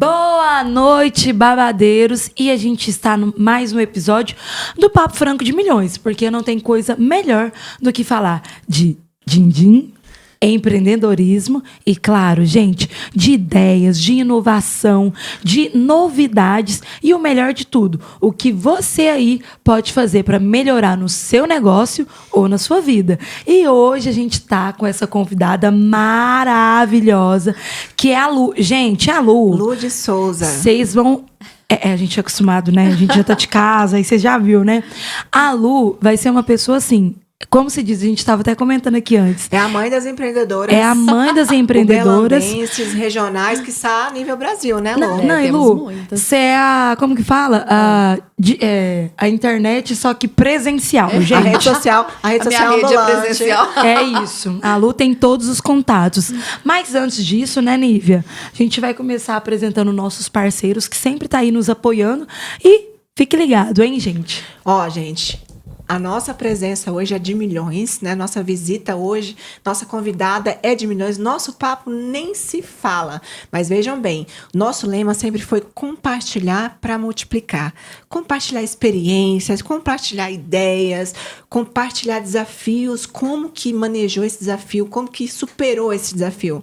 Boa noite, babadeiros! E a gente está no mais um episódio do Papo Franco de Milhões, porque não tem coisa melhor do que falar de din-din, empreendedorismo e, claro, gente, de ideias, de inovação, de novidades e o melhor de tudo, o que você aí pode fazer para melhorar no seu negócio ou na sua vida. E hoje a gente tá com essa convidada maravilhosa, que é a Lu. Gente, a Lu. Lu de Souza. Vocês vão... a gente é acostumado, né? A gente já tá de casa, aí você já viu, né? A Lu vai ser uma pessoa assim... Como se diz, a gente estava até comentando aqui antes. É a mãe das empreendedoras. É a mãe das empreendedoras. Regionais, que está a nível Brasil, né, Lu? Não, Lu, você é a... Como que fala? A internet, só que presencial, gente. A rede social rede é presencial. É isso. A Lu tem todos os contatos. Mas antes disso, né, Nívia? A gente vai começar apresentando nossos parceiros, que sempre tá aí nos apoiando. E fique ligado, hein, gente? Gente... A nossa presença hoje é de milhões, né? Nossa visita hoje, nossa convidada é de milhões. Nosso papo nem se fala. Mas vejam bem, nosso lema sempre foi compartilhar para multiplicar. Compartilhar experiências, compartilhar ideias, compartilhar desafios, como que manejou esse desafio, como que superou esse desafio.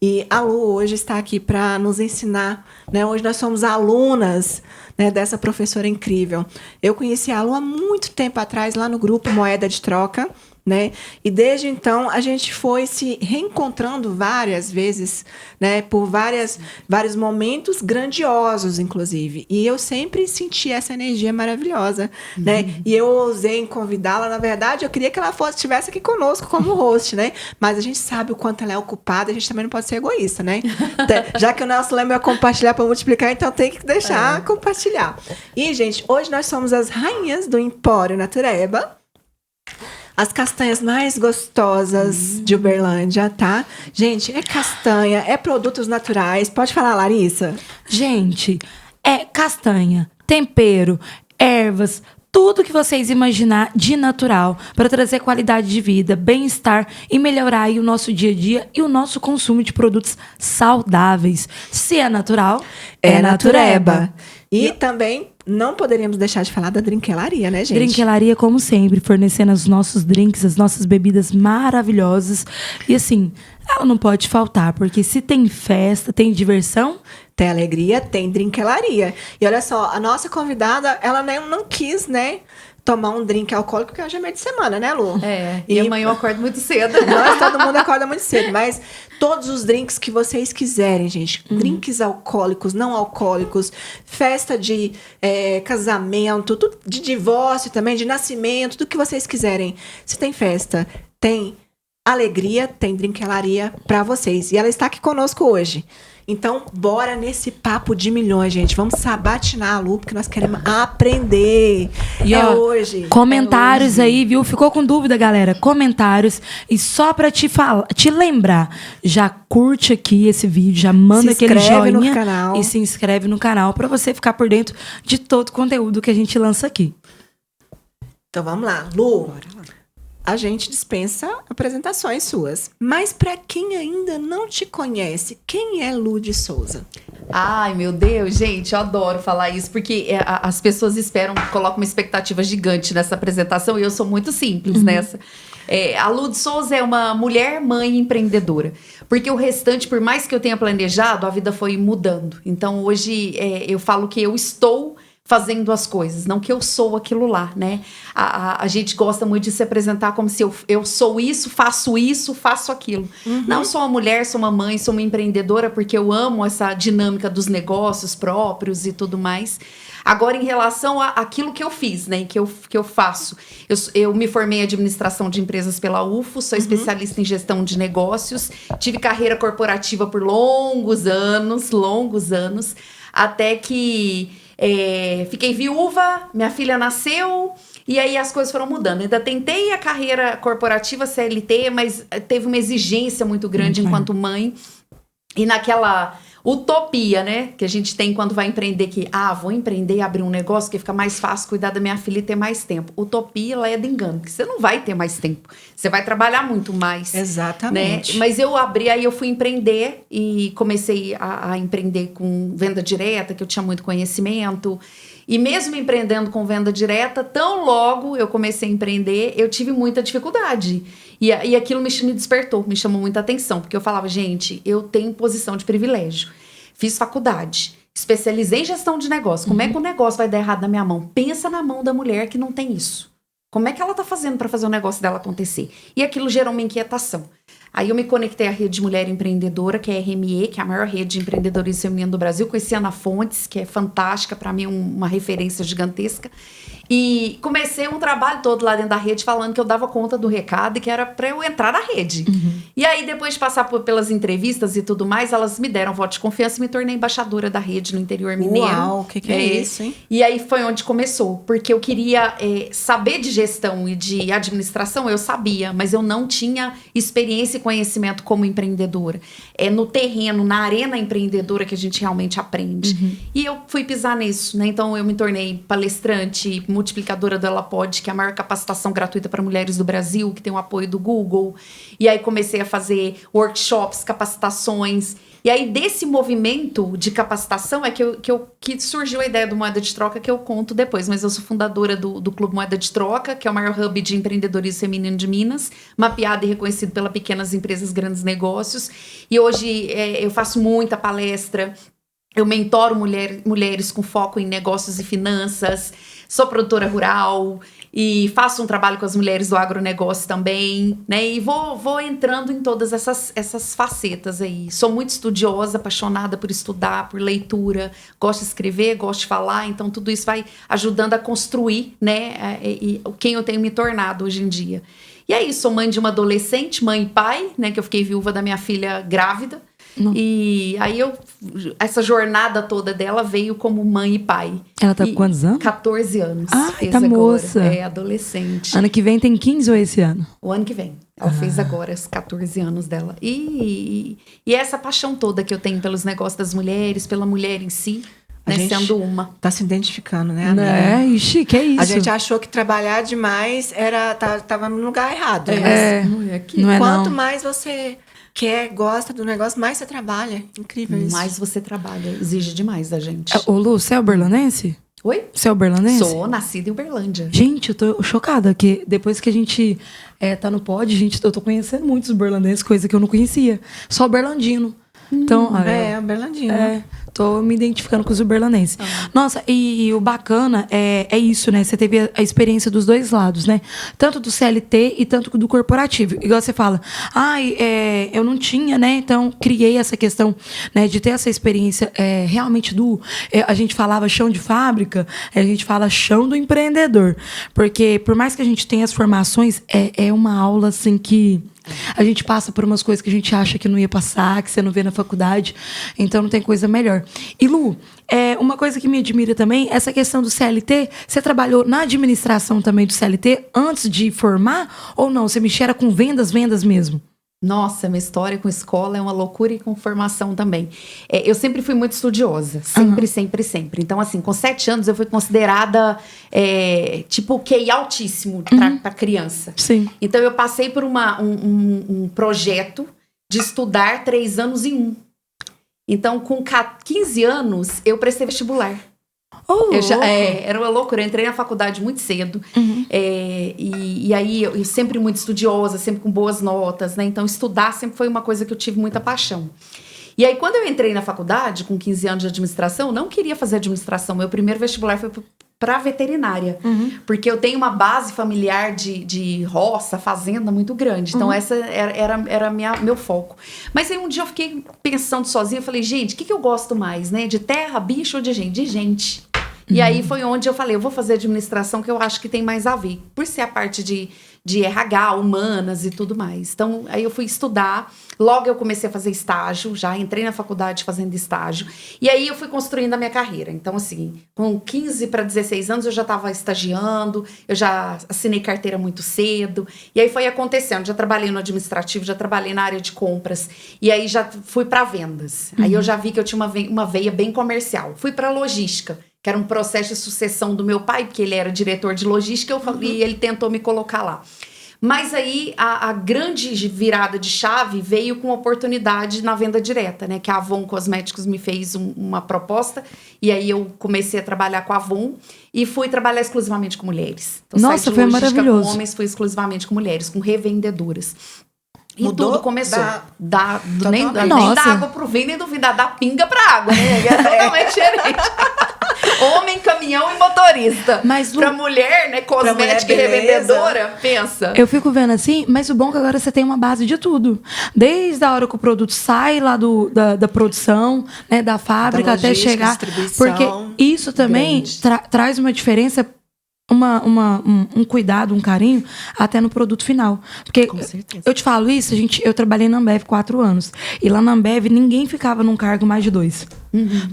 E a Lu hoje está aqui para nos ensinar, né? Hoje nós somos alunas, né, dessa professora incrível. Eu conheci a Lu há muito tempo atrás, lá no grupo Moeda de Troca, né? E desde então a gente foi se reencontrando várias vezes, né? Por vários momentos grandiosos, inclusive. E eu sempre senti essa energia maravilhosa, né? E eu ousei em convidá-la. Na verdade, eu queria que ela estivesse aqui conosco como host, né? Mas a gente sabe o quanto ela é ocupada, a gente também não pode ser egoísta, né? Já que o nosso lema é compartilhar para multiplicar, então tem que deixar compartilhar. E, gente, hoje nós somos as rainhas do Empório Natureba. As castanhas mais gostosas de Uberlândia, tá? Gente, é castanha, é produtos naturais. Pode falar, Larissa? Gente, é castanha, tempero, ervas, tudo que vocês imaginar de natural para trazer qualidade de vida, bem-estar e melhorar aí o nosso dia a dia e o nosso consumo de produtos saudáveis. Se é natural, é Natureba. E também não poderíamos deixar de falar da Drinquelaria, né, gente? Drinquelaria, como sempre, fornecendo os nossos drinks, as nossas bebidas maravilhosas. E assim, ela não pode faltar, porque se tem festa, tem diversão... Tem alegria, tem Drinquelaria. E olha só, a nossa convidada, ela não quis, né, tomar um drink alcoólico, porque hoje é meio de semana, né, Lu? E amanhã eu acordo muito cedo. Todo mundo acorda muito cedo, mas todos os drinks que vocês quiserem, gente. Drinks alcoólicos, não alcoólicos, festa de casamento, tudo, de divórcio também, de nascimento, tudo que vocês quiserem. Se tem festa, tem alegria, tem Drinquelaria pra vocês. E ela está aqui conosco hoje. Então, bora nesse papo de milhões, gente. Vamos sabatinar a Lu, porque nós queremos aprender. E hoje. Comentários aí, viu? Ficou com dúvida, galera? Comentários. E só pra te lembrar, já curte aqui esse vídeo, já manda aquele joinha no canal. E se inscreve no canal pra você ficar por dentro de todo o conteúdo que a gente lança aqui. Então, vamos lá. Lu, bora lá. A gente dispensa apresentações suas. Mas para quem ainda não te conhece, quem é Lu de Souza? Ai, meu Deus, gente, eu adoro falar isso, porque as pessoas colocam uma expectativa gigante nessa apresentação, e eu sou muito simples nessa. A Lu de Souza é uma mulher, mãe empreendedora. Porque o restante, por mais que eu tenha planejado, a vida foi mudando. Então, hoje, eu falo que eu estou fazendo as coisas, não que eu sou aquilo lá, né? A gente gosta muito de se apresentar como se eu sou isso, faço aquilo. Não, sou uma mulher, sou uma mãe, sou uma empreendedora, porque eu amo essa dinâmica dos negócios próprios e tudo mais. Agora, em relação àquilo que eu fiz, né? Que eu faço. Eu me formei em administração de empresas pela UFO, sou especialista em gestão de negócios, tive carreira corporativa por longos anos, até que fiquei viúva, minha filha nasceu, e aí as coisas foram mudando. Ainda tentei a carreira corporativa CLT, mas teve uma exigência muito grande enquanto mãe. E naquela utopia, né? Que a gente tem quando vai empreender, que, vou empreender e abrir um negócio que fica mais fácil cuidar da minha filha e ter mais tempo. Utopia, ela é de engano, porque você não vai ter mais tempo. Você vai trabalhar muito mais. Exatamente. Né? Mas eu abri, aí eu fui empreender e comecei a empreender com venda direta, que eu tinha muito conhecimento. E mesmo empreendendo com venda direta, tão logo eu comecei a empreender, eu tive muita dificuldade. E aquilo me despertou, me chamou muita atenção. Porque eu falava, gente, eu tenho posição de privilégio. Fiz faculdade, especializei em gestão de negócio. Como é que o negócio vai dar errado na minha mão? Pensa na mão da mulher que não tem isso. Como é que ela tá fazendo para fazer o negócio dela acontecer? E aquilo gerou uma inquietação. Aí eu me conectei à Rede de Mulher Empreendedora, que é a RME, que é a maior rede de empreendedorismo feminino do Brasil. Conheci a Ana Fontes, que é fantástica, para mim uma referência gigantesca. E comecei um trabalho todo lá dentro da rede, falando que eu dava conta do recado e que era para eu entrar na rede. E aí, depois de passar pelas entrevistas e tudo mais, elas me deram voto de confiança e me tornei embaixadora da rede no interior mineiro. Uau, o que é isso, hein? E aí foi onde começou, porque eu queria saber de gestão e de administração, eu sabia, mas eu não tinha experiência e conhecimento como empreendedora. É no terreno, na arena empreendedora que a gente realmente aprende. E eu fui pisar nisso, né? Então eu me tornei palestrante, multiplicadora do Ela Pode, que é a maior capacitação gratuita para mulheres do Brasil, que tem o apoio do Google. E aí comecei a fazer workshops, capacitações. E aí desse movimento de capacitação é que surgiu a ideia do Moeda de Troca, que eu conto depois. Mas eu sou fundadora do Clube Moeda de Troca, que é o maior hub de empreendedorismo feminino de Minas, mapeado e reconhecido pelas pequenas empresas, grandes negócios. E hoje eu faço muita palestra. Eu mentoro mulheres com foco em negócios e finanças. Sou produtora rural e faço um trabalho com as mulheres do agronegócio também, né? E vou entrando em todas essas facetas aí. Sou muito estudiosa, apaixonada por estudar, por leitura. Gosto de escrever, gosto de falar. Então, tudo isso vai ajudando a construir, né? Quem eu tenho me tornado hoje em dia. E é isso, sou mãe de uma adolescente, mãe e pai, né? Que eu fiquei viúva da minha filha grávida. E aí essa jornada toda dela veio como mãe e pai. Ela tá com quantos anos? 14 anos. Tá moça. É, adolescente. Ano que vem tem 15 ou esse ano? O ano que vem. Ela fez agora os 14 anos dela. E essa paixão toda que eu tenho pelos negócios das mulheres, pela mulher em si, né, sendo uma. Tá se identificando, né, amiga? Ixi, que é isso? A gente achou que trabalhar demais tava no lugar errado. Não é aqui. Não é Quanto não. mais você quer, gosta do negócio, mais você trabalha. Incrível isso. Mais você trabalha, exige demais da gente. Ô, Lu, você é uberlanense? Oi? Você é uberlanense? Sou nascida em Uberlândia. Gente, eu tô chocada, que depois que a gente tá no pod, eu tô conhecendo muitos uberlanenses, coisa que eu não conhecia. Só uberlandino. Então, Uberlandino. Tô me identificando com os uberlanenses. Nossa, e o bacana é isso, né? Você teve a experiência dos dois lados, né? Tanto do CLT e tanto do corporativo. Igual você fala, eu não tinha, né? Então, criei essa questão, né, de ter essa experiência realmente a gente falava chão de fábrica, a gente fala chão do empreendedor. Porque, por mais que a gente tenha as formações, é uma aula, assim, que a gente passa por umas coisas que a gente acha que não ia passar, que você não vê na faculdade. Então, não tem coisa melhor. E, Lu, uma coisa que me admira também, essa questão do CLT, você trabalhou na administração também do CLT antes de formar? Ou não? Você mexia com vendas mesmo? Nossa, minha história com escola é uma loucura e com formação também. Eu sempre fui muito estudiosa. Sempre. Então, assim, com 7 anos eu fui considerada, tipo, QI altíssimo pra criança. Sim. Então, eu passei por um projeto de estudar 3 anos em 1. Então, com 15 anos, eu prestei vestibular. Era uma loucura, eu entrei na faculdade muito cedo. E aí eu sempre muito estudiosa, sempre com boas notas, né? Então estudar sempre foi uma coisa que eu tive muita paixão. E aí quando eu entrei na faculdade com 15 anos de administração, eu não queria fazer administração. Meu primeiro vestibular foi para veterinária, porque eu tenho uma base familiar de roça, fazenda muito grande. Então essa era meu foco. Mas aí um dia eu fiquei pensando sozinha, eu falei, gente, o que eu gosto mais, né? De terra, bicho ou de gente? De gente. E aí foi onde eu falei, eu vou fazer administração, que eu acho que tem mais a ver. Por ser a parte de de RH, humanas e tudo mais. Então, aí eu fui estudar. Logo eu comecei a fazer estágio, já entrei na faculdade fazendo estágio. E aí eu fui construindo a minha carreira. Então, assim, com 15 para 16 anos eu já estava estagiando, eu já assinei carteira muito cedo. E aí foi acontecendo, já trabalhei no administrativo, já trabalhei na área de compras. E aí já fui para vendas. Aí eu já vi que eu tinha uma veia bem comercial. Fui para logística, que era um processo de sucessão do meu pai, porque ele era diretor de logística, e ele tentou me colocar lá. Mas aí a grande virada de chave veio com oportunidade na venda direta, né? Que a Avon Cosméticos me fez uma proposta, e aí eu comecei a trabalhar com a Avon e fui trabalhar exclusivamente com mulheres. Então, Nossa, foi maravilhoso. Com homens, fui exclusivamente com mulheres, com revendedoras. E Mudou tudo começou. Nem da Nossa. água pro vinho, nem do vinho, da pinga pra água, né? É totalmente diferente. Homem, caminhão e motorista. Mas pra mulher, né, cosmética e mulher, revendedora, pensa. Eu fico vendo assim, mas o bom é que agora você tem uma base de tudo. Desde a hora que o produto sai lá da produção, né, da fábrica, Da até logística, chegar. distribuição Porque isso também grande. traz uma diferença, um cuidado, um carinho, até no produto final. Porque Com certeza. eu te falo isso, eu trabalhei na Ambev 4 anos. E lá na Ambev, ninguém ficava num cargo mais de 2.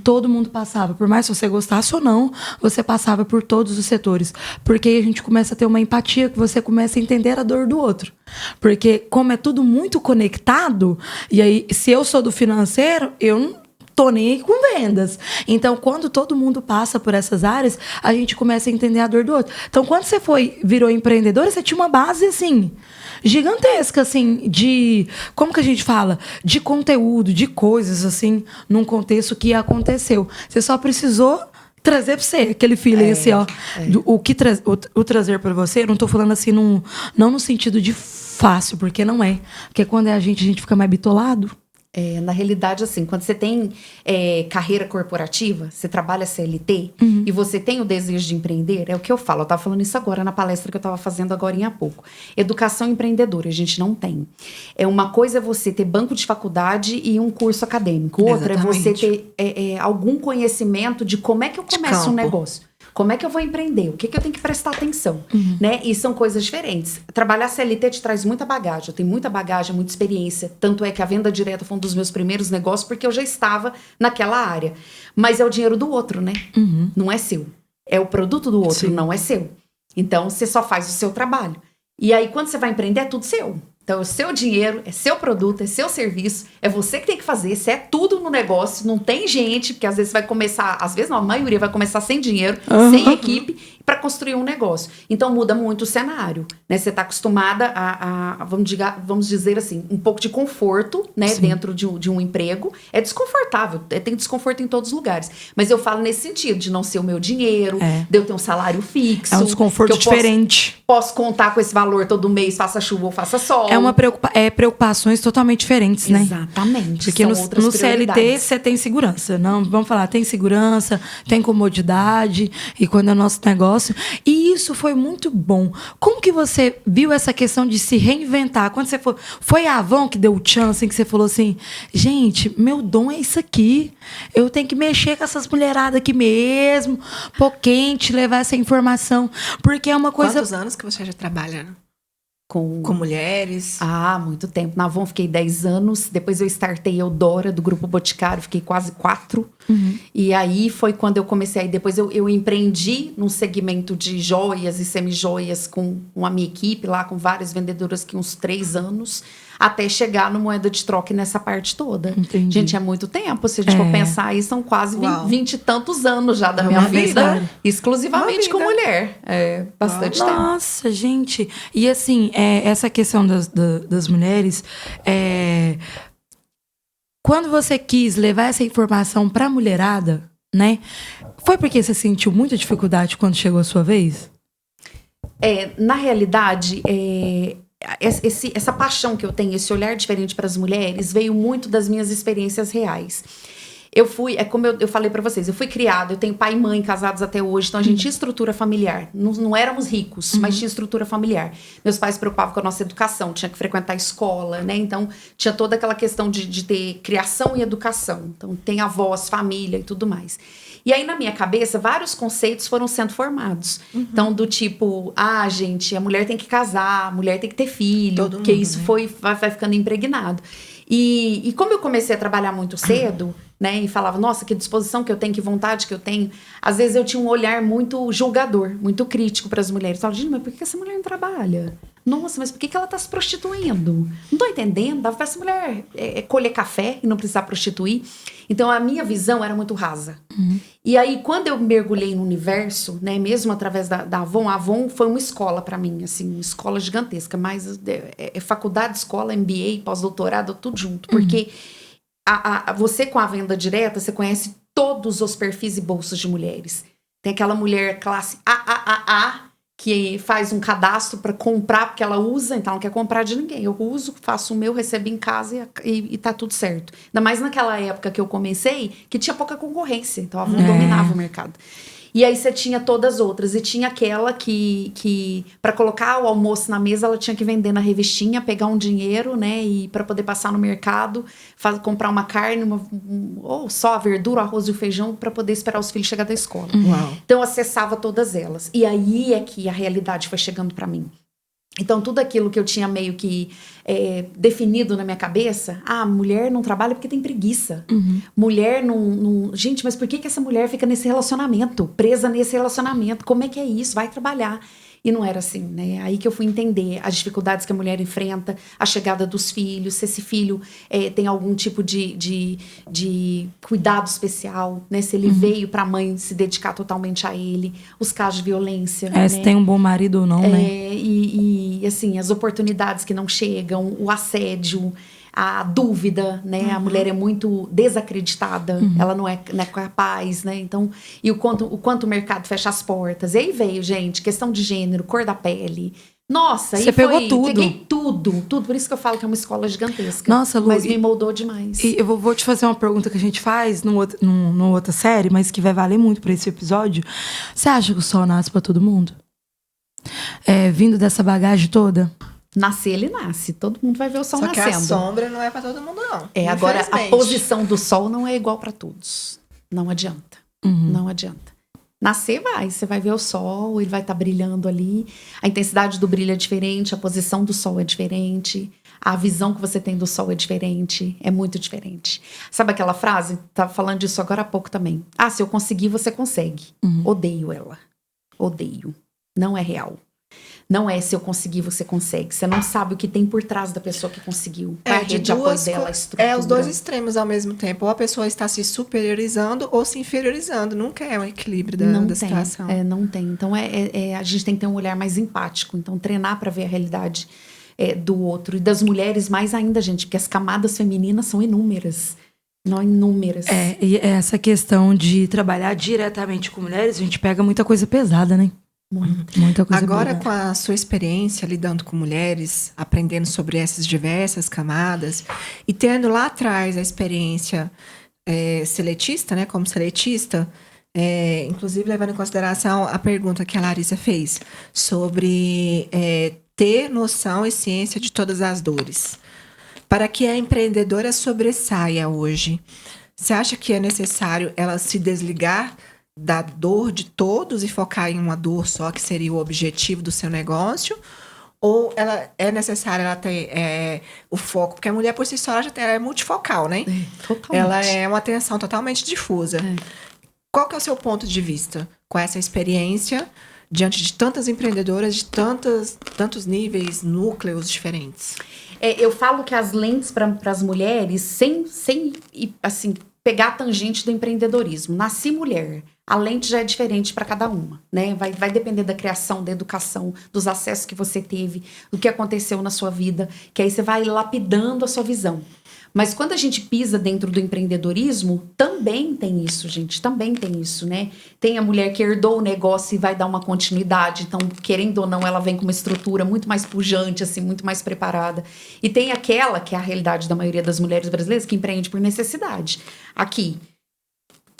Todo mundo passava. Por mais que você gostasse ou não, você passava por todos os setores. Porque aí a gente começa a ter uma empatia, que você começa a entender a dor do outro. Porque como é tudo muito conectado, e aí, se eu sou do financeiro, eu não tô nem aí com vendas. Então, quando todo mundo passa por essas áreas, a gente começa a entender a dor do outro. Então, quando você virou empreendedora, você tinha uma base, assim, gigantesca, assim, de... Como que a gente fala? De conteúdo, de coisas, assim, num contexto que aconteceu. Você só precisou trazer pra você aquele feeling, assim, ó. O trazer pra você, eu não tô falando assim, não no sentido de fácil, porque não é. Porque quando é a gente fica mais bitolado. Na realidade, assim, quando você tem carreira corporativa, você trabalha CLT e você tem o desejo de empreender, é o que eu falo. Eu estava falando isso agora na palestra que eu estava fazendo agora há pouco. Educação empreendedora, a gente não tem. Uma coisa é você ter banco de faculdade e um curso acadêmico. Outra Exatamente. é você ter algum conhecimento de como é que eu começo um negócio. Como é que eu vou empreender? O que eu tenho que prestar atenção? Né? E são coisas diferentes. Trabalhar CLT te traz muita bagagem. Eu tenho muita bagagem, muita experiência. Tanto é que a venda direta foi um dos meus primeiros negócios, porque eu já estava naquela área. Mas é o dinheiro do outro, né? Não é seu. É o produto do outro, Sim. não é seu. Então, você só faz o seu trabalho. E aí, quando você vai empreender, é tudo seu. Então, é o seu dinheiro, é seu produto, é seu serviço, é você que tem que fazer, você é tudo no negócio, não tem gente, porque às vezes vai começar, às vezes não, a maioria vai começar sem dinheiro, sem equipe, para construir um negócio. Então, muda muito o cenário, né? Você está acostumada vamos dizer assim, um pouco de conforto, né? Sim. Dentro de um emprego. É desconfortável, tem desconforto em todos os lugares. Mas eu falo nesse sentido, de não ser o meu dinheiro, de eu ter um salário fixo. É um desconforto diferente. Posso contar com esse valor todo mês, faça chuva ou faça sol. Preocupações totalmente diferentes, né? Exatamente. Porque no CLT você tem segurança. Não, vamos falar, tem segurança, tem comodidade, e quando é o nosso negócio. E isso foi muito bom. Como que você viu essa questão de se reinventar? Quando você foi a Avon que deu o chance, que você falou assim, gente, meu dom é isso aqui. Eu tenho que mexer com essas mulheradas aqui mesmo, pôr quente, levar essa informação. Porque é uma coisa... Quantos anos que você já trabalha com mulheres? Muito tempo. Na Avon fiquei 10 anos. Depois eu startei Eudora, do Grupo Boticário. Fiquei quase 4. E aí foi quando eu comecei. Depois eu empreendi num segmento de joias e semi-joias com a minha equipe lá, com várias vendedoras que uns 3 anos. Até chegar no moeda de troca nessa parte toda. Entendi. Gente, é muito tempo. Se a gente for pensar aí, são quase 20 e tantos anos já da minha vida. Exclusivamente com mulher. É bastante tempo. Nossa, gente. E assim, essa questão das mulheres, quando você quis levar essa informação para a mulherada, né? Foi porque você sentiu muita dificuldade quando chegou a sua vez? Na realidade, essa paixão que eu tenho, esse olhar diferente para as mulheres, veio muito das minhas experiências reais. É como eu falei pra vocês, eu fui criada, eu tenho pai e mãe casados até hoje, então a gente tinha estrutura familiar. Não éramos ricos, mas tinha estrutura familiar. Meus pais se preocupavam com a nossa educação, tinha que frequentar a escola, né? Então tinha toda aquela questão de ter criação e educação. Então tem avós, família e tudo mais. E aí, na minha cabeça, vários conceitos foram sendo formados. Então, do tipo, gente, a mulher tem que casar, a mulher tem que ter filho, porque isso vai ficando impregnado. E como eu comecei a trabalhar muito cedo, né, e falava, nossa, que disposição que eu tenho, que vontade que eu tenho, às vezes eu tinha um olhar muito julgador, muito crítico para as mulheres. Eu falava, gente, mas por que essa mulher não trabalha? Nossa, mas por que ela tá se prostituindo? Não tô entendendo, dava pra essa mulher colher café e não precisar prostituir. Então, a minha visão era muito rasa. E aí, quando eu mergulhei no universo, né, mesmo através da Avon, a Avon foi uma escola pra mim, assim, uma escola gigantesca, mas faculdade, escola, MBA, pós-doutorado, tudo junto. Porque você, com a venda direta, você conhece todos os perfis e bolsos de mulheres. Tem aquela mulher classe AAA, que faz um cadastro para comprar, porque ela usa, então ela não quer comprar de ninguém. Eu uso, faço o meu, recebo em casa e tá tudo certo. Ainda mais naquela época que eu comecei, que tinha pouca concorrência, então a Avon dominava o mercado. E aí você tinha todas as outras. E tinha aquela que para colocar o almoço na mesa, ela tinha que vender na revistinha, pegar um dinheiro, né? E para poder passar no mercado, comprar uma carne, ou só a verdura, o arroz e o feijão, para poder esperar os filhos chegar da escola. Uau. Então eu acessava todas elas. E aí é que a realidade foi chegando para mim. Então, tudo aquilo que eu tinha meio que definido na minha cabeça, mulher não trabalha porque tem preguiça. Mulher não... Gente, mas por que essa mulher fica nesse relacionamento? Presa nesse relacionamento? Como é que é isso? Vai trabalhar. E não era assim, né? Aí que eu fui entender as dificuldades que a mulher enfrenta, a chegada dos filhos, se esse filho tem algum tipo de cuidado especial, né? Se ele veio pra mãe se dedicar totalmente a ele, os casos de violência. Né? Se tem um bom marido ou não, né? E assim, as oportunidades que não chegam, o assédio, a dúvida, né? A mulher é muito desacreditada, ela não é capaz, né? Então, e o quanto o mercado fecha as portas. E aí veio, gente, questão de gênero, cor da pele. Nossa, você pegou tudo. Peguei tudo. Por isso que eu falo que é uma escola gigantesca. Nossa, Lu, mas me moldou demais. E eu vou te fazer uma pergunta que a gente faz numa outra série, mas que vai valer muito pra esse episódio. Você acha que o sol nasce pra todo mundo? Vindo dessa bagagem toda? Nascer, ele nasce. Todo mundo vai ver o sol nascendo. Só que a sombra não é pra todo mundo, não. Agora, a posição do sol não é igual pra todos. Não adianta. Não adianta. Nascer você vai ver o sol, ele vai estar brilhando ali. A intensidade do brilho é diferente, a posição do sol é diferente. A visão que você tem do sol é diferente, é muito diferente. Sabe aquela frase? Tava falando disso agora há pouco também. Se eu conseguir, você consegue. Odeio ela. Odeio. Não é real. Não é se eu conseguir, você consegue. Você não sabe o que tem por trás da pessoa que conseguiu. A rede de apoio dela, a estrutura. Os dois extremos ao mesmo tempo. Ou a pessoa está se superiorizando ou se inferiorizando. Nunca é um equilíbrio da situação. Não tem. Então, a gente tem que ter um olhar mais empático. Então, treinar para ver a realidade do outro. E das mulheres mais ainda, gente. Porque as camadas femininas são inúmeras. Não inúmeras. E essa questão de trabalhar diretamente com mulheres, a gente pega muita coisa pesada, né? Muita coisa Agora, boa. com a sua experiência lidando com mulheres, aprendendo sobre essas diversas camadas e tendo lá atrás a experiência seletista, né, como seletista, inclusive levando em consideração a pergunta que a Larissa fez sobre ter noção e ciência de todas as dores. Para que a empreendedora sobressaia hoje, você acha que é necessário ela se desligar da dor de todos e focar em uma dor só, que seria o objetivo do seu negócio? Ou é necessário ela ter o foco? Porque a mulher, por si só, ela é multifocal, né? Totalmente. Ela é uma atenção totalmente difusa. Qual que é o seu ponto de vista com essa experiência diante de tantas empreendedoras, de tantos níveis, núcleos diferentes? Eu falo que as lentes para as mulheres, sem assim, pegar a tangente do empreendedorismo. Nasci mulher. A lente já é diferente para cada uma, né? Vai depender da criação, da educação, dos acessos que você teve, do que aconteceu na sua vida, que aí você vai lapidando a sua visão. Mas quando a gente pisa dentro do empreendedorismo, também tem isso, gente. Também tem isso, né? Tem a mulher que herdou o negócio e vai dar uma continuidade. Então, querendo ou não, ela vem com uma estrutura muito mais pujante, assim, muito mais preparada. E tem aquela, que é a realidade da maioria das mulheres brasileiras, que empreende por necessidade. Aqui,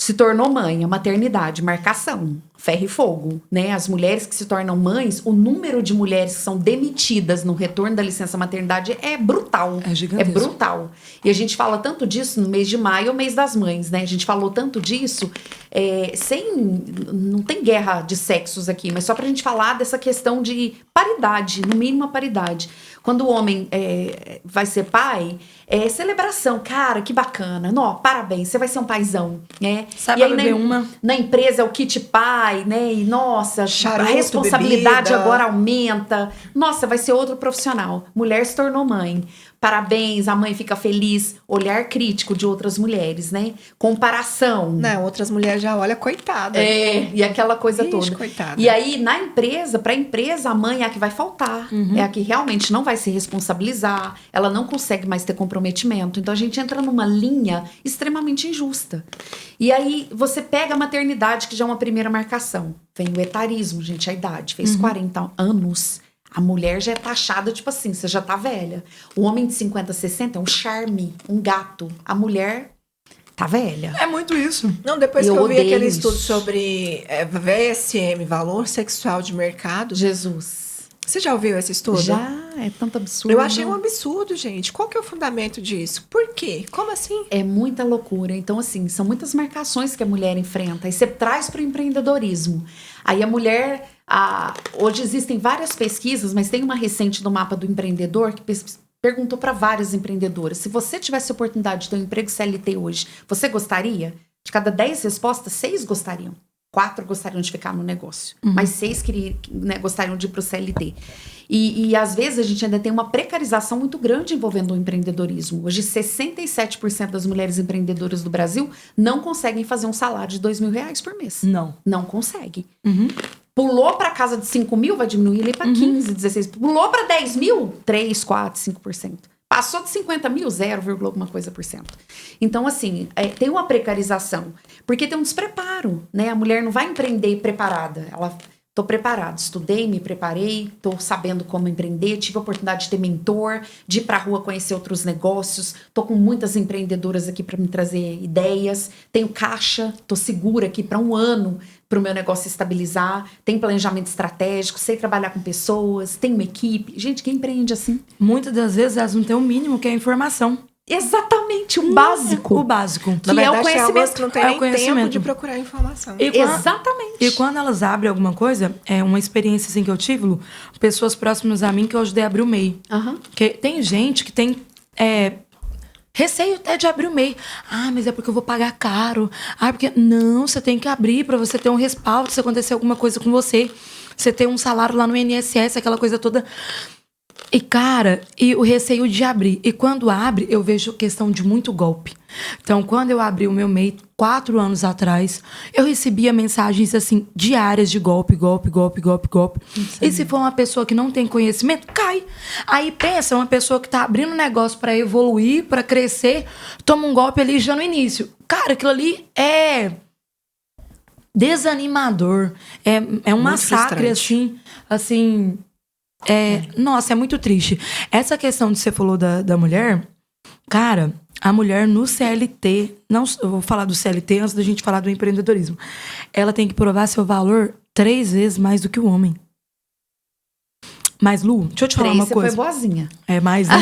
se tornou mãe, a maternidade, marcação, ferro e fogo, né? As mulheres que se tornam mães, o número de mulheres que são demitidas no retorno da licença maternidade é brutal. É gigantesco. É brutal. E a gente fala tanto disso no mês de maio, é o mês das mães, né? A gente falou tanto disso, não tem guerra de sexos aqui, mas só pra gente falar dessa questão de paridade, no mínimo a paridade. Quando o homem vai ser pai, é celebração. Cara, que bacana. Não, parabéns, você vai ser um paizão, né? Sabe, e aí beber uma? na empresa é o kit pai, né? E nossa, Charuto, a responsabilidade bebida. agora aumenta. Nossa, vai ser outro profissional. Mulher se tornou mãe. Parabéns, a mãe fica feliz. Olhar crítico de outras mulheres, né? Comparação. Não, outras mulheres já olham, coitada. E aquela coisa Ixi, toda. coitada. E aí, na empresa, pra empresa, a mãe é a que vai faltar. É a que realmente não vai se responsabilizar. Ela não consegue mais ter comprometimento. Então, a gente entra numa linha extremamente injusta. E aí, você pega a maternidade, que já é uma primeira marcação. Vem o etarismo, gente, a idade. Fez 40 anos. A mulher já é taxada, tipo assim, você já tá velha. O homem de 50, 60 é um charme, um gato. A mulher tá velha. É muito isso. Não, depois Eu que eu vi odeio aquele isso. estudo sobre VSM, Valor Sexual de Mercado. Jesus. Você já ouviu esse estudo? Já é tanto absurdo. Eu achei um absurdo, gente. Qual que é o fundamento disso? Por quê? Como assim? É muita loucura. Então, assim, são muitas marcações que a mulher enfrenta. Aí você traz para o empreendedorismo. Aí a mulher... hoje existem várias pesquisas, mas tem uma recente do Mapa do Empreendedor que perguntou para várias empreendedoras: se você tivesse a oportunidade de ter um emprego CLT hoje, você gostaria? De cada 10 respostas, 6 gostariam. 4 gostariam de ficar no negócio. Mas 6 gostariam de ir para o CLT. E às vezes a gente ainda tem uma precarização muito grande envolvendo o empreendedorismo. Hoje, 67% das mulheres empreendedoras do Brasil não conseguem fazer um salário de R$2.000 por mês. Não. Não consegue. Pulou para casa de 5 mil, vai diminuir ali para 15, 16. Pulou para 10 mil, 3, 4, 5%. Passou de 50 mil, 0, alguma coisa por cento. Então, assim, tem uma precarização. Porque tem um despreparo, né? A mulher não vai empreender preparada. Ela... Tô preparada, estudei, me preparei, tô sabendo como empreender, tive a oportunidade de ter mentor, de ir pra rua conhecer outros negócios, tô com muitas empreendedoras aqui para me trazer ideias, tenho caixa, tô segura aqui para 1 ano para o meu negócio estabilizar, tenho planejamento estratégico, sei trabalhar com pessoas, tenho uma equipe. Gente, quem empreende assim? Muitas das vezes elas não têm o mínimo, que é a informação. Exatamente, o básico. O básico. Que é o tem algumas conhecimento. que não tem É o nem tempo conhecimento. de procurar informação. Exatamente. E quando elas abrem alguma coisa, é uma experiência assim que eu tive, Lu, pessoas próximas a mim que eu ajudei a abrir o MEI. Porque tem gente que tem receio até de abrir o MEI. Ah, mas é porque eu vou pagar caro. Ah, porque... Não, você tem que abrir pra você ter um respaldo se acontecer alguma coisa com você. Você ter um salário lá no INSS, aquela coisa toda... E, cara, e o receio de abrir. E quando abre, eu vejo questão de muito golpe. Então, quando eu abri o meu MEI 4 anos atrás, eu recebia mensagens, assim, diárias de golpe. E se for uma pessoa que não tem conhecimento, cai. Aí pensa, uma pessoa que tá abrindo um negócio pra evoluir, pra crescer, toma um golpe ali já no início. Cara, aquilo ali é desanimador. É um massacre, assim... Nossa, é muito triste. Essa questão que você falou da mulher, cara, a mulher no CLT, não, eu vou falar do CLT antes da gente falar do empreendedorismo. Ela tem que provar seu valor 3 vezes mais do que o homem. Mas, Lu, deixa eu te falar uma coisa. Você foi boazinha. É mais, né?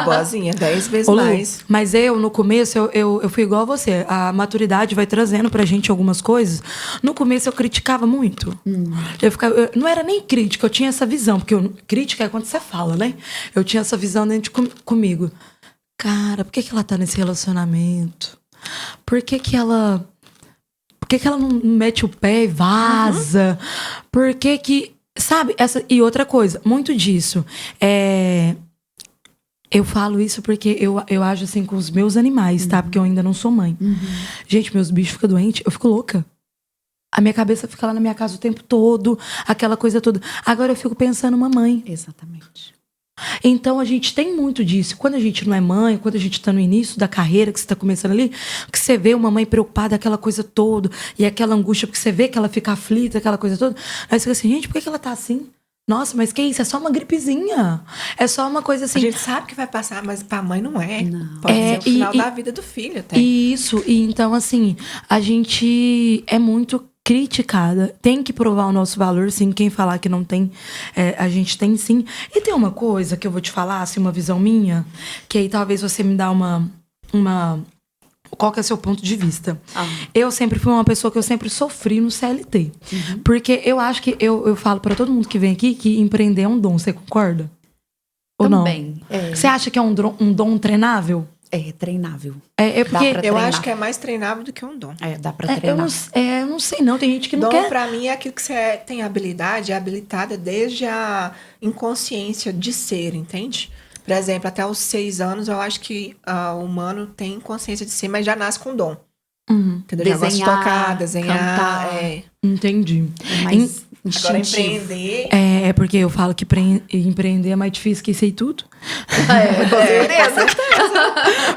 Boazinha, 10 vezes Ô, Lu, mais. mas no começo, eu fui igual a você. A maturidade vai trazendo pra gente algumas coisas. No começo, eu criticava muito. Não era nem crítica, eu tinha essa visão. Porque crítica é quando você fala, né? Eu tinha essa visão dentro comigo. Cara, por que ela tá nesse relacionamento? Por que ela não mete o pé e vaza? Por que... Sabe? E outra coisa, muito disso. Eu falo isso porque eu ajo assim com os meus animais, tá? Porque eu ainda não sou mãe. Gente, meus bichos ficam doentes, eu fico louca. A minha cabeça fica lá na minha casa o tempo todo, aquela coisa toda. Agora eu fico pensando, mamãe. Exatamente. Então a gente tem muito disso. Quando a gente não é mãe, quando a gente tá no início da carreira, que você tá começando ali, que você vê uma mãe preocupada, aquela coisa toda, e aquela angústia, porque você vê que ela fica aflita, aquela coisa toda. Aí você fica assim, gente, por que ela tá assim? Nossa, mas que isso? É só uma gripezinha. É só uma coisa assim. A gente sabe que vai passar, mas pra mãe não é. Não. Pode ser o final e- da vida do filho até. Isso, e então assim, a gente é muito criticada. Tem que provar o nosso valor, sim. Quem falar que não tem, a gente tem sim. E tem uma coisa que eu vou te falar, assim, uma visão minha, que aí talvez você me dá uma qual que é o seu ponto de vista? Eu sempre fui uma pessoa que eu sempre sofri no CLT. Porque eu acho que eu falo pra todo mundo que vem aqui que empreender é um dom. Você concorda? Ou não? Também. Você acha que é um dom treinável? É treinável. É porque Dá pra Eu treinar. acho que é mais treinável do que um dom. Dá pra eu treinar. não sei, não. Tem gente que não Dom, quer. pra mim, é aquilo que você tem habilidade, é habilitada desde a inconsciência de ser, entende? Por exemplo, até os 6 anos, eu acho que o humano tem consciência de ser, mas já nasce com dom. Entendeu? Já gosta de Desenhar, tocar, desenhar. cantar. Entendi. É mais Agora, instintivo. empreender... É porque eu falo que empreender é mais difícil que sei tudo. Com certeza.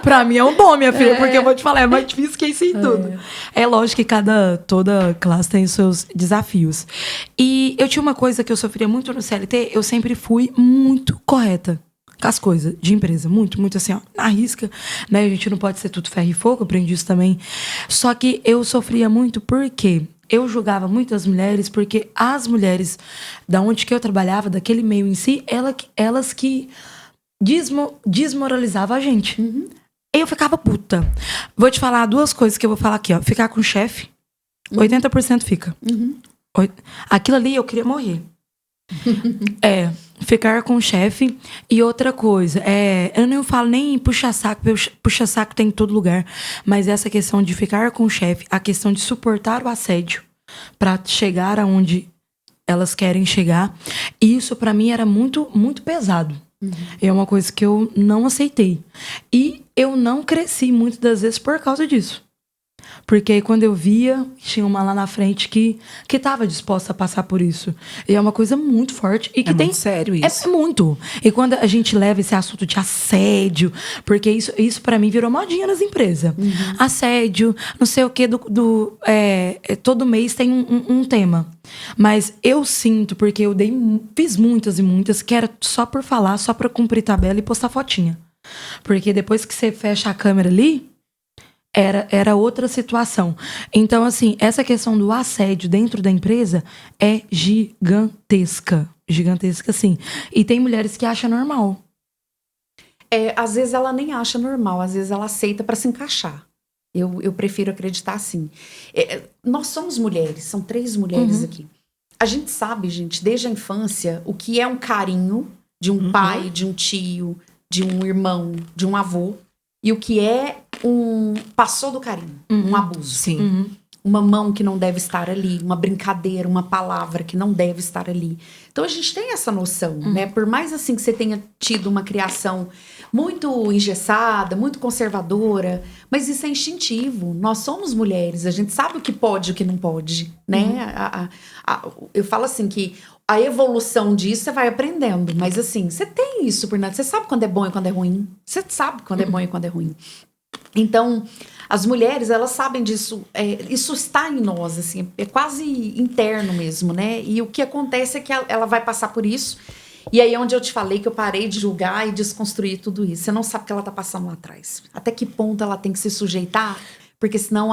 Pra mim é um dom, minha filha, porque eu vou te falar, é mais difícil que sei tudo. É lógico que toda classe tem os seus desafios. E eu tinha uma coisa que eu sofria muito no CLT, eu sempre fui muito correta com as coisas de empresa. Muito, muito assim, ó, na risca, né? A gente não pode ser tudo ferro e fogo, eu aprendi isso também. Só que eu sofria muito porque eu julgava muitas mulheres, porque as mulheres da onde que eu trabalhava, daquele meio em si, elas que desmoralizavam a gente. Eu ficava puta. Vou te falar 2 coisas que eu vou falar aqui, ó. Ficar com o chefe, 80% fica. Aquilo ali eu queria morrer. Ficar com o chefe. E outra coisa, eu não falo nem puxa-saco, porque puxa-saco tem em todo lugar. Mas essa questão de ficar com o chefe, a questão de suportar o assédio pra chegar aonde elas querem chegar, isso pra mim era muito, muito pesado. É uma coisa que eu não aceitei. E eu não cresci muitas das vezes por causa disso. Porque aí quando eu via, tinha uma lá na frente que tava disposta a passar por isso. E é uma coisa muito forte. E que tem muito sério isso. É muito. E quando a gente leva esse assunto de assédio, porque isso para mim virou modinha nas empresas. Assédio, não sei o que, todo mês tem um tema. Mas eu sinto, porque eu fiz muitas e muitas, que era só por falar, só pra cumprir tabela e postar fotinha. Porque depois que você fecha a câmera ali, era outra situação. Então, assim, essa questão do assédio dentro da empresa é gigantesca. Gigantesca, sim. E tem mulheres que acham normal. Às vezes ela nem acha normal, às vezes ela aceita pra se encaixar. Eu prefiro acreditar assim. Nós somos mulheres, são 3 mulheres aqui. A gente sabe, gente, desde a infância, o que é um carinho de um pai, de um tio, de um irmão, de um avô. E o que é passou do carinho, um abuso. Sim. Uma mão que não deve estar ali, uma brincadeira, uma palavra que não deve estar ali. Então a gente tem essa noção, né? Por mais assim que você tenha tido uma criação muito engessada, muito conservadora, mas isso é instintivo. Nós somos mulheres, a gente sabe o que pode e o que não pode, né? Eu falo assim que a evolução disso você vai aprendendo, mas assim, você tem isso por nada. Você sabe quando é bom e quando é ruim. Você sabe quando é bom e quando é ruim. Então, as mulheres, elas sabem disso. Isso está em nós, assim, é quase interno mesmo, né? E o que acontece é que ela vai passar por isso. E aí é onde eu te falei que eu parei de julgar e desconstruir tudo isso. Você não sabe o que ela tá passando lá atrás. Até que ponto ela tem que se sujeitar, porque senão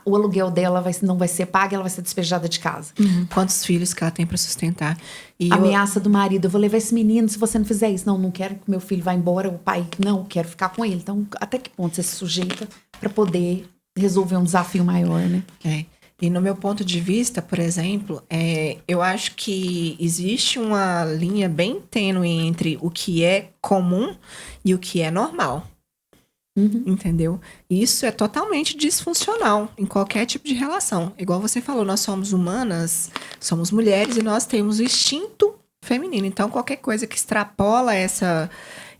o aluguel dela não vai ser pago e ela vai ser despejada de casa. Quantos filhos que ela tem pra sustentar. E Ameaça do marido, eu vou levar esse menino se você não fizer isso. Não quero que meu filho vá embora. O pai, não, quero ficar com ele. Então, até que ponto você se sujeita pra poder resolver um desafio maior, né? E no meu ponto de vista, por exemplo, eu acho que existe uma linha bem tênue entre o que é comum e o que é normal. Entendeu? Isso é totalmente disfuncional em qualquer tipo de relação. Igual você falou, nós somos humanas, somos mulheres e nós temos o instinto feminino. Então, qualquer coisa que extrapola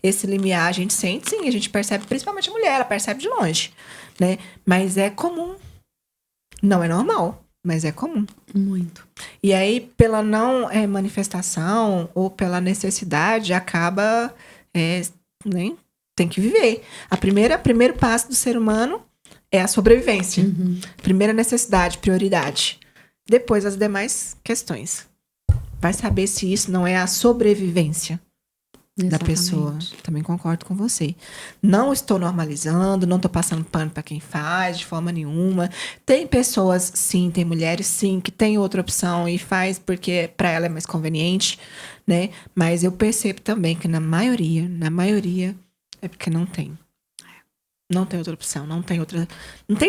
esse limiar, a gente sente, sim, a gente percebe, principalmente a mulher, ela percebe de longe, né? Mas é comum. Não é normal, mas é comum. Muito. E aí, pela não manifestação ou pela necessidade, acaba, né? Tem que viver. Primeiro passo do ser humano é a sobrevivência. Primeira necessidade, prioridade. Depois as demais questões. vai saber se isso não é a sobrevivência da Exatamente. pessoa. Também concordo com você. Não estou normalizando, não estou passando pano para quem faz, de forma nenhuma. Tem pessoas, sim, tem mulheres, sim, que tem outra opção e faz porque para ela é mais conveniente, né? Mas eu percebo também que na maioria, é porque não tem. Não tem outra opção, não tem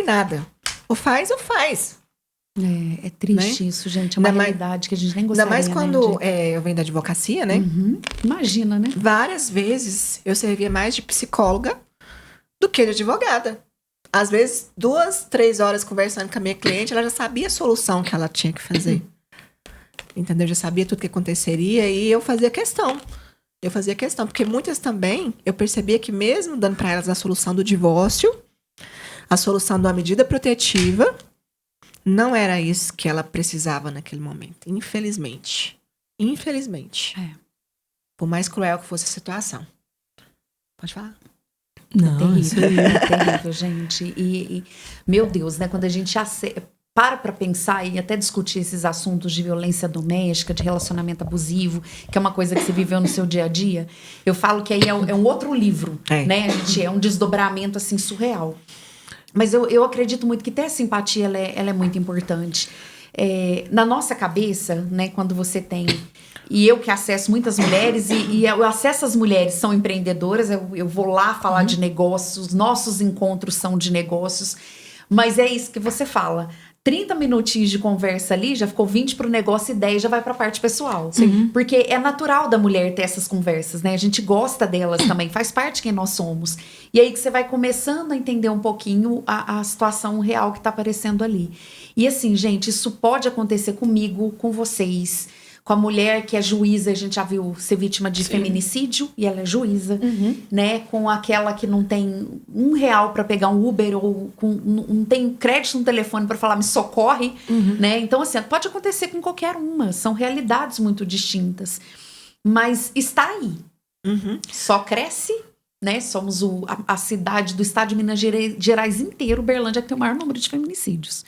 nada. Ou faz. É triste Né? isso, gente. É uma Ainda mais- realidade que a gente nem Ainda gostaria, mais quando né, eu venho da advocacia, né? Uhum. Imagina, né? Várias vezes eu servia mais de psicóloga do que de advogada. Às vezes, 2, 3 horas conversando com a minha cliente, ela já sabia a solução que ela tinha que fazer. Entendeu? Já sabia tudo que aconteceria e eu fazia questão. Porque muitas também, eu percebia que mesmo dando para elas a solução do divórcio, a solução de uma medida protetiva, não era isso que ela precisava naquele momento. Infelizmente. É. Por mais cruel que fosse a situação. Pode falar. Não, isso aí. É terrível, gente. E, meu Deus, né? Quando a gente para pensar e até discutir esses assuntos de violência doméstica, de relacionamento abusivo, que é uma coisa que você viveu no seu dia a dia, eu falo que aí é um outro livro, né? A gente é um desdobramento, assim, surreal. Mas eu acredito muito que ter a simpatia, ela é muito importante. Na nossa cabeça, né? Quando você tem... E eu que acesso muitas mulheres, e eu acesso as mulheres, são empreendedoras, eu vou lá falar de negócios, nossos encontros são de negócios, mas é isso que você fala. 30 minutinhos de conversa ali, já ficou 20 para o negócio e 10 já vai para a parte pessoal. Sim. Porque é natural da mulher ter essas conversas, né? A gente gosta delas também, faz parte de quem nós somos. E aí que você vai começando a entender um pouquinho a situação real que está aparecendo ali. E assim, gente, isso pode acontecer comigo, com vocês, com a mulher que é juíza, a gente já viu ser vítima de feminicídio, e ela é juíza, né? Com aquela que não tem R$1 para pegar um Uber, ou não tem crédito no telefone para falar, me socorre, né? Então, assim, pode acontecer com qualquer uma, são realidades muito distintas. Mas está aí. Só cresce, né? Somos a cidade do estado de Minas Gerais inteiro, Uberlândia, que tem o maior número de feminicídios.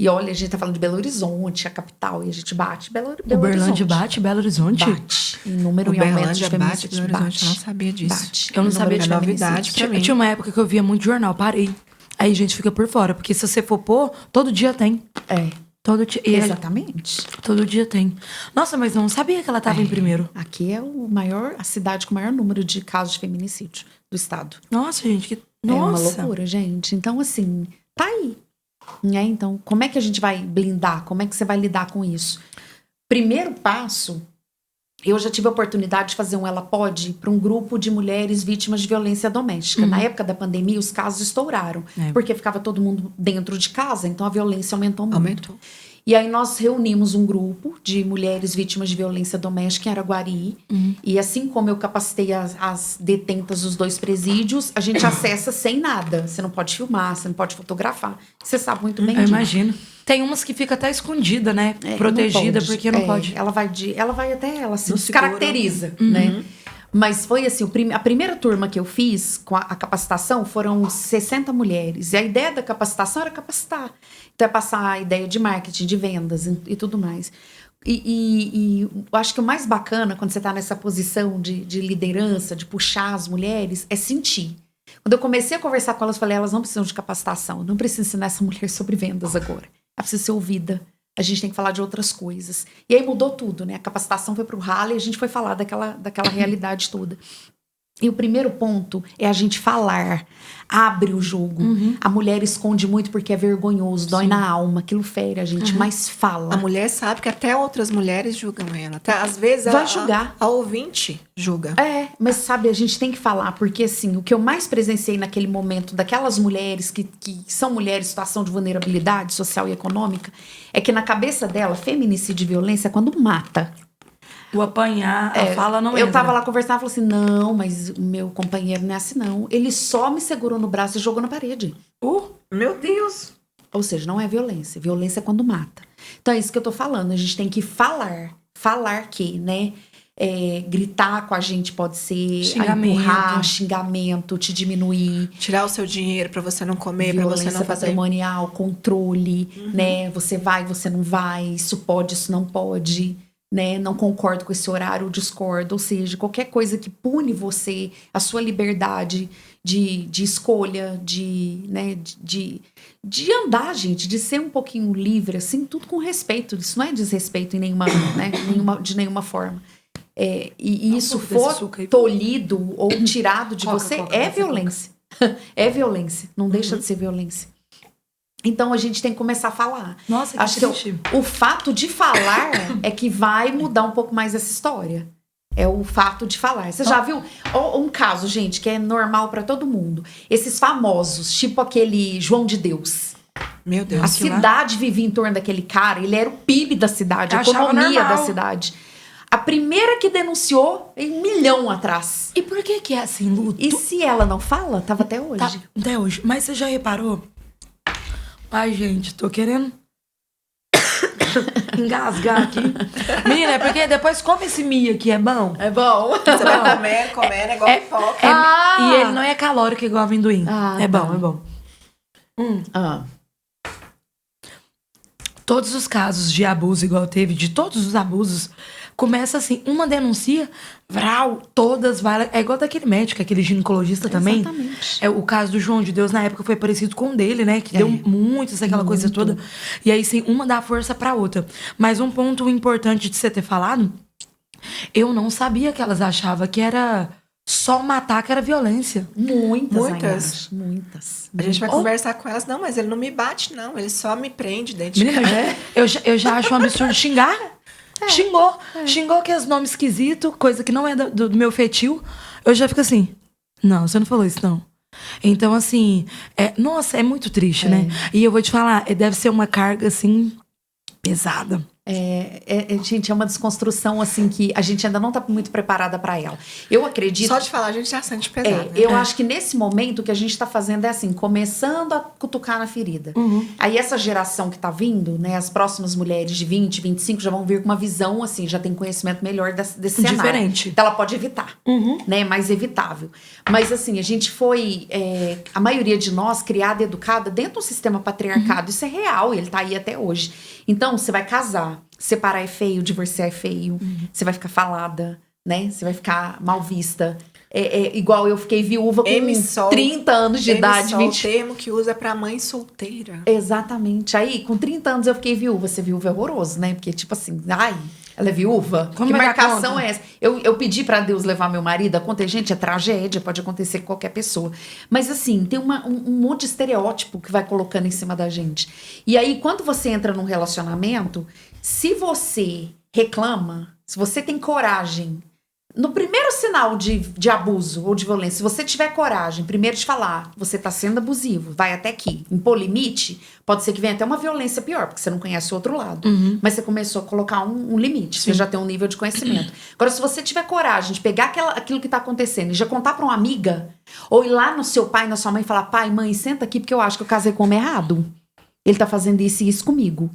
E olha, a gente tá falando de Belo Horizonte, a capital, e a gente bate Belo Uberlândia Horizonte. Bate Belo Horizonte? Bate. Em número e aumento de feminicídios. Belo Horizonte, eu não sabia disso. Bate. Eu não sabia de de novidade pra mim. Tinha uma época que eu via muito jornal, parei. Aí a gente fica por fora, porque se você for pôr, todo dia tem. Todo dia. Exatamente. Todo dia tem. Nossa, mas eu não sabia que ela tava em primeiro. Aqui é a cidade com o maior número de casos de feminicídio do estado. Nossa, gente, que. É uma Nossa. loucura, gente. Então, assim, tá aí. Né? Então, como é que a gente vai blindar? Como é que você vai lidar com isso? Primeiro passo, eu já tive a oportunidade de fazer um Ela Pode para um grupo de mulheres vítimas de violência doméstica. Na época da pandemia, os casos estouraram. Porque ficava todo mundo dentro de casa, então a violência aumentou muito. E aí nós reunimos um grupo de mulheres vítimas de violência doméstica em Araguari. E assim como eu capacitei as detentas dos 2 presídios, a gente acessa sem nada. Você não pode filmar, você não pode fotografar. Você sabe muito bem Eu disso. imagino. Tem umas que fica até escondida, né? Protegida, não pode. porque não pode. Ela vai até, ela se Não descaracteriza, né? Mas foi assim, a primeira turma que eu fiz com a capacitação foram 60 mulheres. E a ideia da capacitação era capacitar. Então é passar a ideia de marketing, de vendas e tudo mais. E eu acho que o mais bacana quando você está nessa posição de liderança, de puxar as mulheres, é sentir. Quando eu comecei a conversar com elas, falei, elas não precisam de capacitação. Eu não preciso ensinar essa mulher sobre vendas agora. Ela precisa ser ouvida. A gente tem que falar de outras coisas. E aí mudou tudo, né? A capacitação foi pro ralo e a gente foi falar daquela realidade toda. E o primeiro ponto é a gente falar. Abre o jogo. A mulher esconde muito porque é vergonhoso, dói na alma, aquilo fere a gente, mas fala. A mulher sabe que até outras mulheres julgam ela. Até, às vezes Vai julgar. A ouvinte julga. Mas sabe, a gente tem que falar, porque assim, o que eu mais presenciei naquele momento daquelas mulheres que são mulheres em situação de vulnerabilidade social e econômica, é que na cabeça dela, feminicídio e violência é quando mata. O apanhar, a fala não entra. Eu tava lá conversando, falei assim, não, mas o meu companheiro não é assim não. Ele só me segurou no braço e jogou na parede. Meu Deus. Ou seja, não é violência. Violência é quando mata. Então é isso que eu tô falando. A gente tem que falar. Falar que, né? Gritar com a gente pode ser empurrar, xingamento, te diminuir. Tirar o seu dinheiro pra você não comer, pra você não fazer. Patrimonial, controle, né? Você vai, você não vai, isso pode, isso não pode. né? Não concordo com esse horário, discordo. Ou seja, qualquer coisa que pune você, a sua liberdade de escolha, né, de andar, gente, de ser um pouquinho livre, assim, tudo com respeito. Isso não é desrespeito em nenhuma, né, de nenhuma forma. E isso for tolhido ou tirado de você, é violência. É violência. Não deixa de ser violência. Então, a gente tem que começar a falar. Nossa, que Acho triste. que o fato de falar é que vai mudar um pouco mais essa história. É o fato de falar. Você já viu um caso, gente, que é normal pra todo mundo? Esses famosos, tipo aquele João de Deus. Meu Deus. A cidade vivia em torno daquele cara. Ele era o PIB da cidade, a economia da cidade. A primeira que denunciou, em 1 milhão atrás. E por que é assim, Lu? E se ela não fala, tava até hoje. Tá, até hoje. Mas você já reparou? Ai, gente, tô querendo engasgar aqui. Menina, é porque depois come esse milho aqui, é bom? É bom. Você vai comendo, é igual pipoca. E ele não é calórico igual amendoim. É bom, é bom. Todos os casos de abuso, igual teve, de todos os abusos, começa assim, uma denuncia, vral, todas vai. É igual daquele médico, aquele ginecologista também. Exatamente. O caso do João de Deus, na época, foi parecido com o dele, né? Que deu muito, aquela coisa toda. E aí, sim, uma dá força pra outra. Mas um ponto importante de você ter falado, eu não sabia que elas achavam que era só matar, que era violência. Muitas. A gente vai conversar com elas. Não, mas ele não me bate, não. Ele só me prende dentro de Menina, casa. eu já acho um absurdo xingar. Xingou aqueles nomes esquisitos, coisa que não é do meu feitio. Eu já fico assim, não, você não falou isso, não. Então, assim, nossa, é muito triste, né? E eu vou te falar, deve ser uma carga, assim, pesada. Gente, é uma desconstrução, assim, que a gente ainda não tá muito preparada pra ela. Eu acredito... Só de falar, a gente já sente pesado. Né? Eu acho que nesse momento o que a gente tá fazendo é assim, começando a cutucar na ferida. Aí essa geração que tá vindo, né, as próximas mulheres de 20, 25 já vão vir com uma visão, assim, já tem conhecimento melhor desse cenário. Diferente. Então ela pode evitar, né, mais evitável. Mas assim, a gente foi, a maioria de nós, criada e educada dentro do sistema patriarcado. Isso é real, ele tá aí até hoje. Então, você vai casar, separar é feio, divorciar é feio, você vai ficar falada, né? Você vai ficar mal vista. Igual eu fiquei viúva com 30 anos de idade. O termo que usa pra mãe solteira. Exatamente. Aí, com 30 anos eu fiquei viúva. Ser viúva é horroroso, né? Porque, tipo assim, ela é viúva? Como que vai marcação é essa? Eu pedi pra Deus levar meu marido a conta. Gente, é tragédia, pode acontecer com qualquer pessoa. Mas assim, tem um monte de estereótipo que vai colocando em cima da gente. E aí, quando você entra num relacionamento, se você reclama, se você tem coragem, no primeiro sinal de abuso ou de violência, se você tiver coragem, primeiro de falar, você tá sendo abusivo, vai até aqui, impor limite, pode ser que venha até uma violência pior, porque você não conhece o outro lado. Mas você começou a colocar um limite, você já tem um nível de conhecimento. Agora, se você tiver coragem de pegar aquilo que tá acontecendo e já contar pra uma amiga, ou ir lá no seu pai, na sua mãe e falar, pai, mãe, senta aqui porque eu acho que eu casei com o homem errado. Ele tá fazendo isso e isso comigo.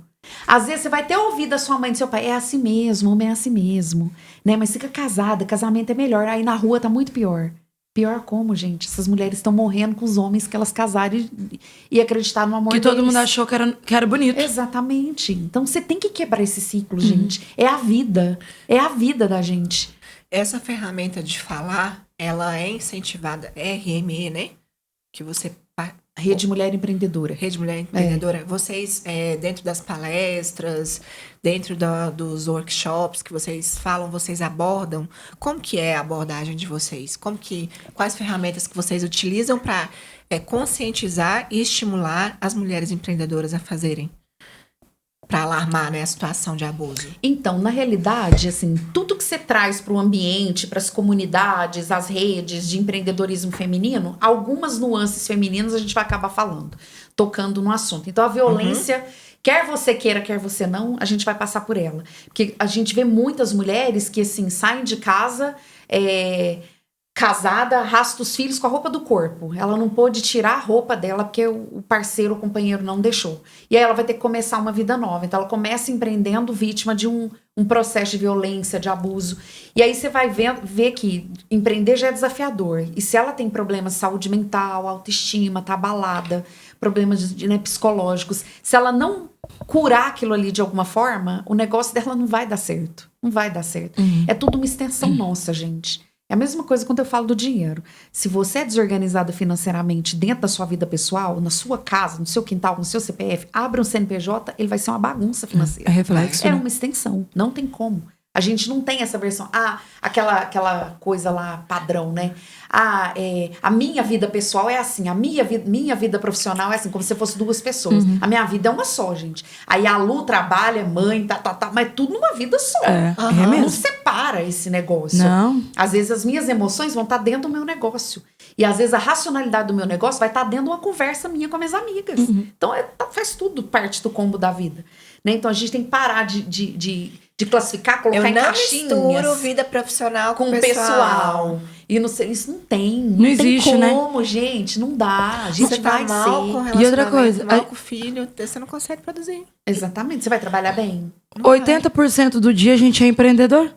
Às vezes você vai ter ouvido da sua mãe e do seu pai, é assim mesmo, homem é assim mesmo, né? Mas fica casada, casamento é melhor. Aí na rua tá muito pior. Pior como, gente? Essas mulheres estão morrendo com os homens que elas casaram e acreditaram no amor Que deles. todo mundo achou que era bonito. Exatamente. Então você tem que quebrar esse ciclo, gente. É a vida. É a vida da gente. Essa ferramenta de falar, ela é incentivada, RME, né? Que você... Rede Mulher Empreendedora. Rede Mulher Empreendedora. Vocês, dentro das palestras, dentro dos workshops que vocês falam, vocês abordam? Como que é a abordagem de vocês? Quais ferramentas que vocês utilizam para conscientizar e estimular as mulheres empreendedoras a fazerem? Para alarmar, né, a situação de abuso. Então, na realidade, assim, tudo que você traz para o ambiente, para as comunidades, as redes de empreendedorismo feminino, algumas nuances femininas a gente vai acabar falando, tocando no assunto. Então, a violência, quer você queira, quer você não, a gente vai passar por ela. Porque a gente vê muitas mulheres que, assim, saem de casa... casada, arrasta os filhos com a roupa do corpo. Ela não pôde tirar a roupa dela porque o parceiro, o companheiro não deixou. E aí ela vai ter que começar uma vida nova. Então ela começa empreendendo vítima de um processo de violência, de abuso. E aí você vai ver que empreender já é desafiador. E se ela tem problemas de saúde mental, autoestima, tá abalada problemas né, psicológicos. Se ela não curar aquilo ali de alguma forma, o negócio dela não vai dar certo. Não vai dar certo. É tudo uma extensão nossa, gente. É a mesma coisa quando eu falo do dinheiro. Se você é desorganizado financeiramente dentro da sua vida pessoal, na sua casa, no seu quintal, no seu CPF, abra um CNPJ, ele vai ser uma bagunça financeira. É reflexo, É né? uma extensão. Não tem como. A gente não tem essa versão. Aquela coisa lá padrão, né? A minha vida pessoal é assim. A minha vida profissional é assim. Como se fosse duas pessoas. A minha vida é uma só, gente. Aí a Lu trabalha, é mãe, mas tudo numa vida só. É Não mesmo. separa esse negócio. Não. Às vezes as minhas emoções vão estar dentro do meu negócio. E às vezes a racionalidade do meu negócio vai estar dentro de uma conversa minha com as minhas amigas. Então faz tudo parte do combo da vida. Né? Então a gente tem que parar de classificar, colocar em caixinhas. Eu não misturo vida profissional com pessoal. E não sei, isso não tem. Não existe, tem né? como, gente. Não dá. A gente Você tá vai mal ser. com E outra relacionamento, coisa, mal com o filho, você não consegue produzir. Exatamente. Você vai trabalhar bem? 80% do dia a gente é empreendedor.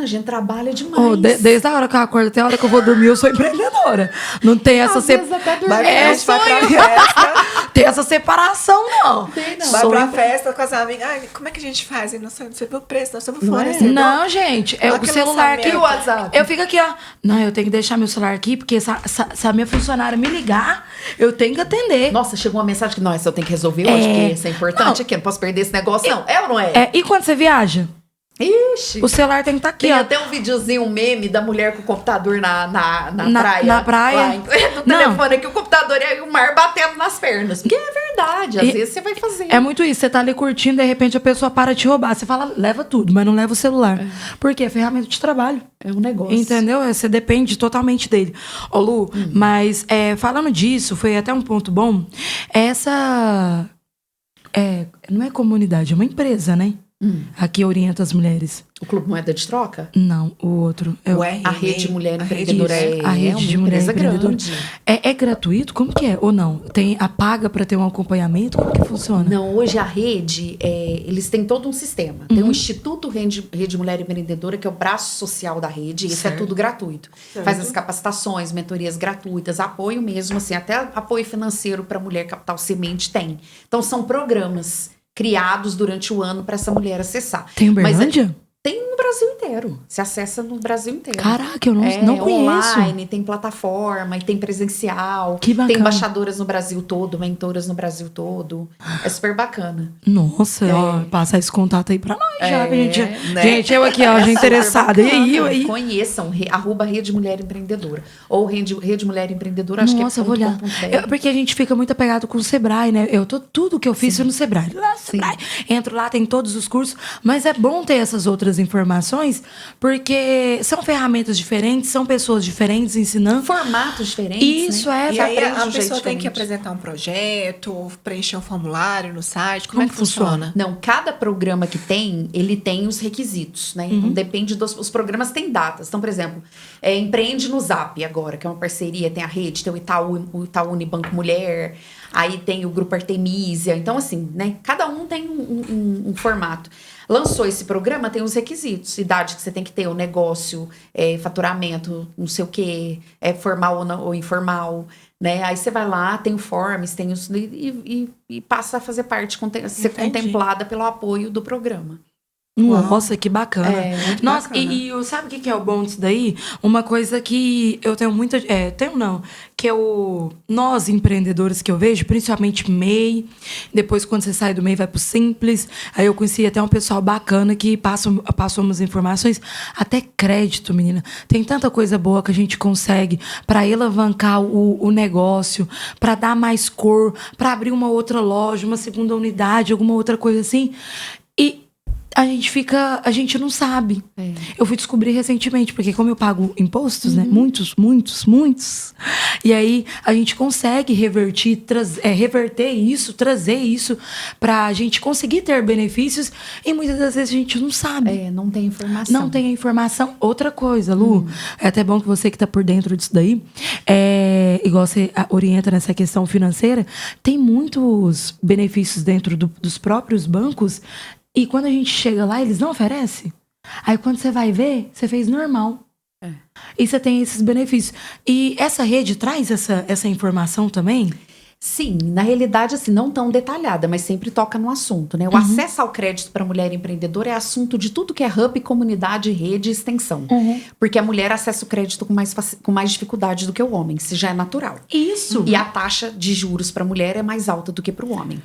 A gente trabalha demais. Desde a hora que eu acordo até a hora que eu vou dormir, eu sou empreendedora. Não tem essa Às vezes até dormir. Vai pra festa, tem essa separação, não. Tem, não. vai Sou pra empre- festa com as amigas. Ai, como é que a gente faz? Eu não sei, você viu o preço, nós estamos Não fora. é? Você viu? Não, gente. É o Aquele celular aqui. E o WhatsApp? Eu fico aqui, ó. Não, eu tenho que deixar meu celular aqui, porque se a minha funcionária me ligar, eu tenho que atender. Nossa, chegou uma mensagem que, nossa, eu tenho que resolver hoje, porque isso é importante Não. aqui. Eu não posso perder esse negócio, não. É ou não é? E quando você viaja? Ixi. O celular tem que estar aqui, Tem ó. até um videozinho, um meme da mulher com o computador na praia. na praia? Lá, no Não. telefone aqui, o computador e o mar batendo nas pernas. Porque é verdade, às vezes você vai fazer. É muito isso. Você tá ali curtindo, de repente a pessoa para de te roubar. Você fala, leva tudo, mas não leva o celular. Porque é ferramenta de trabalho. É um negócio. Entendeu? Você depende totalmente dele. Ô, Lu, mas falando disso, foi até um ponto bom. Essa. Não é comunidade, é uma empresa, né? Aqui orienta as mulheres. O Clube Moeda de Troca? Não, o outro. É O o- RM, A Rede Mulher a Empreendedora rede- a rede uma de mulher empresa empreendedora. grande. É gratuito? Como que é? Ou não? Tem a paga para ter um acompanhamento? Como que funciona? Não, hoje a rede, eles têm todo um sistema. Tem o Instituto Rede Mulher Empreendedora, que é o braço social da rede. Isso é Certo. tudo gratuito. Faz as capacitações, mentorias gratuitas, apoio mesmo, assim, até apoio financeiro para mulher capital semente tem. Então são programas criados durante o ano para essa mulher acessar. Tem Mas Uberlândia? tem no Brasil inteiro. Se acessa no Brasil inteiro. Caraca, eu não conheço. Online, tem plataforma, e tem presencial. Que bacana. Tem embaixadoras no Brasil todo, mentoras no Brasil todo. É super bacana. Nossa, ó, passa esse contato aí pra nós já, gente. né? Gente, eu aqui, ó, já interessada. E aí, eu aí? Conheçam, @ Rede Mulher Empreendedora. Ou Rede Mulher Empreendedora, acho Nossa, eu que é vou olhar. .com.br. Porque a gente fica muito apegado com o Sebrae, né? Tudo que eu fiz foi no Sebrae. Lá, Sebrae. Entro lá, tem todos os cursos. Mas é bom ter essas outras informações, porque são ferramentas diferentes, são pessoas diferentes ensinando. Formatos diferentes, Isso né? é. E aí aprende de a um jeito pessoa tem que diferente. apresentar um projeto, preencher um formulário no site. Como Como é que funciona? Não, cada programa que tem, ele tem os requisitos, né? Então depende os programas têm datas. Então, por exemplo, Empreende no Zap agora, que é uma parceria, tem a rede, tem o Itaú Unibanco Mulher, aí tem o Grupo Artemisia. Então, assim, né? Cada um tem um formato. Lançou esse programa, tem os requisitos. Idade que você tem que ter, o negócio, faturamento, não sei o quê, formal ou informal, né? Aí você vai lá, tem o Forms, tem os... E passa a fazer parte, ser Entendi. contemplada pelo apoio do programa. Nossa, que bacana. Muito Nossa, bacana. e sabe o que é o bom disso daí? Uma coisa que eu tenho muita... que nós empreendedores que eu vejo, principalmente MEI, depois quando você sai do MEI vai pro Simples, aí eu conheci até um pessoal bacana que passam umas informações, até crédito, menina. Tem tanta coisa boa que a gente consegue para alavancar o negócio, para dar mais cor, para abrir uma outra loja, uma segunda unidade, alguma outra coisa assim. E a gente não sabe. Eu fui descobrir recentemente, porque como eu pago impostos, né? Muitos. E aí a gente consegue reverter isso, trazer isso pra gente conseguir ter benefícios, e muitas das vezes a gente não sabe. Não tem informação. Não tem a informação. Outra coisa, Lu, é até bom que você que tá por dentro disso daí, igual você orienta nessa questão financeira, tem muitos benefícios dentro dos próprios bancos, e quando a gente chega lá, eles não oferecem. Aí quando você vai ver, você fez normal. E você tem esses benefícios. E essa rede traz essa informação também? Sim, na realidade, assim, não tão detalhada, mas sempre toca no assunto, né? O acesso ao crédito para a mulher empreendedora é assunto de tudo que é hub, comunidade, rede e extensão. Porque a mulher acessa o crédito com mais dificuldade do que o homem, se já é natural. Isso. E a taxa de juros para a mulher é mais alta do que para o homem.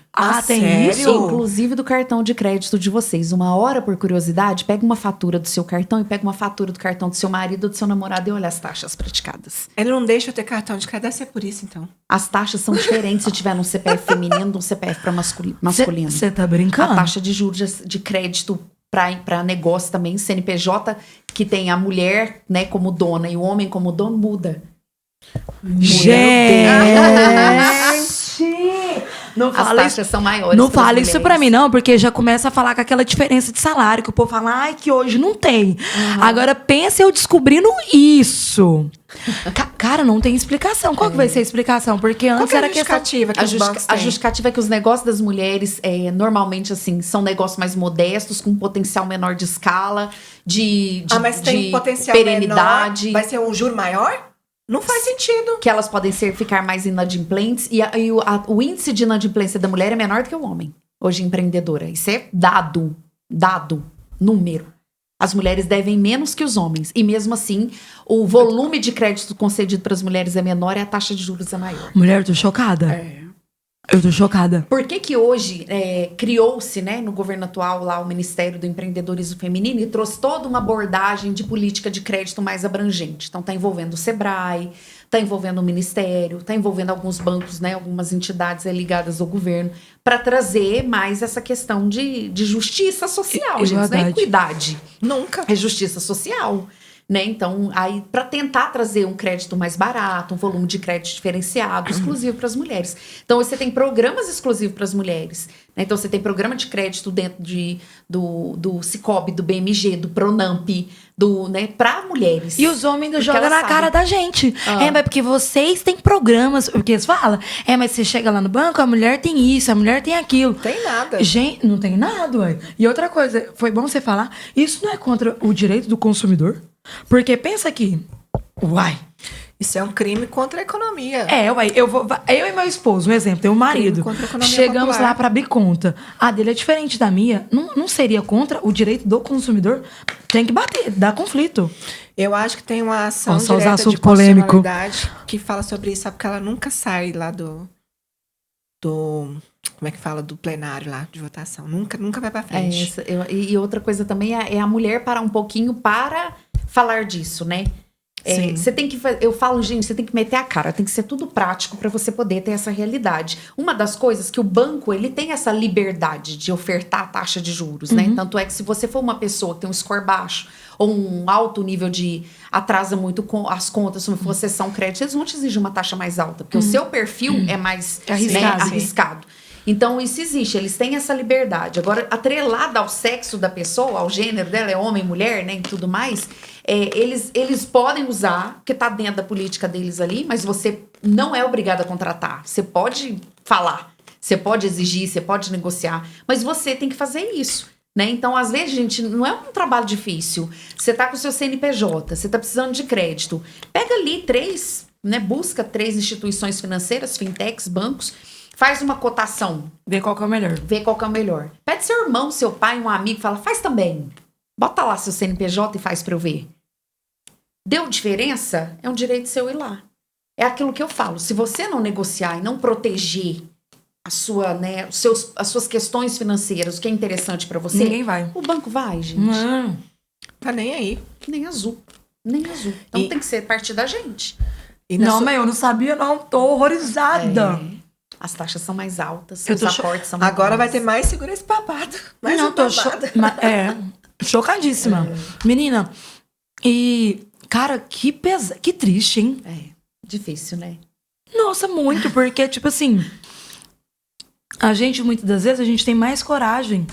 Tem sério? isso? Inclusive do cartão de crédito de vocês. Uma hora, por curiosidade, pega uma fatura do seu cartão e pega uma fatura do cartão do seu marido ou do seu namorado e olha as taxas praticadas. Ele não deixa eu ter cartão de crédito, deve ser por isso, então. As taxas são diferentes se tiver num CPF feminino do CPF para masculino. Você tá brincando? A taxa de juros de crédito para negócio também, CNPJ, que tem a mulher, né, como dona e o homem como dono, muda. Gente! Não As fala taxas isso. são maiores. Não pras fala isso mulheres. pra mim, não, porque já começa a falar com aquela diferença de salário, que o povo fala, ai, que hoje não tem. Agora pensa eu descobrindo isso. Cara, não tem explicação. Qual que vai ser a explicação? Porque Qual antes que é a era questão. justificativa que A, os bancos a têm? justificativa é que os negócios das mulheres, normalmente, assim, são negócios mais modestos, com potencial menor de escala, de mas tem de potencial perenidade. menor, vai ser um juro maior? Não faz sentido. Que elas podem ficar mais inadimplentes. E o índice de inadimplência da mulher é menor do que o homem, hoje empreendedora. Isso é dado, número. As mulheres devem menos que os homens. E mesmo assim, o volume de crédito concedido para as mulheres é menor e a taxa de juros é maior. Mulher, eu tô chocada. Eu tô chocada. Por que hoje criou-se, né, no governo atual lá o Ministério do Empreendedorismo Feminino e trouxe toda uma abordagem de política de crédito mais abrangente? Então tá envolvendo o Sebrae, tá envolvendo o Ministério, tá envolvendo alguns bancos, né, algumas entidades ligadas ao governo, para trazer mais essa questão de justiça social, gente, não é equidade. Nunca. É justiça social. Né? Então, aí, para tentar trazer um crédito mais barato, um volume de crédito diferenciado, exclusivo para as mulheres. Então, você tem programas exclusivos para as mulheres. Né? Então, você tem programa de crédito dentro do Sicob, do BMG, do Pronamp, né, para mulheres. E os homens Porque jogam elas na sabem. cara da gente. Mas porque vocês têm programas. Porque eles falam, mas você chega lá no banco, a mulher tem isso, a mulher tem aquilo. Tem nada. Gente, não tem nada, ué. E outra coisa, foi bom você falar, isso não é contra o direito do consumidor? Porque pensa aqui, Isso é um crime contra a economia. uai, eu e meu esposo, um exemplo, tem um marido. Contra a economia Chegamos popular. lá pra abrir conta. A dele é diferente da minha. Não seria contra o direito do consumidor? Tem que bater, dá conflito. Eu acho que tem uma ação Vamos só usar direta assunto de polêmico. constitucionalidade que fala sobre isso, sabe? Porque ela nunca sai lá do como é que fala? Do plenário lá, de votação. Nunca vai pra frente. E outra coisa também é a mulher parar um pouquinho para falar disso, né? Sim. Você tem que eu falo, gente, você tem que meter a cara, tem que ser tudo prático para você poder ter essa realidade. Uma das coisas que o banco, ele tem essa liberdade de ofertar a taxa de juros, né? Tanto é que se você for uma pessoa que tem um score baixo ou um alto nível de atrasa muito as contas, se for cessão crédito, eles vão te exigir uma taxa mais alta, porque o seu perfil é mais arriscado. Então, isso existe, eles têm essa liberdade. Agora, atrelada ao sexo da pessoa, ao gênero dela, é homem, mulher, né, e tudo mais, eles podem usar, porque tá dentro da política deles ali, mas você não é obrigado a contratar. Você pode falar, você pode exigir, você pode negociar, mas você tem que fazer isso. Né? Então, às vezes, gente, não é um trabalho difícil. Você tá com o seu CNPJ, você tá precisando de crédito. Pega ali 3, né, busca 3 instituições financeiras, fintechs, bancos, faz uma cotação. Vê qual que é o melhor. Vê qual que é o melhor. Pede seu irmão, seu pai, um amigo, fala, faz também. Bota lá seu CNPJ e faz pra eu ver. Deu diferença? É um direito seu ir lá. É aquilo que eu falo. Se você não negociar e não proteger as suas questões financeiras, o que é interessante pra você, Ninguém vai. o banco vai, gente. Não. Tá nem aí. Nem azul. Então tem que ser parte da gente. E Mas eu não sabia, não. Tô horrorizada. As taxas são mais altas, Eu os tô aportes são Agora vai menores. ter mais segura esse babado. Mais não, um tô babado. chocadíssima. Menina, e, cara, que triste, hein? Difícil, né? Nossa, muito, porque, tipo assim, a gente, muitas das vezes, a gente tem mais coragem.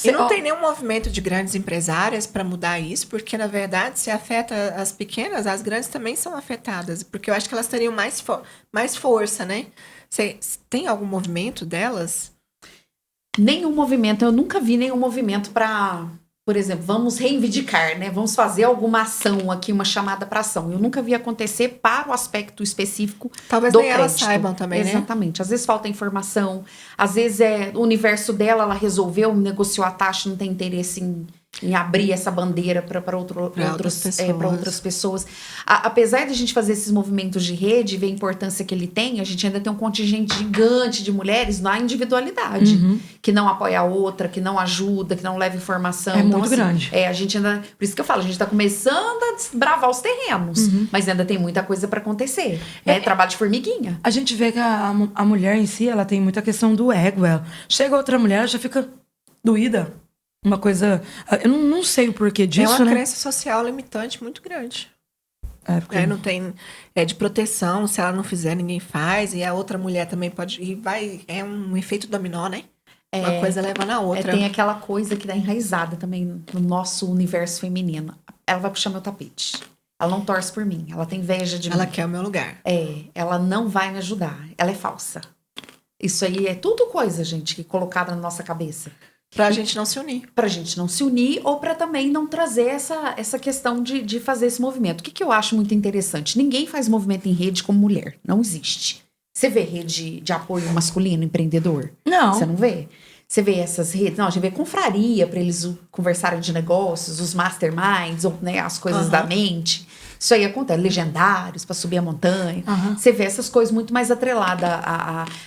E não tem nenhum movimento de grandes empresárias para mudar isso, porque, na verdade, se afeta as pequenas, as grandes também são afetadas. Porque eu acho que elas teriam mais força, né? Tem algum movimento delas? Nenhum movimento. Eu nunca vi nenhum movimento para por exemplo, vamos reivindicar, né? Vamos fazer alguma ação aqui, uma chamada para ação. Eu nunca vi acontecer para o aspecto específico Talvez do nem crédito. elas saibam também, né? Exatamente. Às vezes falta informação, às vezes o universo dela, ela resolveu, negociou a taxa, não tem interesse em abrir essa bandeira para outras pessoas. Apesar de a gente fazer esses movimentos de rede, ver a importância que ele tem, a gente ainda tem um contingente gigante de mulheres na individualidade, que não apoia a outra, que não ajuda, que não leva informação. É então, muito grande. A gente ainda, por isso que eu falo, a gente está começando a desbravar os terrenos, mas ainda tem muita coisa para acontecer. É trabalho de formiguinha. A gente vê que a mulher em si, ela tem muita questão do ego. Chega outra mulher, ela já fica doída. Uma coisa... Eu não sei o porquê disso, É uma né? crença social limitante muito grande. Porque... Não tem... É de proteção, se ela não fizer, ninguém faz. E a outra mulher também pode... E vai... É um efeito dominó, né? Uma coisa levando a outra. Tem aquela coisa que dá enraizada também no nosso universo feminino. Ela vai puxar meu tapete. Ela não torce por mim. Ela tem inveja de mim. Ela quer o meu lugar. Ela não vai me ajudar. Ela é falsa. Isso aí é tudo coisa, gente, que é colocada na nossa cabeça. Pra gente não se unir. Pra gente não se unir ou pra também não trazer essa questão de fazer esse movimento. O que eu acho muito interessante? Ninguém faz movimento em rede como mulher. Não existe. Você vê rede de apoio masculino empreendedor? Não. Você não vê? Você vê essas redes? Não, a gente vê confraria para eles conversarem de negócios, os masterminds, ou, né, as coisas da mente. Isso aí acontece. Legendários para subir a montanha. Você vê essas coisas muito mais atreladas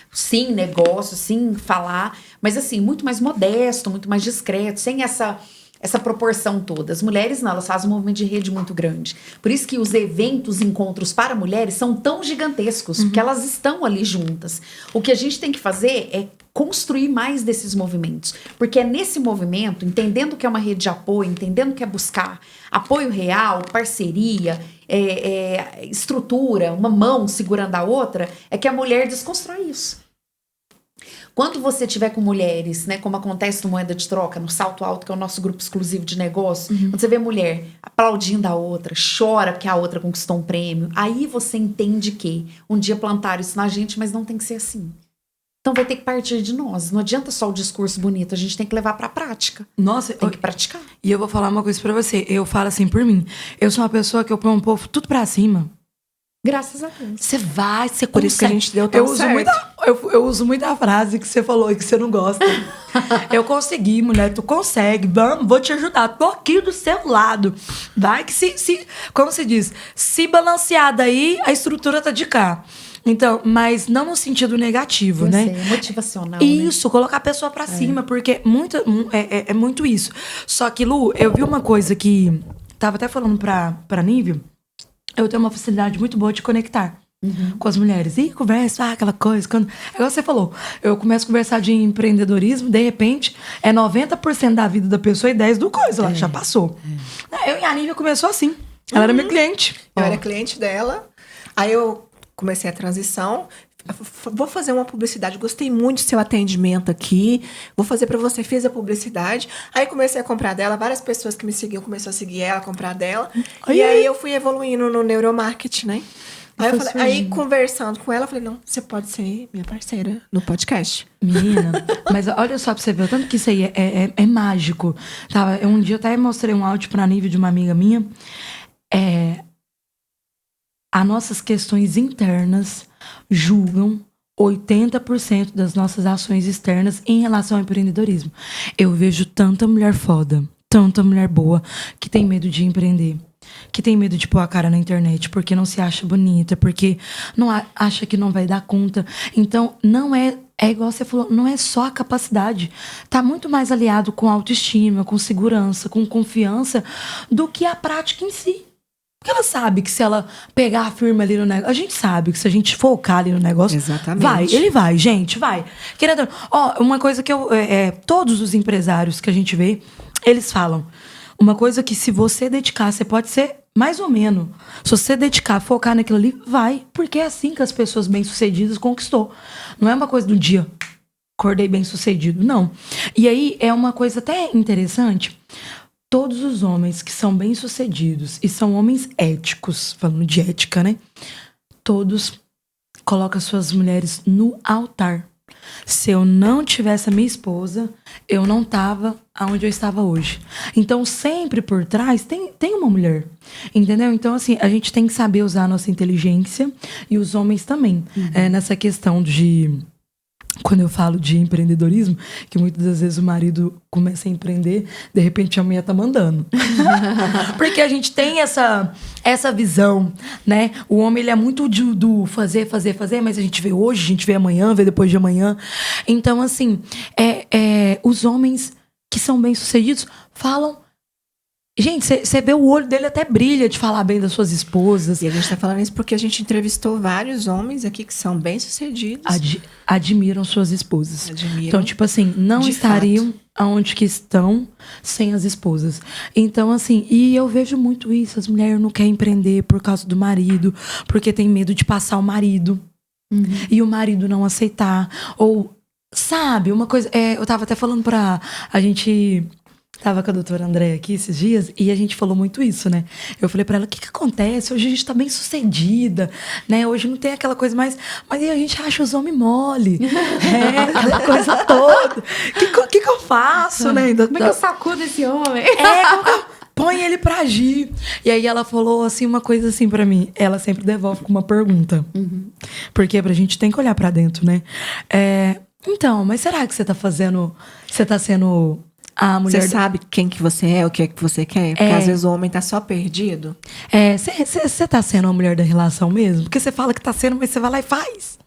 sim, negócio, sim, falar. Mas assim, muito mais modesto, muito mais discreto, sem essa proporção toda. As mulheres, não, elas fazem um movimento de rede muito grande. Por isso que os eventos, encontros para mulheres são tão gigantescos, porque elas estão ali juntas. O que a gente tem que fazer é construir mais desses movimentos. Porque é nesse movimento, entendendo que é uma rede de apoio, entendendo que é buscar apoio real, parceria, estrutura, uma mão segurando a outra, é que a mulher desconstrói isso. Quando você tiver com mulheres, né, como acontece no Moeda de Troca, no Salto Alto, que é o nosso grupo exclusivo de negócio, quando você vê mulher aplaudindo a outra, chora porque a outra conquistou um prêmio, aí você entende que um dia plantaram isso na gente, mas não tem que ser assim. Então vai ter que partir de nós. Não adianta só o discurso bonito, a gente tem que levar pra prática. Nossa, tem que praticar. E eu vou falar uma coisa pra você. Eu falo assim por mim. Eu sou uma pessoa que eu ponho um povo tudo pra cima. Graças a Deus. Você vai, você Por isso que a gente deu tão certo. Eu uso muito a frase que você falou e que você não gosta. Eu consegui, mulher, tu consegue. Vamos, vou te ajudar. Tô aqui do seu lado. Vai que como se diz, se balancear daí, a estrutura tá de cá. Então, mas não no sentido negativo, né? É motivacional, isso, né? Colocar a pessoa pra cima, porque é muito isso. Só que, Lu, eu vi uma coisa que... Tava até falando pra Nívia. Eu tenho uma facilidade muito boa de conectar com as mulheres. E conversa, aquela coisa. Igual você falou, eu começo a conversar de empreendedorismo, de repente, 90% da vida da pessoa e 10% do coisa. Ela já passou. Eu e a Nívia começou assim. Ela era minha cliente. Eu era cliente dela. Aí eu comecei a transição. Vou fazer uma publicidade. Gostei muito do seu atendimento aqui. Vou fazer pra você. Fiz a publicidade. Aí comecei a comprar dela. Várias pessoas que me seguiam começaram a seguir ela, comprar dela. E aí eu fui evoluindo no neuromarketing, né? Aí conversando com ela, eu falei, não, você pode ser minha parceira no podcast. Menina, mas olha só pra você ver, o tanto que isso aí é mágico. Um dia eu até mostrei um áudio pra Nívia de uma amiga minha. As nossas questões internas julgam 80% das nossas ações externas em relação ao empreendedorismo. Eu vejo tanta mulher foda, tanta mulher boa, que tem medo de empreender. Que tem medo de pôr a cara na internet, porque não se acha bonita, porque não acha que não vai dar conta. Então, não é igual você falou, não é só a capacidade. Tá muito mais aliado com autoestima, com segurança, com confiança, do que a prática em si. Porque ela sabe que se ela pegar firme ali no negócio... A gente sabe que se a gente focar ali no negócio... Exatamente. Ele vai, gente, vai. Querendo... uma coisa que todos os empresários que a gente vê, eles falam. Uma coisa que se você dedicar, você pode ser mais ou menos. Se você dedicar, focar naquilo ali, vai. Porque é assim que as pessoas bem-sucedidas conquistou. Não é uma coisa do dia... Acordei bem-sucedido, não. E aí, é uma coisa até interessante... Todos os homens que são bem-sucedidos e são homens éticos, falando de ética, né? Todos colocam suas mulheres no altar. Se eu não tivesse a minha esposa, eu não tava aonde eu estava hoje. Então, sempre por trás tem uma mulher. Entendeu? Então, assim, a gente tem que saber usar a nossa inteligência e os homens também. Nessa questão de... Quando eu falo de empreendedorismo, que muitas das vezes o marido começa a empreender, de repente a mulher tá mandando. Porque a gente tem essa visão, né? O homem, ele é muito do fazer, mas a gente vê hoje, a gente vê amanhã, vê depois de amanhã. Então, assim, os homens que são bem-sucedidos falam... Gente, você vê o olho dele até brilha de falar bem das suas esposas. E a gente tá falando isso porque a gente entrevistou vários homens aqui que são bem-sucedidos. Admiram suas esposas. Admiram. Então, tipo assim, não estariam aonde que estão sem as esposas. Então, assim, e eu vejo muito isso. As mulheres não querem empreender por causa do marido, porque tem medo de passar o marido. E o marido não aceitar. Ou, sabe, uma coisa... eu tava até falando pra... A gente... Tava com a doutora Andréia aqui esses dias e a gente falou muito isso, né? Eu falei pra ela, o que acontece? Hoje a gente tá bem sucedida, né? Hoje não tem aquela coisa mais... Mas aí a gente acha os homens mole. Aquela coisa toda. O que eu faço, né? Como é que eu sacudo esse homem? Como que eu põe ele pra agir? E aí ela falou assim, uma coisa assim pra mim. Ela sempre devolve com uma pergunta. Porque a gente tem que olhar pra dentro, né? Então, mas será que você tá fazendo... Você tá sendo... A mulher... Você sabe quem que você é, o que é que você quer? Porque às vezes o homem tá só perdido. Você tá sendo a mulher da relação mesmo? Porque você fala que tá sendo, mas você vai lá e faz.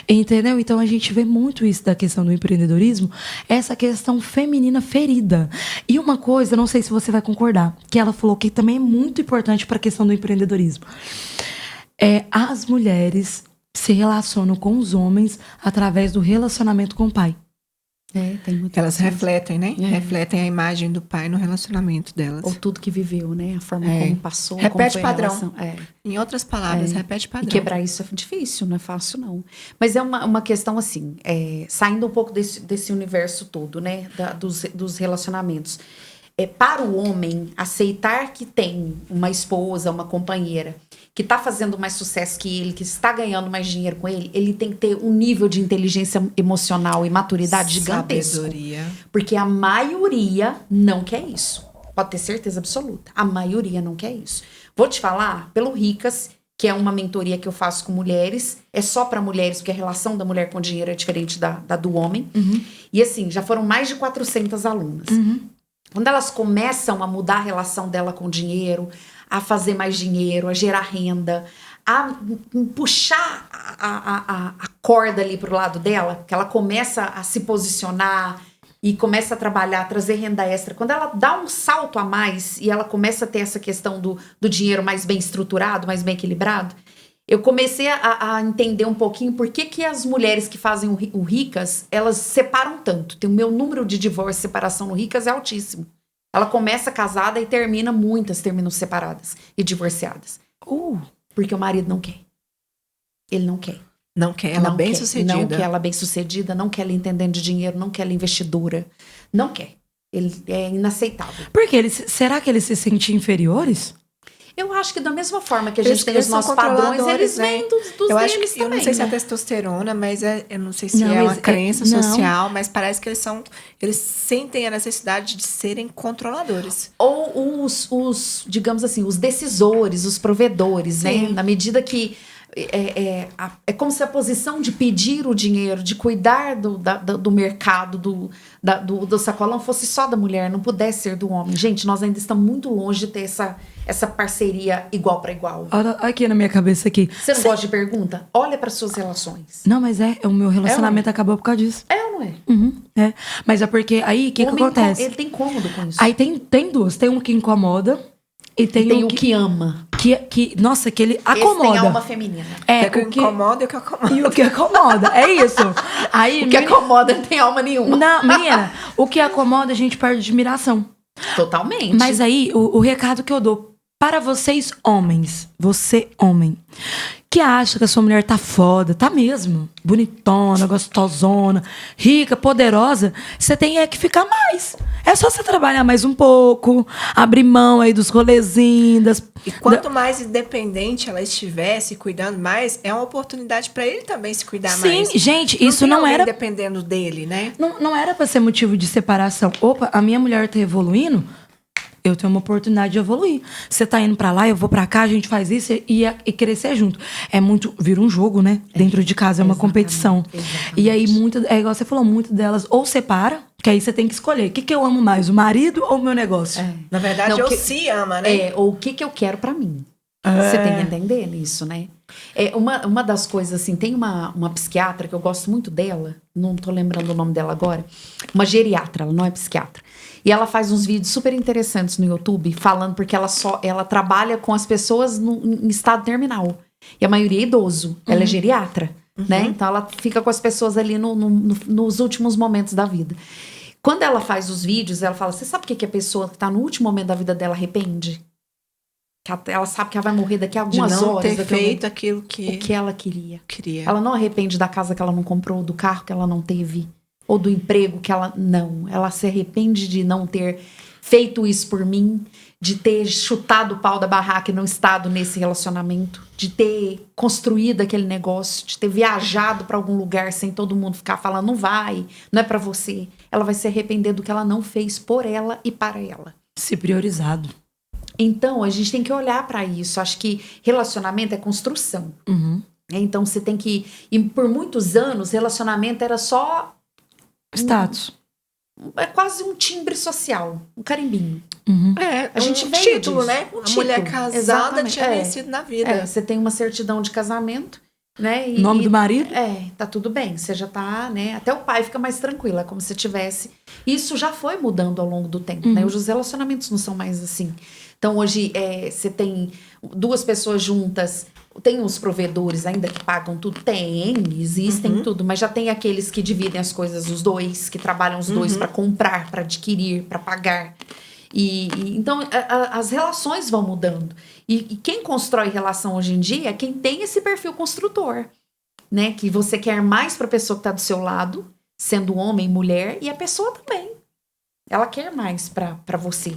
Entendeu? Então a gente vê muito isso da questão do empreendedorismo, essa questão feminina ferida. E uma coisa, não sei se você vai concordar, que ela falou que também é muito importante para a questão do empreendedorismo. As mulheres se relacionam com os homens através do relacionamento com o pai. Tem muito. Elas refletem, né? Refletem a imagem do pai no relacionamento delas. Ou tudo que viveu, né? A forma como passou. Repete como foi padrão. A relação. Em outras palavras, repete padrão. E quebrar isso é difícil, não é fácil, não. Mas é uma questão assim, saindo um pouco desse universo todo, né? Dos relacionamentos. Para o homem aceitar que tem uma esposa, uma companheira, que está fazendo mais sucesso que ele, que está ganhando mais dinheiro com ele, ele tem que ter um nível de inteligência emocional e maturidade gigantesco. Sabedoria. Porque a maioria não quer isso. Pode ter certeza absoluta. A maioria não quer isso. Vou te falar, pelo Ricas, que é uma mentoria que eu faço com mulheres, é só para mulheres, porque a relação da mulher com o dinheiro é diferente da do homem. E assim, já foram mais de 400 alunas. Quando elas começam a mudar a relação dela com o dinheiro, a fazer mais dinheiro, a gerar renda, a puxar a corda ali pro lado dela, que ela começa a se posicionar e começa a trabalhar, a trazer renda extra. Quando ela dá um salto a mais e ela começa a ter essa questão do dinheiro mais bem estruturado, mais bem equilibrado, eu comecei a entender um pouquinho por que as mulheres que fazem o Ricas, elas separam tanto. O meu número de divórcio e separação no Ricas é altíssimo. Ela começa casada e muitas terminam separadas e divorciadas. Porque o marido não quer. Ele não quer. Não quer ela bem-sucedida. Não quer ela bem-sucedida, não quer ela entendendo de dinheiro, não quer ela investidora. Não quer. Ele é inaceitável. Por quê? Será que eles se sentem inferiores? Eu acho que da mesma forma que a gente tem os nossos padrões, eles vêm dos deles também. Eu não sei se é a testosterona, mas eu não sei se é uma crença social, mas parece que eles sentem a necessidade de serem controladores. Ou os digamos assim, os decisores, os provedores, né? Na medida que é como se a posição de pedir o dinheiro, de cuidar do mercado, do sacolão fosse só da mulher, não pudesse ser do homem. Gente, nós ainda estamos muito longe de ter essa parceria igual para igual. Olha aqui na minha cabeça aqui. Você não gosta de pergunta? Olha para suas relações. Não, mas o meu relacionamento acabou por causa disso. É ou não é? Mas é porque aí, o que acontece? Ele tem cômodo com isso. Aí tem duas. Tem um que incomoda e tem o que ama. Nossa, que ele acomoda. Esse tem alma feminina. O que incomoda e o que acomoda. E o que acomoda, é isso. Aí, o que acomoda não tem alma nenhuma. Não, menina, o que acomoda a gente perde admiração. Totalmente. Mas aí, o recado que eu dou para vocês, homens, você, homem, que acha que a sua mulher tá foda, tá mesmo, bonitona, gostosona, rica, poderosa, você tem que ficar mais. É só você trabalhar mais um pouco, abrir mão aí dos rolezinhos. E quanto mais independente ela estiver, se cuidando mais, é uma oportunidade para ele também se cuidar mais. Sim, gente, isso não era... dependendo dele, né? Não era para ser motivo de separação. Opa, a minha mulher tá evoluindo, eu tenho uma oportunidade de evoluir. Você tá indo pra lá, eu vou pra cá, a gente faz isso e crescer junto. É muito... Vira um jogo, né? Dentro de casa, é uma competição. Exatamente. E aí, é igual você falou, muito delas ou separa, que aí você tem que escolher. O que eu amo mais, o marido ou o meu negócio? Na verdade, Não, se ama, né? Ou o que eu quero pra mim. Você tem que entender nisso, né? Uma das coisas, assim, tem uma psiquiatra que eu gosto muito dela, não tô lembrando o nome dela agora, uma geriatra, ela não é psiquiatra. E ela faz uns vídeos super interessantes no YouTube, falando porque ela trabalha com as pessoas em estado terminal. E a maioria é idoso. Ela é geriatra, né? Então ela fica com as pessoas ali nos últimos momentos da vida. Quando ela faz os vídeos, ela fala: você sabe por que a pessoa que tá no último momento da vida dela arrepende? Que ela sabe que ela vai morrer daqui a algumas de não horas. ter feito aquilo o que ela queria. Ela Ela não arrepende da casa que ela não comprou, do carro que ela não teve, ou do emprego que ela... Não, ela se arrepende de não ter feito isso por mim, de ter chutado o pau da barraca e não estado nesse relacionamento, de ter construído aquele negócio, de ter viajado para algum lugar sem todo mundo ficar falando: não vai, não é para você. Ela vai se arrepender do que ela não fez por ela e para ela. Se priorizado. Então, a gente tem que olhar para isso. Acho que relacionamento é construção. Então, você tem que... E por muitos anos, relacionamento era só... Status. É quase um timbre social. Um carimbinho. A gente veio título, disso. né? Um A mulher título. casada Exatamente. tinha vencido na vida. Você tem uma certidão de casamento, né? Nome do marido? Tá tudo bem. Você já tá, né? Até o pai fica mais tranquilo. É como se tivesse... Isso já foi mudando ao longo do tempo, né? Hoje os relacionamentos não são mais assim. Então, hoje, você tem duas pessoas juntas, tem os provedores ainda que pagam tudo? Existem tudo, mas já tem aqueles que dividem as coisas, os dois, que trabalham os dois para comprar, para adquirir, para pagar. Então, as relações vão mudando. E quem constrói relação hoje em dia é quem tem esse perfil construtor, né? Que você quer mais para a pessoa que está do seu lado, sendo homem, mulher, e a pessoa também. Ela quer mais para você.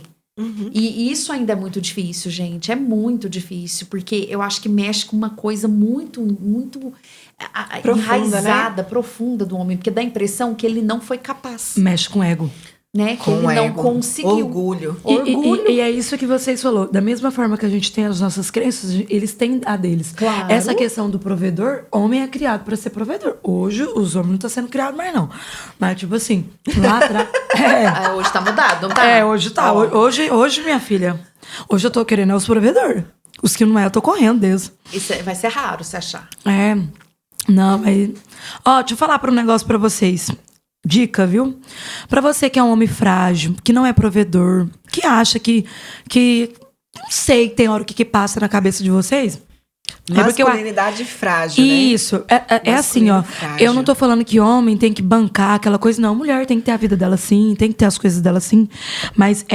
E isso ainda é muito difícil, gente. É muito difícil, porque eu acho que mexe com uma coisa muito, muito Profunda, enraizada, profunda do homem, porque dá a impressão que ele não foi capaz. Mexe com ego. Né? Que ele não conseguiu. Orgulho. E é isso que vocês falou. Da mesma forma que a gente tem as nossas crenças, eles têm a deles. Claro. Essa questão do provedor, homem é criado pra ser provedor. Hoje, os homens não estão sendo criados mais, não. Mas, tipo assim, lá atrás... Hoje tá mudado, não tá? Hoje tá. Hoje, minha filha, hoje eu tô querendo os provedores. Os que não é, eu tô correndo deles. Isso vai ser raro, se achar. Não, mas... deixa eu falar um negócio pra vocês. Dica, viu? Pra você que é um homem frágil, que não é provedor, que acha que não sei, tem hora o que passa na cabeça de vocês. Masculinidade frágil, né? Isso. É assim, ó. Frágil. Eu não tô falando que homem tem que bancar aquela coisa, não. Mulher tem que ter a vida dela sim, tem que ter as coisas dela sim. Mas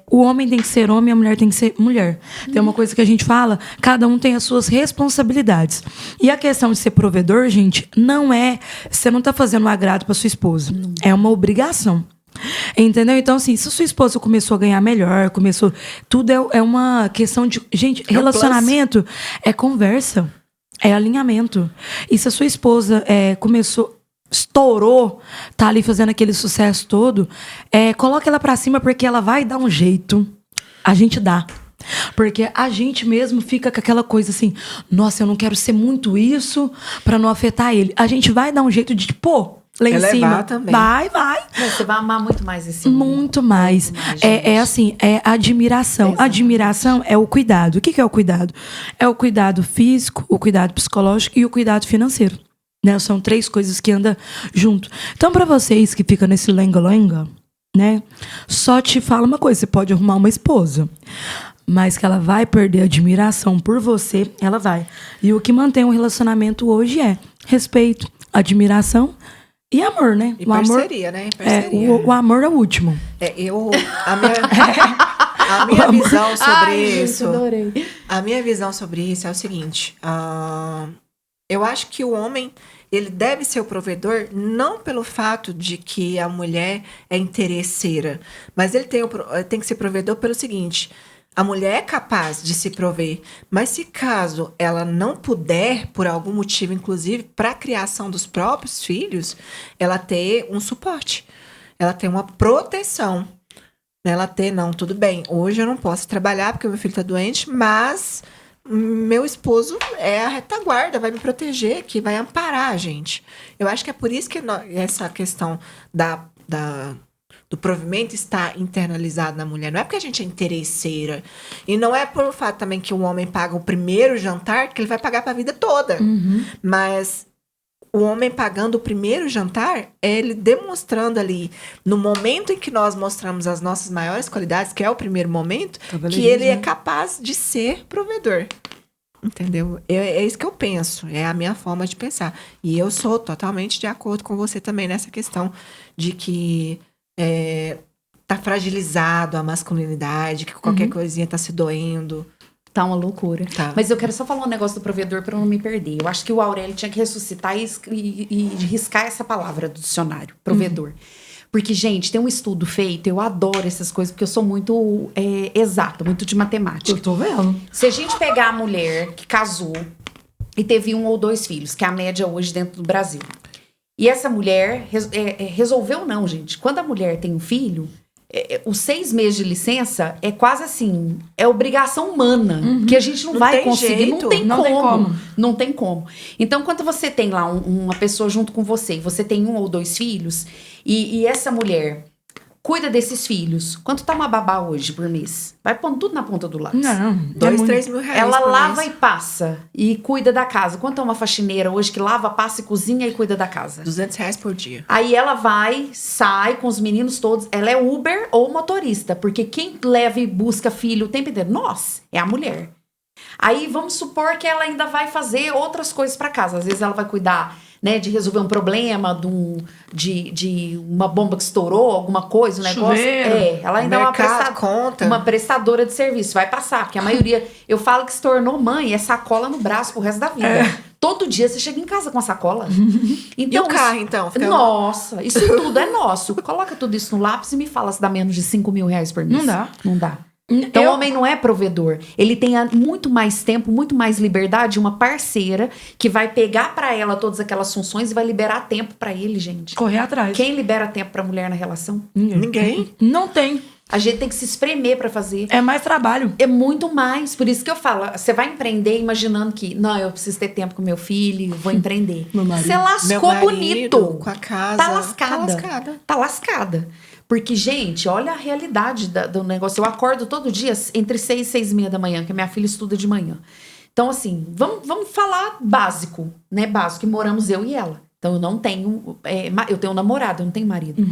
o homem tem que ser homem e a mulher tem que ser mulher. Tem uma coisa que a gente fala, cada um tem as suas responsabilidades. E a questão de ser provedor, gente, não é... Você não tá fazendo um agrado pra sua esposa. É uma obrigação. Entendeu? Então, assim, se sua esposa começou a ganhar melhor, tudo é uma questão de... Gente, relacionamento é conversa, é alinhamento. E se a sua esposa estourou, tá ali fazendo aquele sucesso todo, coloca ela pra cima, porque ela vai dar um jeito. A gente dá. Porque a gente mesmo fica com aquela coisa assim: nossa, eu não quero ser muito isso pra não afetar ele. A gente vai dar um jeito de, lá em cima. Também. Vai. Você vai amar muito mais esse homem. Muito mais. Assim, é admiração. Exatamente. Admiração é o cuidado. O que é o cuidado? É o cuidado físico, o cuidado psicológico e o cuidado financeiro. Né? São 3 coisas que andam junto. Então, pra vocês que ficam nesse lenga-lenga, né? Só te falo uma coisa: você pode arrumar uma esposa, mas que ela vai perder a admiração por você, ela vai. E o que mantém um relacionamento hoje é respeito, admiração e amor, né? E parceria, né? Parceria. O amor é o último. A minha visão sobre Ai, isso. gente, adorei. A minha visão sobre isso é o seguinte. Eu acho que o homem, ele deve ser o provedor não pelo fato de que a mulher é interesseira, mas ele tem que ser provedor pelo seguinte: a mulher é capaz de se prover, mas se caso ela não puder, por algum motivo, inclusive para a criação dos próprios filhos, ela ter um suporte, ela tem uma proteção. Ela ter, não, tudo bem, hoje eu não posso trabalhar porque meu filho está doente, mas meu esposo é a retaguarda, vai me proteger, que vai amparar a gente. Eu acho que é por isso que essa questão do provimento está internalizada na mulher. Não é porque a gente é interesseira. E não é por fato também que o homem paga o primeiro jantar que ele vai pagar para a vida toda. Mas o homem pagando o primeiro jantar, é ele demonstrando ali, no momento em que nós mostramos as nossas maiores qualidades, que é o primeiro momento, que ele é capaz de ser provedor. Entendeu? É isso que eu penso, é a minha forma de pensar. E eu sou totalmente de acordo com você também nessa questão de que tá fragilizado a masculinidade, que qualquer coisinha tá se doendo. Tá uma loucura. Tá. Mas eu quero só falar um negócio do provedor pra eu não me perder. Eu acho que o Aurélio tinha que ressuscitar e riscar essa palavra do dicionário, provedor. Porque, gente, tem um estudo feito, eu adoro essas coisas, porque eu sou muito exata, muito de matemática. Eu tô vendo. Se a gente pegar a mulher que casou e teve 1 ou 2 filhos, que é a média hoje dentro do Brasil, e essa mulher resolveu não, gente. Quando a mulher tem um filho, os 6 meses de licença é quase assim, é obrigação humana, que a gente não vai conseguir, jeito. Não tem como. Então, quando você tem lá uma pessoa junto com você, e você tem 1 ou 2 filhos, e essa mulher cuida desses filhos, quanto tá uma babá hoje por mês? Vai pondo tudo na ponta do lápis. Não. 2, 3 mil reais. Ela por lava mês. e passa e cuida da casa. Quanto é uma faxineira hoje que lava, passa e cozinha e cuida da casa? 200 reais por dia. Aí ela vai, sai com os meninos todos. Ela é Uber ou motorista, porque quem leva e busca filho o tempo inteiro? Nós, é a mulher. Aí vamos supor que ela ainda vai fazer outras coisas para casa. Às vezes ela vai cuidar, né, de resolver um problema, de uma bomba que estourou, alguma coisa, um negócio. Chuveiro. Ela ainda Mercado, conta. é uma prestadora de serviço. Vai passar, porque a maioria... Eu falo que se tornou mãe, é sacola no braço pro resto da vida. Todo dia você chega em casa com a sacola. Então, E o carro, então? Fica... Nossa, isso tudo é nosso. Coloca tudo isso no lápis e me fala se dá menos de 5 mil reais por mês. Não dá. Não dá. Então, o homem não é provedor. Ele tem muito mais tempo, muito mais liberdade, uma parceira que vai pegar pra ela todas aquelas funções e vai liberar tempo pra ele, gente. Correr atrás. Quem libera tempo pra mulher na relação? Ninguém. Não tem. A gente tem que se espremer pra fazer. É mais trabalho. É muito mais. Por isso que eu falo, você vai empreender imaginando que, não, eu preciso ter tempo com meu filho, vou empreender. Meu marido. Você lascou Meu marido, bonito. com a casa. Tá lascada. Tá lascada. Tá lascada. Porque, gente, olha a realidade do negócio. Eu acordo todo dia entre 6 e 6 e meia da manhã, que a minha filha estuda de manhã. Então, assim, vamos falar básico, né? Básico, que moramos eu e ela. Então, eu não tenho... eu tenho um namorado, eu não tenho marido.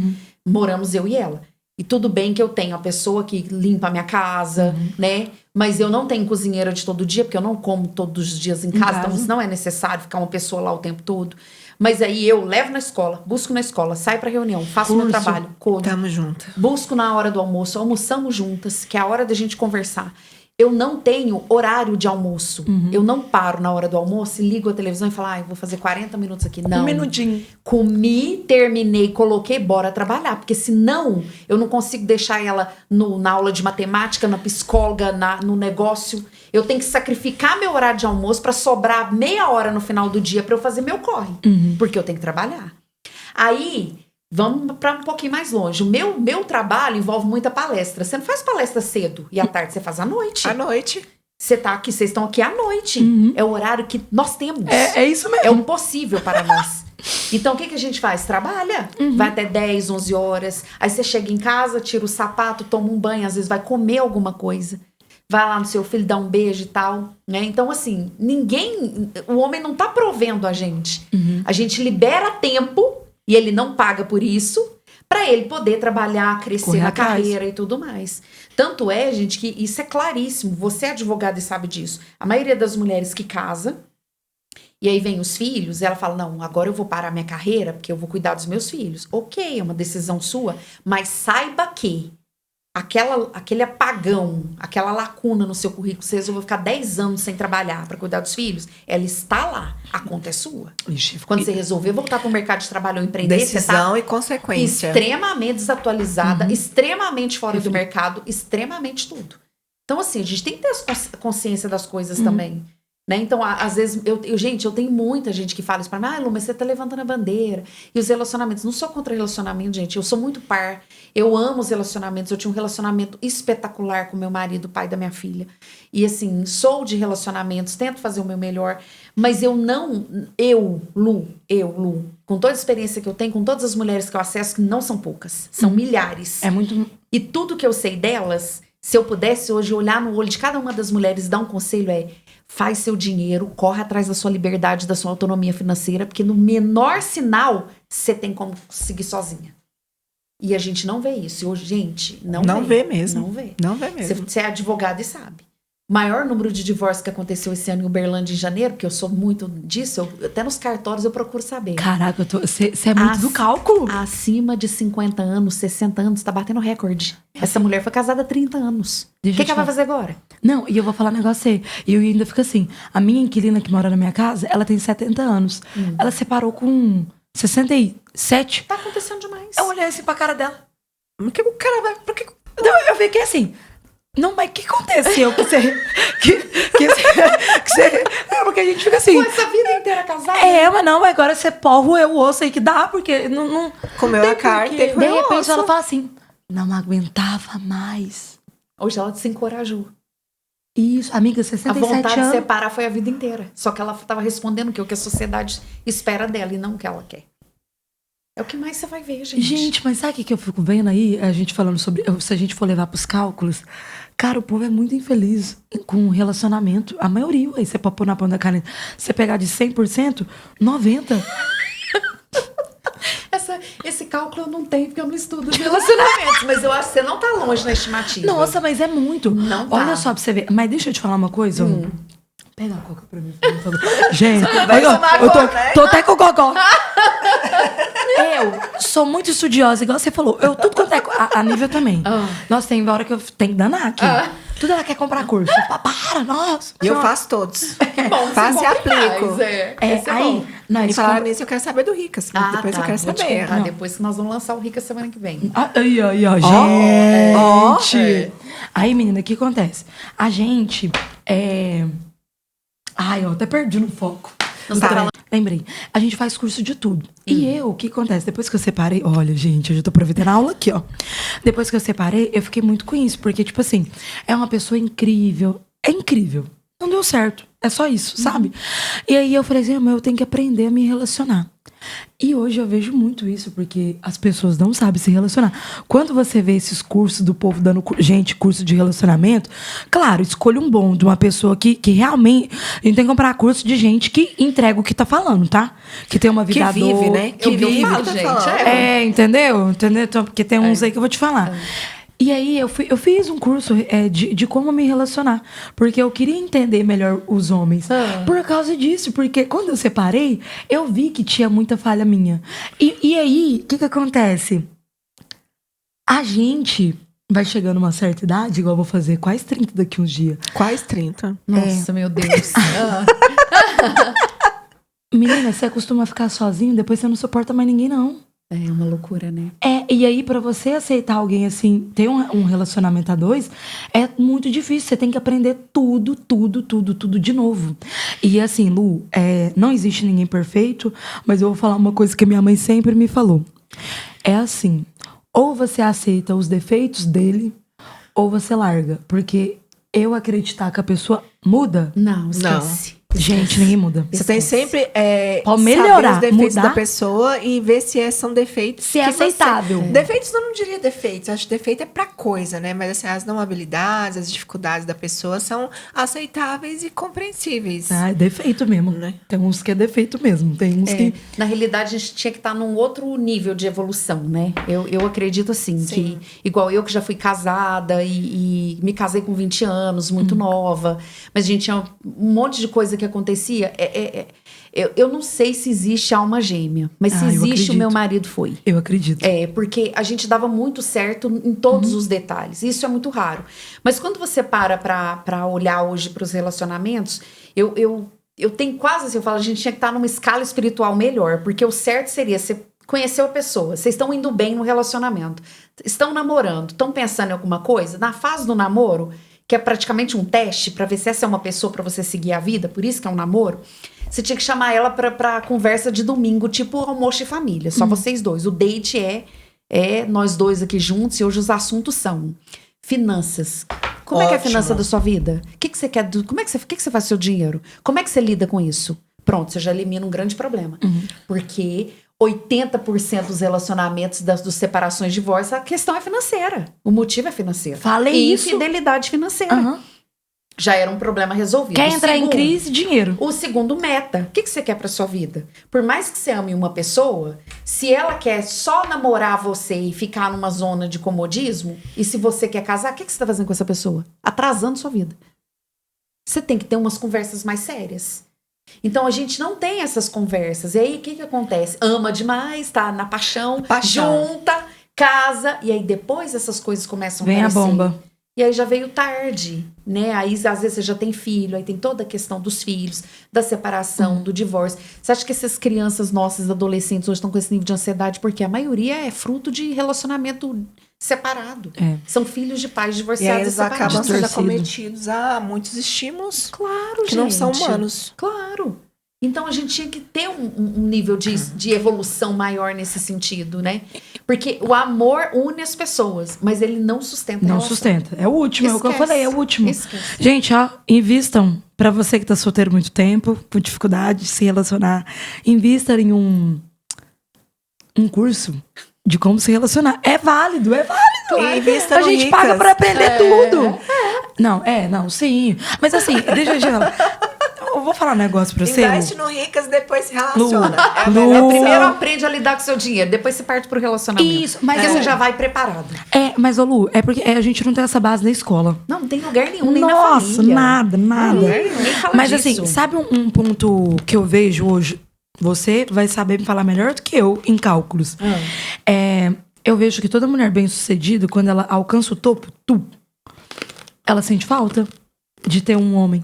Moramos eu e ela. E tudo bem que eu tenho a pessoa que limpa a minha casa, né? Mas eu não tenho cozinheira de todo dia, porque eu não como todos os dias em casa. Então, isso não é necessário ficar uma pessoa lá o tempo todo. Mas aí eu levo na escola, busco na escola, saio pra reunião, faço meu trabalho, como, Tamo junto. busco na hora do almoço, almoçamos juntas, que é a hora da gente conversar. Eu não tenho horário de almoço. Eu não paro na hora do almoço e ligo a televisão e falo, vou fazer 40 minutos aqui. Não. Um minutinho. Comi, terminei, coloquei, bora trabalhar. Porque senão eu não consigo deixar ela na aula de matemática, na psicóloga, no negócio. Eu tenho que sacrificar meu horário de almoço pra sobrar meia hora no final do dia pra eu fazer meu corre. Porque eu tenho que trabalhar. Aí... Vamos para um pouquinho mais longe. O meu trabalho envolve muita palestra. Você não faz palestra cedo e à tarde, você faz à noite. À noite. Vocês estão aqui à noite. É o horário que nós temos. É isso mesmo. É o possível para nós. Então, o que a gente faz? Trabalha. Vai até 10, 11 horas. Aí você chega em casa, tira o sapato, toma um banho. Às vezes vai comer alguma coisa. Vai lá no seu filho, dá um beijo e tal. Né? Então, assim, o homem não tá provendo a gente. A gente libera tempo... E ele não paga por isso, para ele poder trabalhar, crescer Correr na atrás. carreira e tudo mais. Tanto é, gente, que isso é claríssimo. Você é advogada e sabe disso. A maioria das mulheres que casa, e aí vem os filhos, ela fala, não, agora eu vou parar minha carreira, porque eu vou cuidar dos meus filhos. Ok, é uma decisão sua, mas saiba que aquele apagão, aquela lacuna no seu currículo, você resolveu ficar 10 anos sem trabalhar para cuidar dos filhos, ela está lá. A conta é sua. Ixi, Quando você resolver voltar para o mercado de trabalho ou empreender, Decisão você e consequência. extremamente desatualizada, extremamente fora do mercado, extremamente tudo. Então, assim, a gente tem que ter consciência das coisas também. Né? Então, às vezes, eu tenho muita gente que fala isso pra mim, Lu, mas você tá levantando a bandeira. E os relacionamentos, não sou contra relacionamento, gente, eu sou muito par. Eu amo os relacionamentos, eu tinha um relacionamento espetacular com meu marido, pai da minha filha. E assim, sou de relacionamentos, tento fazer o meu melhor, mas Lu, com toda a experiência que eu tenho, com todas as mulheres que eu acesso, que não são poucas, são milhares. É muito... E tudo que eu sei delas, se eu pudesse hoje olhar no olho de cada uma das mulheres e dar um conselho faz seu dinheiro, corre atrás da sua liberdade, da sua autonomia financeira, porque no menor sinal, você tem como conseguir sozinha. E a gente não vê isso. E hoje, gente, não vê mesmo. Não vê. Não vê mesmo. Você é advogado e sabe. O maior número de divórcios que aconteceu esse ano em Uberlândia, em janeiro, porque eu sou muito disso, até nos cartórios eu procuro saber. Caraca, você é muito do cálculo. Acima de 50 anos, 60 anos, tá batendo recorde. Essa mulher foi casada há 30 anos. O que ela vai fazer agora? Não, e eu vou falar um negócio aí. E eu ainda fico assim, a minha inquilina que mora na minha casa, ela tem 70 anos. Ela separou com 67. Tá acontecendo demais. Eu olhei assim pra cara dela. Por que o cara vai... Por que... Eu fiquei assim... Não, mas o que aconteceu que você... porque a gente fica assim... Com essa vida inteira casada? Mas não, agora você porra o osso aí que dá, porque não comeu a carne, tem que comer de o repente osso. ela fala assim, não aguentava mais. Hoje ela se encorajou. Isso, amiga, 67 anos. A vontade de separar foi a vida inteira. Só que ela estava respondendo o que a sociedade espera dela e não o que ela quer. É o que mais você vai ver, gente. Gente, mas sabe o que eu fico vendo aí? A gente falando sobre... Se a gente for levar pros cálculos... Cara, o povo é muito infeliz com relacionamento. A maioria, aí você pode pôr na ponta da caneta. Você pegar de 100%, 90%. Esse cálculo eu não tenho, porque eu não estudo de relacionamentos. Mas eu acho que você não tá longe na estimativa. Nossa, mas é muito. Não tá. Olha só pra você ver. Mas deixa eu te falar uma coisa. Pega a coca pra mim, por favor. Gente, tô até com o gogó. Eu sou muito estudiosa, igual você falou. Eu tudo quanto é... A Nívia também. Nossa, tem hora que eu tenho que danar aqui. Tudo ela quer comprar curso. Para, nossa. E eu faço todos. Bom, faço e aplico. Aí... Não, e falar nisso, eu quero saber do Ricas. Depois eu quero saber. Depois que nós vamos lançar o Ricas semana que vem. Gente. Aí, menina, o que acontece? A gente Ai, eu até perdi no foco. Lembrei. A gente faz curso de tudo. E o que acontece? Depois que eu separei... Olha, gente, eu já tô aproveitando a aula aqui, ó. Depois que eu separei, eu fiquei muito com isso. Porque, tipo assim, é uma pessoa incrível. É incrível. Não deu certo. É só isso, sabe? E aí eu falei assim, eu tenho que aprender a me relacionar. E hoje eu vejo muito isso, porque as pessoas não sabem se relacionar. Quando você vê esses cursos do povo dando, curso de relacionamento, claro, escolha um bom, de uma pessoa que realmente... A gente tem que comprar curso de gente que entrega o que tá falando, tá? Que tem uma vida que vive, né? Que vive, gente. Entendeu? Então, porque tem uns aí que eu vou te falar. E aí eu fiz um curso de como me relacionar. Porque eu queria entender melhor os homens. Por causa disso. Porque quando eu separei, eu vi que tinha muita falha minha. E aí, o que acontece? A gente vai chegando uma certa idade, igual eu vou fazer quase 30 daqui uns dias. Quase 30. Nossa, meu Deus. Menina, você acostuma a ficar sozinho, depois você não suporta mais ninguém, não. É uma loucura, né? E aí, pra você aceitar alguém assim, ter um relacionamento a dois, é muito difícil. Você tem que aprender tudo de novo. E assim, Lu, não existe ninguém perfeito, mas eu vou falar uma coisa que a minha mãe sempre me falou. É assim, ou você aceita os defeitos dele, ou você larga. Porque eu acreditar que a pessoa muda... Não, esquece. Gente, ninguém muda. Você tem sempre pode melhorar, saber os defeitos mudar, da pessoa e ver se são defeitos. Se é aceitável. Defeitos eu não diria defeitos. Acho que defeito é pra coisa, né? Mas assim, as não habilidades, as dificuldades da pessoa são aceitáveis e compreensíveis. É defeito mesmo, né? Tem uns que é defeito mesmo. Tem uns que... Na realidade, a gente tinha que estar num outro nível de evolução, né? Eu acredito assim, que igual eu que já fui casada e me casei com 20 anos, muito nova. Mas a gente tinha um monte de coisa que acontecia. Eu não sei se existe alma gêmea, mas se eu existe, acredito. o meu marido foi. Eu acredito. Porque a gente dava muito certo em todos os detalhes. Isso é muito raro. Mas quando você para olhar hoje para os relacionamentos, eu tenho quase assim, eu falo, a gente tinha que estar numa escala espiritual melhor, porque o certo seria você conheceu a pessoa, vocês estão indo bem no relacionamento, estão namorando, estão pensando em alguma coisa, na fase do namoro, que é praticamente um teste para ver se essa é uma pessoa para você seguir a vida, por isso que é um namoro, você tinha que chamar ela pra conversa de domingo, tipo almoço de família, só vocês dois. O date é nós dois aqui juntos e hoje os assuntos são finanças. Como é que é a finança da sua vida? O que você quer? Como é que que você faz com o seu dinheiro? Como é que você lida com isso? Pronto, você já elimina um grande problema. Porque 80% dos relacionamentos, das separações e divórcio, a questão é financeira. O motivo é financeiro. Falei e isso. infidelidade financeira. Já era um problema resolvido. Quer entrar em crise? Dinheiro. O segundo, meta. O que você quer pra sua vida? Por mais que você ame uma pessoa, se ela quer só namorar você e ficar numa zona de comodismo, e se você quer casar, o que você tá fazendo com essa pessoa? Atrasando sua vida. Você tem que ter umas conversas mais sérias. Então, a gente não tem essas conversas. E aí, o que acontece? Ama demais, tá na paixão, junta, casa, e aí depois essas coisas começam a aparecer. Vem a bomba. E aí já veio tarde, né? Aí às vezes você já tem filho, aí tem toda a questão dos filhos, da separação, do divórcio. Você acha que essas crianças nossas, adolescentes, hoje estão com esse nível de ansiedade? Porque a maioria é fruto de relacionamento separado. São filhos de pais divorciados e eles e separados. acabam sendo acometidos a muitos estímulos que que não são humanos. Claro. Então, a gente tinha que ter um nível de evolução maior nesse sentido, né? Porque o amor une as pessoas, mas ele não sustenta a Não relação. sustenta. É o último, é o que eu falei, é o último. Esquece. Gente, ó, invistam. Pra você que tá solteiro muito tempo, com dificuldade de se relacionar, invista em um curso de como se relacionar. É válido, é válido. Claro. Invista A no gente Ricas. paga pra aprender tudo. Não, sim. Mas assim, deixa eu eu vou falar um negócio pra você. Investe no Ricas, depois se relaciona. Lu, É a Lu. melhor Primeiro opção. aprende a lidar com o seu dinheiro, depois você parte pro relacionamento. Isso, mas Porque é. você já vai preparado. Mas, ô Lu, é porque a gente não tem essa base na escola. Não tem lugar nenhum, nem na Nossa, família. nada. Nem fala Mas disso. assim, sabe um ponto que eu vejo hoje? Você vai saber me falar melhor do que eu em cálculos. Eu vejo que toda mulher bem-sucedida, quando ela alcança o topo, ela sente falta de ter um homem.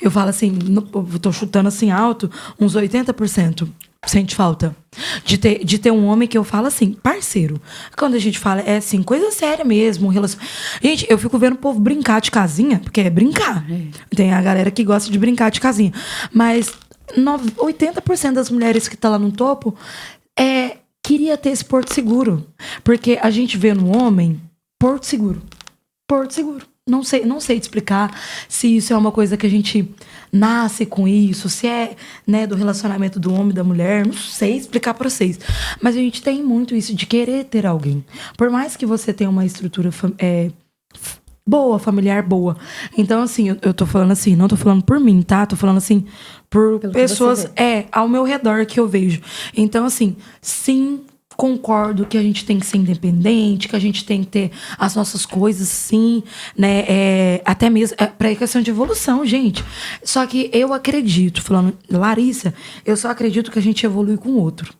Eu falo assim, eu tô chutando assim alto, uns 80% sente falta de ter um homem que eu falo assim, parceiro. Quando a gente fala, é assim, coisa séria mesmo. Gente, eu fico vendo o povo brincar de casinha, porque é brincar. Tem a galera que gosta de brincar de casinha. Mas 80% das mulheres que tá lá no topo queria ter esse porto seguro. Porque a gente vê no homem porto seguro. Porto seguro. Não sei te explicar se isso é uma coisa que a gente nasce com isso, se é, né, do relacionamento do homem e da mulher. Não sei explicar pra vocês. Mas a gente tem muito isso de querer ter alguém. Por mais que você tenha uma estrutura boa, familiar boa. Então, assim, eu tô falando assim, não tô falando por mim, tá? Tô falando assim, por Pelo que pessoas você vê. ao meu redor que eu vejo. Então, assim, sim, concordo que a gente tem que ser independente, que a gente tem que ter as nossas coisas, sim, né? Até mesmo para questão de evolução, gente. Só que eu acredito, falando, Larissa, eu só acredito que a gente evolui com o outro.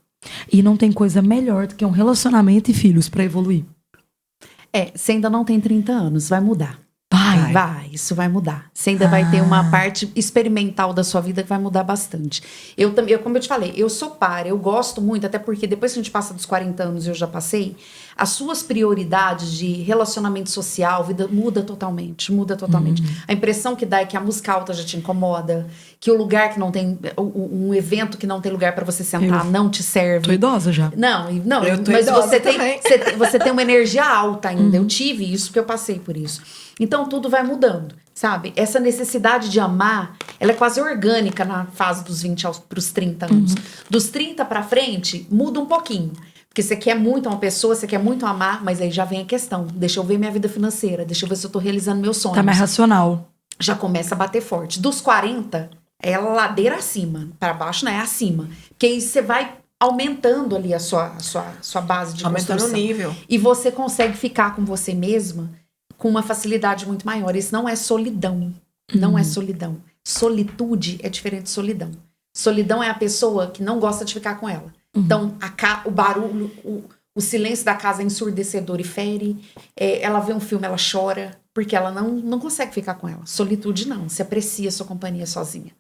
E não tem coisa melhor do que um relacionamento e filhos para evoluir. Você ainda não tem 30 anos, vai mudar. Vai, isso vai mudar. Você ainda vai ter uma parte experimental da sua vida que vai mudar bastante. Eu também, como eu te falei, eu sou par, eu gosto muito, até porque depois que a gente passa dos 40 anos, eu já passei, as suas prioridades de relacionamento social, vida, muda totalmente. A impressão que dá é que a música alta já te incomoda, que o lugar que não tem, um evento que não tem lugar pra você sentar não te serve. Tô idosa já. Não, Eu tô mas idosa você também. você tem uma energia alta ainda. Eu tive isso porque eu passei por isso. Então tudo vai mudando, sabe? Essa necessidade de amar, ela é quase orgânica na fase dos 20 pros 30 anos. Dos 30 pra frente, muda um pouquinho. Porque você quer muito uma pessoa, você quer muito amar, mas aí já vem a questão. Deixa eu ver minha vida financeira, deixa eu ver se eu tô realizando meus sonhos. Tá mais racional. Já começa a bater forte. Dos 40, é ladeira acima. Para baixo não é acima. Porque aí você vai aumentando ali a sua base de Aumentando construção. o nível. E você consegue ficar com você mesma com uma facilidade muito maior. Isso não é solidão. Não é solidão. Solitude é diferente de solidão. Solidão é a pessoa que não gosta de ficar com ela. Então, o barulho, o silêncio da casa é ensurdecedor e fere. Ela vê um filme, ela chora, porque ela não consegue ficar com ela. Solitude não, você aprecia a sua companhia sozinha.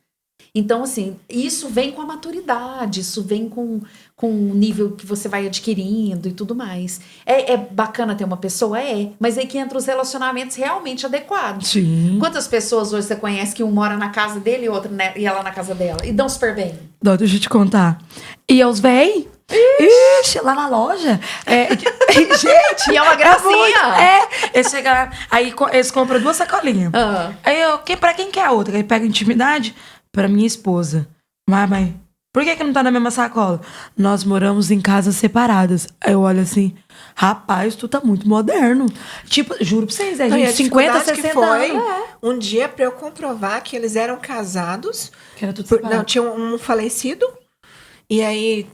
Então, assim, isso vem com a maturidade, isso vem com o nível que você vai adquirindo e tudo mais. É bacana ter uma pessoa? Mas aí que entra os relacionamentos realmente adequados. Sim. Quantas pessoas hoje você conhece que um mora na casa dele e outra, né, e ela na casa dela? E dão super bem. Deixa eu te contar. E os véi? Ixi, lá na loja. Gente, E é uma gracinha. Eles chegam lá, aí eles compram 2 sacolinhas. Aí pra quem quer a outra? Aí pega intimidade pra minha esposa. Mas, mãe, por que não tá na mesma sacola? Nós moramos em casas separadas. Aí eu olho assim, rapaz, tu tá muito moderno. Tipo, juro pra vocês, Não, e gente, 50, 60 que foi anos. um dia pra eu comprovar que eles eram casados. Que era tudo separado. Não, tinha um falecido. E aí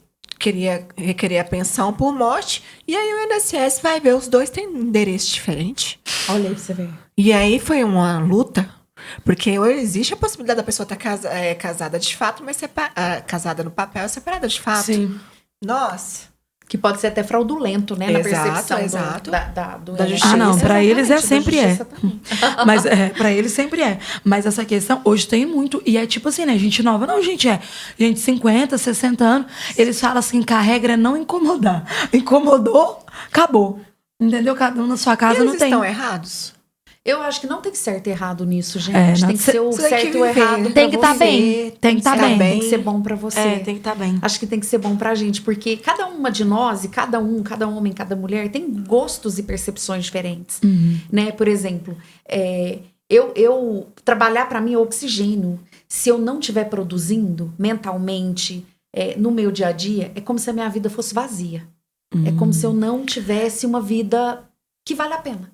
requeria a pensão por morte. E aí o INSS vai ver, os dois têm endereço diferente. Olha aí pra você ver. E aí foi uma luta. Porque hoje existe a possibilidade da pessoa estar casada de fato, mas casada no papel e separada de fato. Sim. Nossa. Que pode ser até fraudulento, né? Na percepção exato. da justiça. Não, pra eles sempre é. Também. Mas pra eles sempre é. Mas essa questão, hoje tem muito. E é tipo assim, né? Gente nova. Não, gente, gente 50, 60 anos. Eles falam assim que a regra é não incomodar. Incomodou, acabou. Entendeu? Cada um na sua casa Eles não tem. estão errados? Eu acho que não tem certo e errado nisso, gente. Não, tem que ser o você tem certo que e o viver. errado. Tem que pra estar você. bem. Tem que estar bem. Tem que ser bom pra você. Tem que estar bem. Acho que tem que ser bom pra gente, porque cada uma de nós, e cada homem, cada mulher, tem gostos e percepções diferentes. Né? Por exemplo, eu trabalhar pra mim é oxigênio. Se eu não estiver produzindo mentalmente, no meu dia a dia, é como se a minha vida fosse vazia. É como se eu não tivesse uma vida que vale a pena.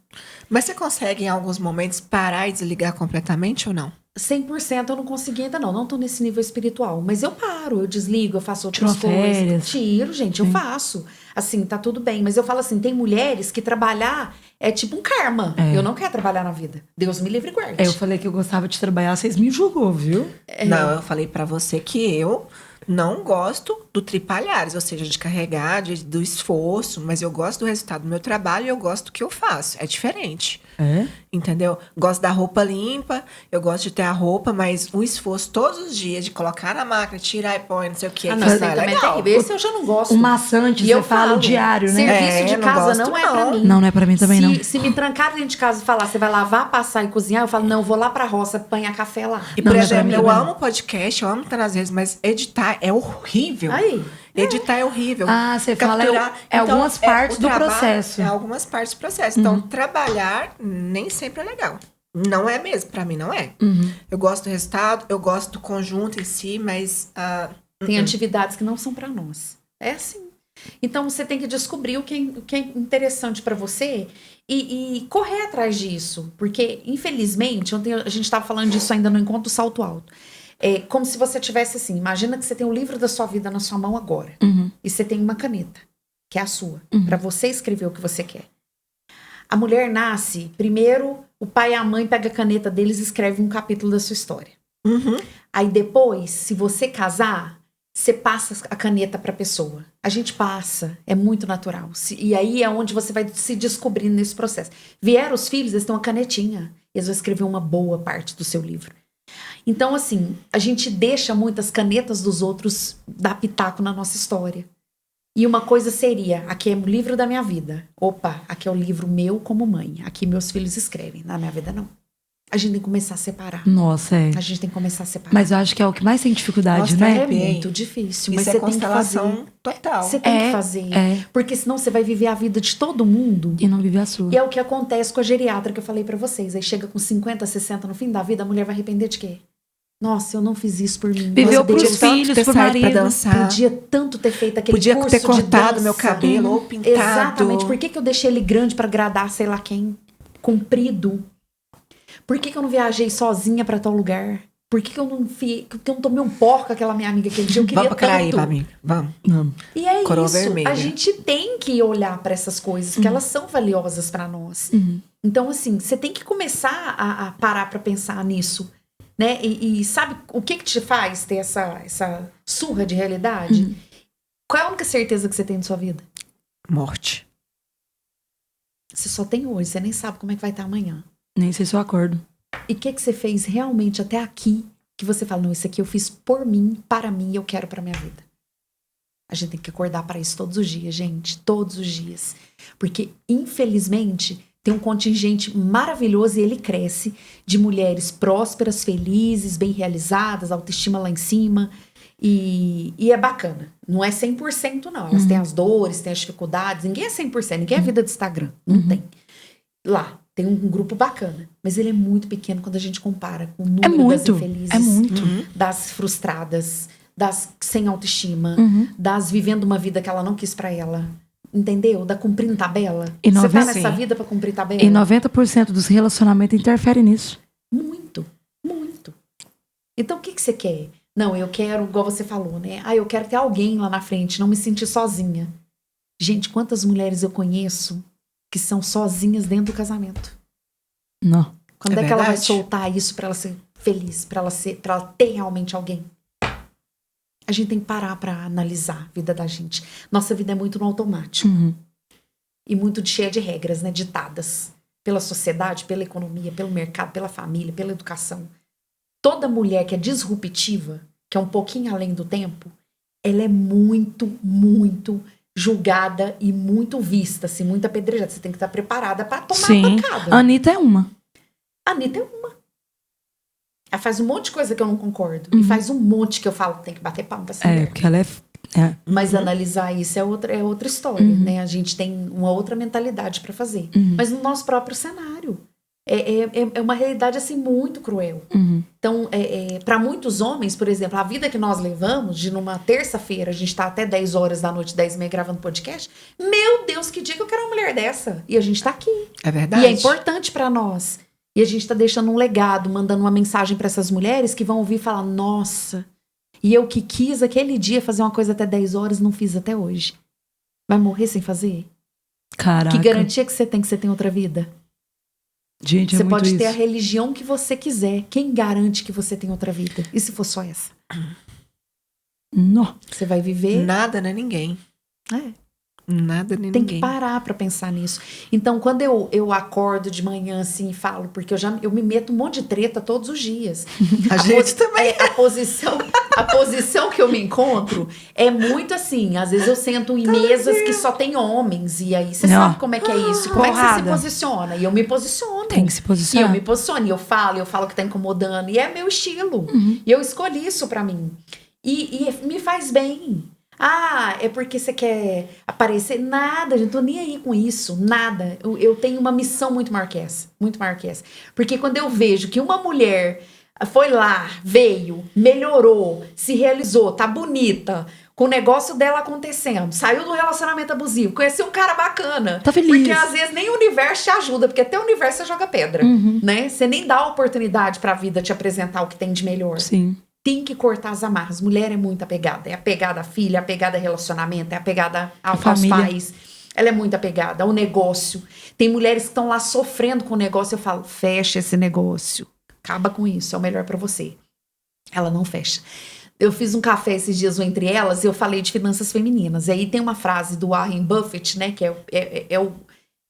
Mas você consegue, em alguns momentos, parar e desligar completamente ou não? 100% eu não consegui ainda não tô nesse nível espiritual, mas eu paro, eu desligo, eu faço outras Tira férias. coisas. Tiro, gente, eu faço. Assim, tá tudo bem, mas eu falo assim, tem mulheres que trabalhar é tipo um karma. Eu não quero trabalhar na vida. Deus me livre e guarde. Eu falei que eu gostava de trabalhar, vocês me julgou, viu? Não, eu falei pra você que eu não gosto do tripalhares, ou seja, de carregar, do esforço, mas eu gosto do resultado do meu trabalho e eu gosto do que eu faço. É diferente. Entendeu? Gosto da roupa limpa, eu gosto de ter a roupa, mas o esforço todos os dias de colocar na máquina, tirar e pôr, não sei o que. Não, isso aí também é terrível. Esse eu já não gosto. O maçante, E você eu fala falo, o diário, né? Serviço de não casa gosto, não é pra mim. Não é pra mim também, não. Se me trancar dentro de casa e falar, você vai lavar, passar e cozinhar, eu falo, não, eu vou lá pra roça, apanhar café lá. E, Não, por não é pra exemplo, mim eu também. amo podcast, eu amo estar nas redes, mas editar é horrível. Aí. Editar é horrível. Ah, você fala, algumas partes do processo. Algumas partes do processo. Então, trabalhar nem sempre é legal. Não é mesmo, pra mim não é. Eu gosto do resultado, eu gosto do conjunto em si, mas... Tem atividades que não são pra nós. É assim. Então, você tem que descobrir o que é interessante pra você e correr atrás disso. Porque, infelizmente, a gente estava falando disso ainda no Encontro Salto Alto. É como se você tivesse assim, imagina que você tem o livro da sua vida na sua mão agora. E você tem uma caneta, que é a sua, pra você escrever o que você quer. A mulher nasce, primeiro o pai e a mãe pegam a caneta deles e escrevem um capítulo da sua história. Aí depois, se você casar, você passa a caneta pra pessoa. A gente passa, é muito natural. E aí é onde você vai se descobrindo nesse processo. Vieram os filhos, eles têm uma canetinha. Eles vão escrever uma boa parte do seu livro. Então, assim, a gente deixa muitas canetas dos outros dar pitaco na nossa história. E uma coisa seria, aqui é o livro da minha vida. Opa, aqui é o livro meu como mãe. Aqui meus filhos escrevem. Na minha vida, não. A gente tem que começar a separar. Nossa, A gente tem que começar a separar. Mas eu acho que é o que mais tem dificuldade, Nossa, né? É muito difícil, mas Isso você é tem que fazer. constelação total. Você tem que fazer. Porque senão você vai viver a vida de todo mundo. E não viver a sua. E é o que acontece com a geriatra que eu falei pra vocês. Aí chega com 50, 60 no fim da vida, a mulher vai arrepender de quê? Nossa, eu não fiz isso por mim. Viveu Nossa, pros podia filhos, ter pro saído pra marido. dançar. Podia tanto ter feito aquele Podia curso ter de cortado dança. meu cabelo ou pintado. Exatamente. Por que eu deixei ele grande pra agradar sei lá quem? Comprido. Por que eu não viajei sozinha pra tal lugar? Por que eu não tomei um porco com aquela minha amiga aquele dia? Eu queria Vamos pra Caraíba, tanto. amiga. Vamos. E é Coroa isso. vermelha. A gente tem que olhar pra essas coisas, porque elas são valiosas pra nós. Então, assim, você tem que começar a parar pra pensar nisso. né? E sabe o que te faz ter essa surra de realidade? Qual é a única certeza que você tem na sua vida? Morte. Você só tem hoje, você nem sabe como é que vai estar amanhã. Nem sei se eu acordo. E o que você fez realmente até aqui, que você fala, não, isso aqui eu fiz por mim, para mim, e eu quero pra minha vida. A gente tem que acordar para isso todos os dias, gente. Todos os dias. Porque, infelizmente, tem um contingente maravilhoso e ele cresce de mulheres prósperas, felizes, bem realizadas, autoestima lá em cima. E é bacana. Não é 100% não. Elas têm as dores, têm as dificuldades. Ninguém é 100%. Ninguém é vida de Instagram. Não tem. Lá, tem um grupo bacana. Mas ele é muito pequeno quando a gente compara com o número das infelizes. É muito. Das frustradas, das sem autoestima, das vivendo uma vida que ela não quis pra ela. Entendeu? Da cumprindo tabela. E Você tá 90 nessa vida pra cumprir tabela? E 90% dos relacionamentos interferem nisso. Muito, muito. Então, o que você quer? Não, eu quero, igual você falou, né? Ah, eu quero ter alguém lá na frente, não me sentir sozinha. Gente, quantas mulheres eu conheço que são sozinhas dentro do casamento? Não. Quando é que ela vai verdade. soltar isso pra ela ser feliz, pra ela ter realmente alguém? A gente tem que parar pra analisar a vida da gente. Nossa vida é muito no automático. E muito cheia de regras, né? Ditadas pela sociedade, pela economia, pelo mercado, pela família, pela educação. Toda mulher que é disruptiva, que é um pouquinho além do tempo, ela é muito, muito julgada e muito vista, assim, muito apedrejada. Você tem que estar preparada pra tomar Sim. pancada. A Anitta é uma. A Anitta é uma. Ela faz um monte de coisa que eu não concordo. E faz um monte que eu falo que tem que bater palma pra essa mulher. Porque ela é. Mas analisar isso é outra história, né? A gente tem uma outra mentalidade pra fazer. Mas no nosso próprio cenário. É uma realidade, assim, muito cruel. Então, para muitos homens, por exemplo, a vida que nós levamos, de numa terça-feira, a gente tá até 10 horas da noite, 10h30 gravando podcast. Meu Deus, que dia que eu quero uma mulher dessa? E a gente tá aqui. É verdade. E é importante pra nós. E a gente tá deixando um legado, mandando uma mensagem pra essas mulheres que vão ouvir e falar, nossa, e eu que quis aquele dia fazer uma coisa até 10 horas, não fiz até hoje. Vai morrer sem fazer? Caraca. Que garantia que você tem outra vida? Gente, é Você muito pode isso. ter a religião que você quiser. Quem garante que você tem outra vida? E se for só essa? Não. Você vai viver? Nada nem ninguém. Nada nem Tem ninguém. que parar pra pensar nisso. Então, quando eu acordo de manhã assim e falo, porque eu me meto um monte de treta todos os dias. A gente também. A posição que eu me encontro é muito assim. Às vezes eu sento em mesas que só tem homens. E aí você sabe como é que é isso. Como é que você se Porrada. posiciona? E eu me posiciono. Tem que se E posicionar. eu me posiciono, e eu falo que tá incomodando. E é meu estilo. E eu escolhi isso pra mim. E me faz bem. Ah, é porque você quer aparecer? Nada, gente, tô nem aí com isso, nada. Eu tenho uma missão muito maior que essa, muito maior que essa. Porque quando eu vejo que uma mulher foi lá, veio, melhorou, se realizou, tá bonita, com o negócio dela acontecendo, saiu do relacionamento abusivo, conheceu um cara bacana. Tá feliz. Porque às vezes nem o universo te ajuda, porque até o universo você joga pedra, né? Você nem dá oportunidade pra vida te apresentar o que tem de melhor. Sim. Tem que cortar as amarras. Mulher é muito apegada. É apegada à filha, é apegada a relacionamento, é apegada aos família. pais. Ela é muito apegada ao negócio. Tem mulheres que estão lá sofrendo com o negócio. Eu falo, fecha esse negócio. Acaba com isso, é o melhor pra você. Ela não fecha. Eu fiz um café esses dias Entre Elas e eu falei de finanças femininas. E aí tem uma frase do Warren Buffett, né? Que é o...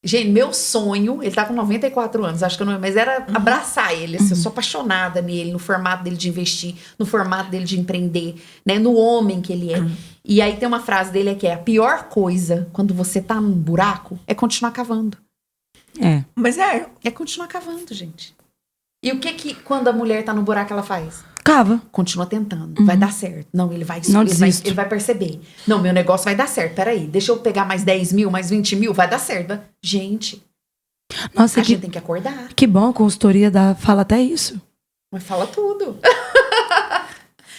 Gente, meu sonho, ele tá com 94 anos, acho que eu não, mas era abraçar ele, assim, eu sou apaixonada nele, no formato dele de investir, no formato dele de empreender, né, no homem que ele é. E aí tem uma frase dele que é, a pior coisa quando você tá num buraco é continuar cavando. Mas É continuar cavando, gente. E o que quando a mulher tá no buraco ela faz? Cava. Continua tentando, vai dar certo. Não, ele vai desiste. ele vai perceber. Não, meu negócio vai dar certo, peraí, deixa eu pegar mais 10 mil, mais 20 mil, vai dar certo. Gente, Nossa, a gente tem que acordar. que bom, a consultoria fala até isso. Mas fala tudo.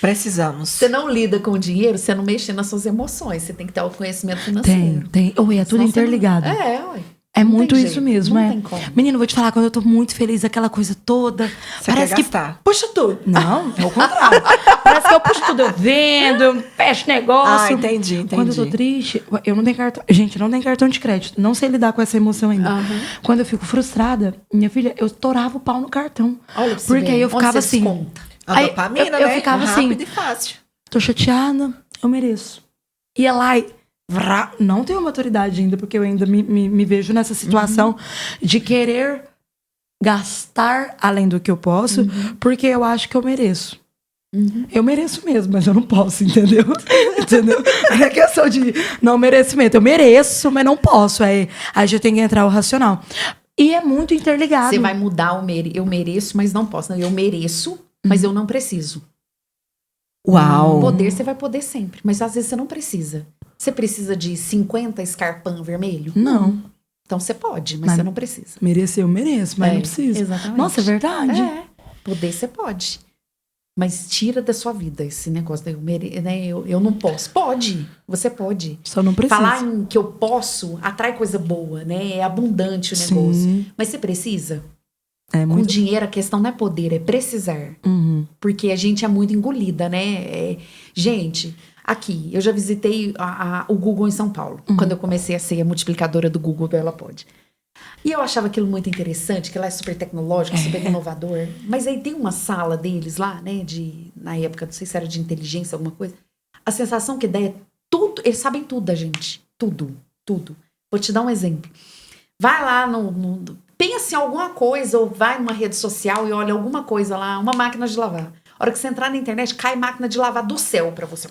precisamos. Você não lida com o dinheiro, você não mexe nas suas emoções. Você tem que ter autoconhecimento financeiro. Tem. Oi, é tudo Senão você não- interligado. Ué. É Não muito tem isso jeito, mesmo, não é. tem como. Menino, vou te falar, quando eu tô muito feliz, aquela coisa toda. Você parece quer que gastar. puxa tudo. Não, é o contrário. Parece que eu puxo tudo, eu vendo, eu fecho negócio. Entendi. Quando eu tô triste, eu não tenho cartão. Gente, não tenho cartão de crédito. Não sei lidar com essa emoção ainda. Quando eu fico frustrada, minha filha, eu estourava o pau no cartão. Olha pra você Porque ver, aí eu onde ficava você assim. desconta? A Aí dopamina, eu né? ficava assim. Rápido e fácil. Tô chateada, eu mereço. Ia lá e... Não tenho maturidade ainda, porque eu ainda me vejo nessa situação de querer gastar além do que eu posso, porque eu acho que eu mereço. Eu mereço mesmo, mas eu não posso, entendeu? Entendeu? Não é questão de não merecimento. Eu mereço, mas não posso. Aí já tem que entrar o racional. E é muito interligado. Você vai mudar eu mereço, mas não posso. Não, eu mereço, mas eu não preciso. Uau. Poder, você vai poder sempre. Mas às vezes você não precisa. Você precisa de 50 Scarpan vermelho? Não. Então você pode, mas você não precisa. Merecer, eu mereço, mas não preciso. Exatamente. Nossa, é verdade. Poder você pode. Mas tira da sua vida esse negócio. Eu não posso. Pode. Você pode. Só não precisa. Falar em que eu posso atrai coisa boa, né? É abundante o negócio. Sim. Mas você precisa? É Com muito... dinheiro, a questão não é poder, é precisar. Porque a gente é muito engolida, né? Gente, aqui, eu já visitei o Google em São Paulo. Quando eu comecei a ser a multiplicadora do Google do Ela Pode. E eu achava aquilo muito interessante, que lá é super tecnológico, super inovador. Mas aí tem uma sala deles lá, né? Na época, não sei se era de inteligência, alguma coisa. A sensação que dá é tudo, eles sabem tudo da gente. Tudo, tudo. Vou te dar um exemplo. Vai lá pensa em alguma coisa, ou vai numa rede social e olha alguma coisa lá, uma máquina de lavar. A hora que você entrar na internet, cai máquina de lavar do céu pra você.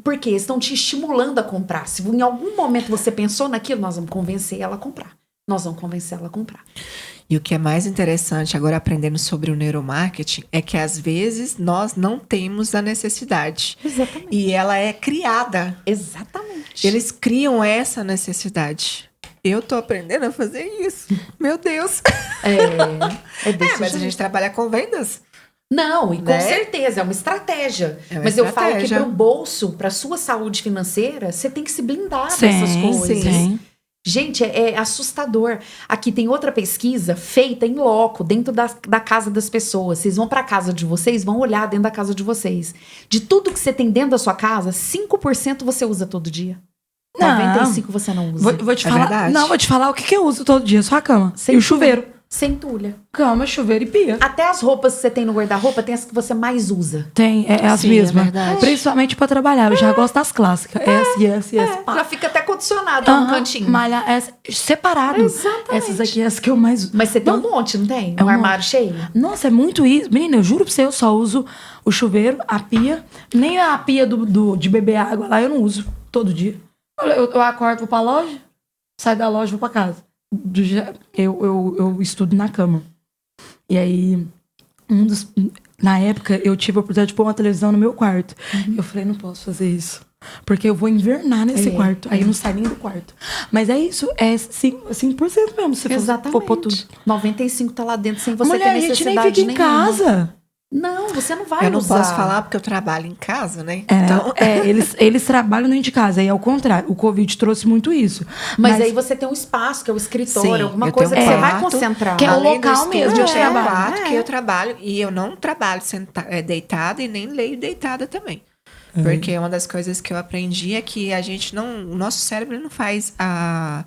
Porque estão te estimulando a comprar. Se em algum momento você pensou naquilo, nós vamos convencer ela a comprar. Nós vamos convencer ela a comprar. E o que é mais interessante, agora aprendendo sobre o neuromarketing, é que às vezes nós não temos a necessidade. Exatamente. E ela é criada. Exatamente. Eles criam essa necessidade. Eu tô aprendendo a fazer isso. Meu Deus. Mas a gente trabalha com vendas. Não, e com Né? certeza, é uma estratégia. É uma Mas eu falo que estratégia. para o bolso, para sua saúde financeira, você tem que se blindar Sim, dessas coisas. sim. Gente, é assustador. Aqui tem outra pesquisa feita em loco, dentro da casa das pessoas. Vocês vão para a casa de vocês, vão olhar dentro da casa de vocês. De tudo que você tem dentro da sua casa, 5% você usa todo dia. Não. 95% você não usa. Vou te É falar. verdade. Não, vou te falar o que eu uso todo dia. Só a cama. Sem E o chuveiro. Sem entulha. Cama, chuveiro e pia. Até as roupas que você tem no guarda-roupa, tem as que você mais usa. Tem, é as Sim, mesmas. é verdade. Principalmente pra trabalhar. Eu já gosto das clássicas. S. Pá. Já fica até condicionado lá no Aham, cantinho. malha, separado. Exatamente. Essas aqui, as que eu mais uso. Mas você tem um monte, não tem? Um um armário cheio? Nossa, é muito isso. Menina, eu juro pra você, eu só uso o chuveiro, a pia. Nem a pia de beber água lá eu não uso todo dia. Eu acordo, vou pra loja, saio da loja, vou pra casa. Eu estudo na cama. E aí, na época, eu tive a oportunidade de pôr uma televisão no meu quarto. Eu falei, não posso fazer isso. Porque eu vou invernar nesse quarto. Aí eu não saio nem do quarto. Mas é isso, é 5% mesmo, se for pôr tudo. 95 tá lá dentro sem você Mulher, ter a gente nem necessidade fica em casa. Não, você não vai Eu não usar. posso falar porque eu trabalho em casa, né? Eles trabalham dentro de casa. Aí, ao contrário, o Covid trouxe muito isso. Mas aí você tem um espaço, que é o escritório, Sim, alguma eu coisa que tenho você um vai quarto, concentrar. que é o Além local do estúdio, mesmo eu de tenho um trabalho. quarto que eu trabalho e eu não trabalho deitada e nem leio deitada também. Porque uma das coisas que eu aprendi é que a gente não... O nosso cérebro não faz a...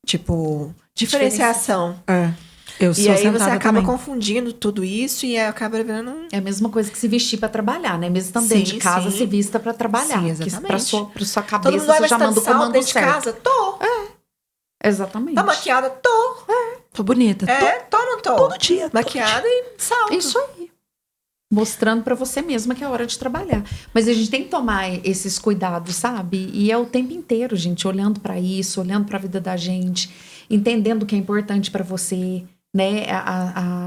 Tipo, diferenciação. Eu sou E aí você sentada acaba também. confundindo tudo isso e acaba virando um... É a mesma coisa que se vestir pra trabalhar, né? Mesmo estando dentro de Sim, casa, sim. se vista pra trabalhar. Sim, Que exatamente. pra sua Todo cabeça, mundo vai você já estar manda de o salto comando dentro de certo. casa? Tô. Exatamente. Tá maquiada? Tô. Tô bonita. Tô ou não tô? Todo dia. Maquiada e salto. Isso aí. Mostrando pra você mesma que é hora de trabalhar. Mas a gente tem que tomar esses cuidados, sabe? E é o tempo inteiro, gente, olhando pra isso, olhando pra vida da gente, entendendo o que é importante pra você, né?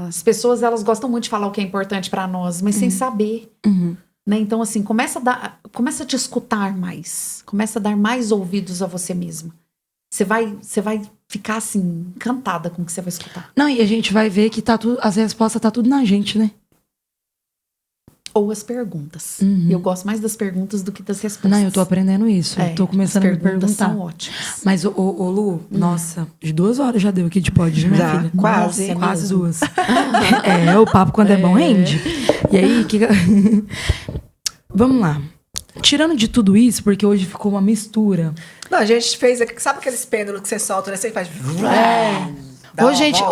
As pessoas, elas gostam muito de falar o que é importante pra nós, mas sem saber, né? Então, assim, começa a te escutar mais. Começa a dar mais ouvidos a você mesma. Você vai ficar, assim, encantada com o que você vai escutar. Não, e a gente vai ver que tá tudo, as respostas tá tudo na gente, né? ou as perguntas. Eu gosto mais das perguntas do que das respostas. Não, eu tô aprendendo isso. Eu tô começando a me perguntar. São ótimas. Mas, ô Lu, nossa, de 2 horas já deu aqui de pod, né, minha Já, filha? quase. Nossa, quase 2. O papo quando é bom rende. E aí, vamos lá. Tirando de tudo isso, porque hoje ficou uma mistura. Não, a gente fez... Sabe aqueles pêndulos que você solta, né? Você faz...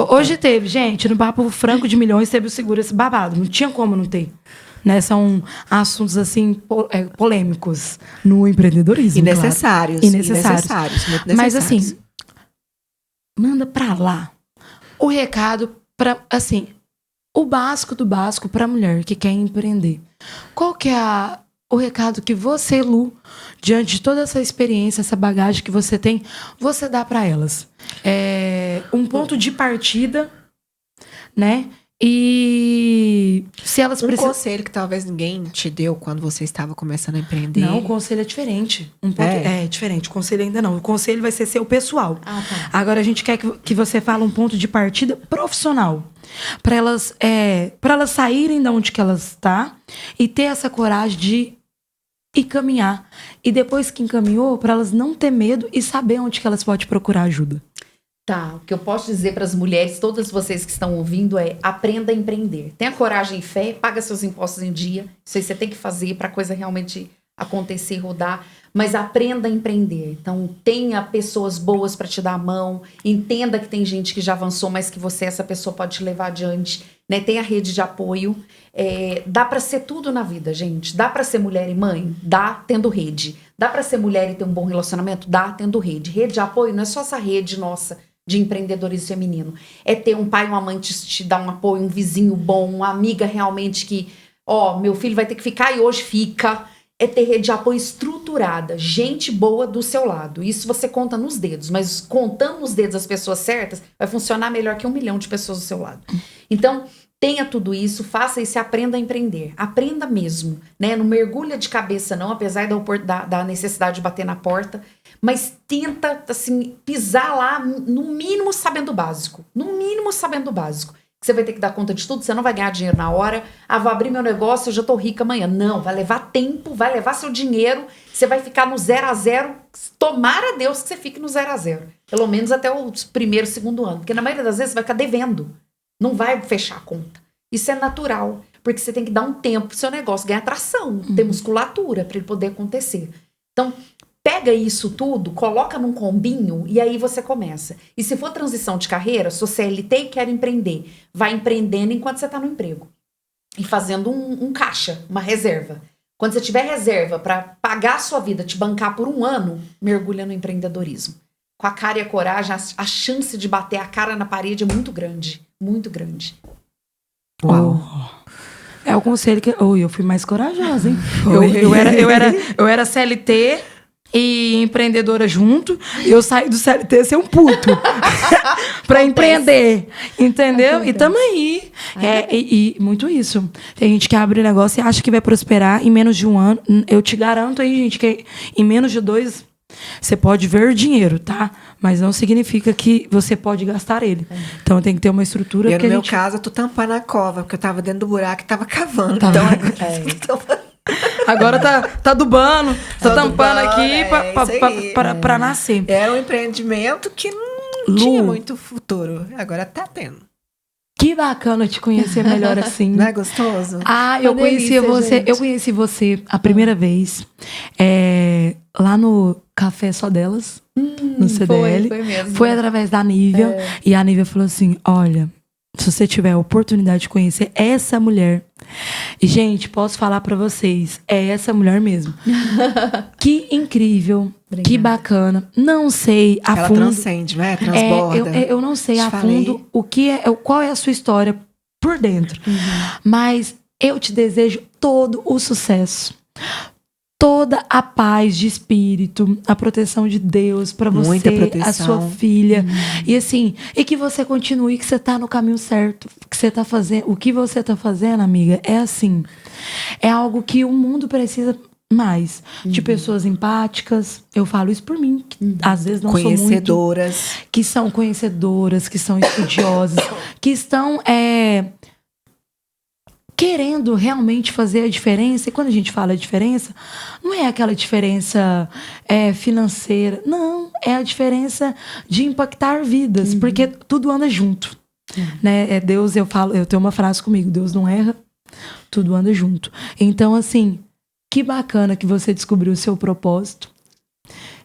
Hoje teve, gente, no Papo Franco de Milhões teve o Segura esse babado. Não tinha como não ter. Né? São assuntos, assim, polêmicos no empreendedorismo. E necessários. Claro. Necessários. Muito necessários. Mas, assim, manda pra lá o recado pra, assim, o básico do básico pra mulher que quer empreender. Qual que é o recado que você, Lu, diante de toda essa experiência, essa bagagem que você tem, você dá pra elas? Um ponto de partida, né? E se elas precisam... conselho que talvez ninguém te deu quando você estava começando a empreender. Não, o conselho é diferente. É diferente. O conselho ainda não. O conselho vai ser seu pessoal. Tá. Agora a gente quer que você fale um ponto de partida profissional. Para elas saírem de onde que elas estão e ter essa coragem de ir caminhar. E depois que encaminhou, para elas não ter medo e saber onde que elas podem procurar ajuda. Tá, o que eu posso dizer para as mulheres, todas vocês que estão ouvindo, é aprenda a empreender. Tenha coragem e fé, paga seus impostos em dia. Isso aí você tem que fazer para a coisa realmente acontecer, rodar. Mas aprenda a empreender. Então, tenha pessoas boas para te dar a mão. Entenda que tem gente que já avançou, mas que essa pessoa pode te levar adiante. Né? Tenha rede de apoio. Dá para ser tudo na vida, gente. Dá para ser mulher e mãe? Dá, tendo rede. Dá para ser mulher e ter um bom relacionamento? Dá, tendo rede. Rede de apoio não é só essa rede nossa de empreendedorismo feminino. É ter um pai e uma mãe te dar um apoio, um vizinho bom, uma amiga realmente que, meu filho vai ter que ficar e hoje fica. É ter rede de apoio estruturada, gente boa do seu lado. Isso você conta nos dedos, mas contando nos dedos as pessoas certas, vai funcionar melhor que 1 milhão de pessoas do seu lado. Então, tenha tudo isso, faça isso e aprenda a empreender. Aprenda mesmo, né? Não mergulha de cabeça não, apesar da necessidade de bater na porta, mas tenta, assim, pisar lá, no mínimo sabendo o básico. No mínimo sabendo o básico. Você vai ter que dar conta de tudo, você não vai ganhar dinheiro na hora. Vou abrir meu negócio, eu já tô rica amanhã. Não, vai levar tempo, vai levar seu dinheiro, você vai ficar no 0 a 0. Tomara a Deus que você fique no 0 a 0. Pelo menos até o primeiro, segundo ano. Porque na maioria das vezes você vai ficar devendo. Não vai fechar a conta. Isso é natural, porque você tem que dar um tempo pro seu negócio ganhar tração, ter musculatura para ele poder acontecer. Então, pega isso tudo, coloca num combinho e aí você começa. E se for transição de carreira, sou CLT e quero empreender, vai empreendendo enquanto você está no emprego. E fazendo um caixa, uma reserva. Quando você tiver reserva para pagar a sua vida, te bancar por 1 ano, mergulha no empreendedorismo. Com a cara e a coragem, a chance de bater a cara na parede é muito grande. Muito grande. Uau. É o conselho que... eu fui mais corajosa, hein? Eu era CLT... e empreendedora junto, e eu saí do CLT ser um puto pra empreender, entendeu? E tamo aí. E muito isso. Tem gente que abre negócio e acha que vai prosperar em menos de 1 ano. Eu te garanto aí, gente, que em menos de 2 você pode ver dinheiro, tá? Mas não significa que você pode gastar ele. Então tem que ter uma estrutura. E no meu caso, eu tô tampando a cova, porque eu tava dentro do buraco e tava cavando. Agora tá adubando, tá tampando aqui pra nascer. Era um empreendimento que não tinha muito futuro. Agora tá tendo. Que bacana te conhecer melhor assim. Não é gostoso? Eu conheci você a primeira vez lá no Café Só Delas, no CDL. Foi mesmo. Foi através da Nívia. E a Nívia falou assim, olha, se você tiver a oportunidade de conhecer essa mulher... E, gente, posso falar pra vocês, é essa mulher mesmo. Que incrível, obrigada. Que bacana. Não sei a fundo... Ela transcende, né? Transborda. Eu não sei a fundo qual é a sua história por dentro. Mas eu te desejo todo o sucesso. Toda a paz de espírito, a proteção de Deus pra você, a sua filha. E assim, e que você continue, que você tá no caminho certo, que você tá fazendo. O que você tá fazendo, amiga, é assim. É algo que o mundo precisa mais. De pessoas empáticas. Eu falo isso por mim, que às vezes não sou muito. Conhecedoras. Que são conhecedoras, que são estudiosas, que estão... querendo realmente fazer a diferença. E quando a gente fala diferença, não é aquela diferença financeira. Não, é a diferença de impactar vidas. Porque tudo anda junto. Né? Deus, eu tenho uma frase comigo, Deus não erra, tudo anda junto. Então, assim, que bacana que você descobriu o seu propósito.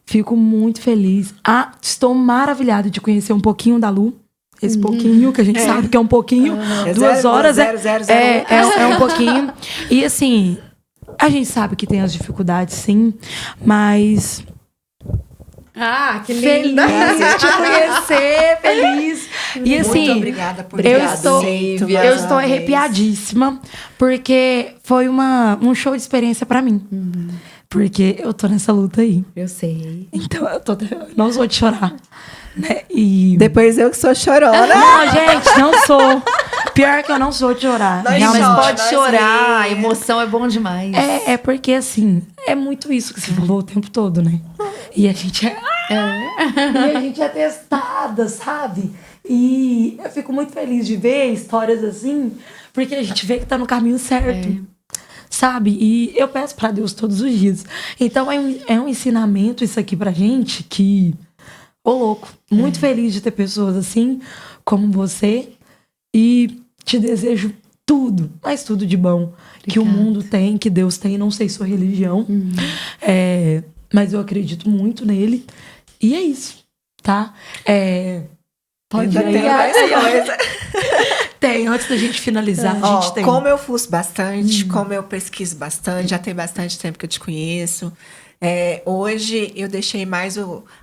Fico muito feliz. Estou maravilhada de conhecer um pouquinho da Lu. Esse pouquinho, que a gente sabe que é um pouquinho. 2 horas é um pouquinho. E assim, a gente sabe que tem as dificuldades, sim. Mas... que linda! Feliz de te conhecer, feliz. E assim, muito obrigada por eu estou arrepiadíssima, porque foi um show de experiência pra mim. Porque eu tô nessa luta aí. Eu sei. Então eu não sou de chorar. Né? E... Depois eu que sou chorona. Não, gente, não sou. Pior que eu não sou de chorar. Mas pode chorar, a emoção é bom demais. É porque, assim, é muito isso que você falou o tempo todo, né? E a gente e a gente é testada, sabe? E eu fico muito feliz de ver histórias assim, porque a gente vê que tá no caminho certo. Sabe? E eu peço pra Deus todos os dias. Então é um ensinamento isso aqui pra gente que... Ô, louco. Muito feliz de ter pessoas assim, como você. E te desejo tudo, mas tudo de bom. Que o mundo tem, que Deus tem. Não sei sua religião. Mas eu acredito muito nele. E é isso, tá? Pode ainda ter mais coisa. Tem, antes da gente finalizar, a gente tem. Como eu fuço bastante, como eu pesquiso bastante, já tem bastante tempo que eu te conheço. Hoje eu deixei mais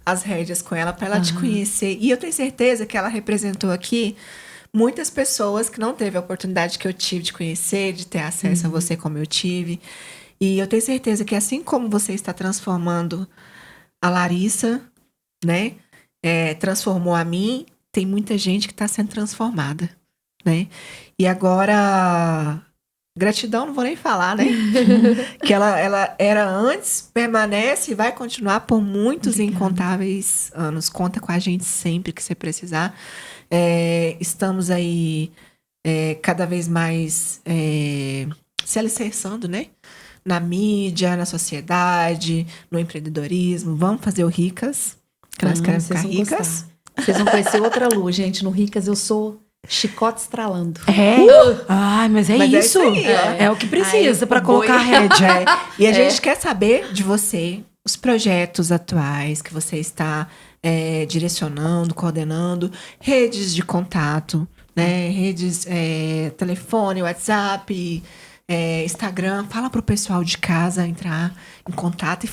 as rédeas com ela para ela te conhecer. E eu tenho certeza que ela representou aqui muitas pessoas que não teve a oportunidade que eu tive de conhecer, de ter acesso a você como eu tive. E eu tenho certeza que assim como você está transformando a Larissa, né? Transformou a mim, tem muita gente que está sendo transformada, né? E agora... Gratidão, não vou nem falar, né? Que ela era antes, permanece e vai continuar por muitos incontáveis anos. Conta com a gente sempre que você precisar. Estamos aí cada vez mais se alicerçando, né? Na mídia, na sociedade, no empreendedorismo. Vamos fazer o Ricas, que nós queremos ficar ricas. Vocês vão conhecer outra Lu, gente. No Ricas eu sou... chicote estralando. Ai, mas é isso. É o que precisa para colocar a rédea. E a gente quer saber de você os projetos atuais que você está direcionando, coordenando, redes de contato, né? Redes, telefone, WhatsApp, Instagram. Fala pro pessoal de casa entrar em contato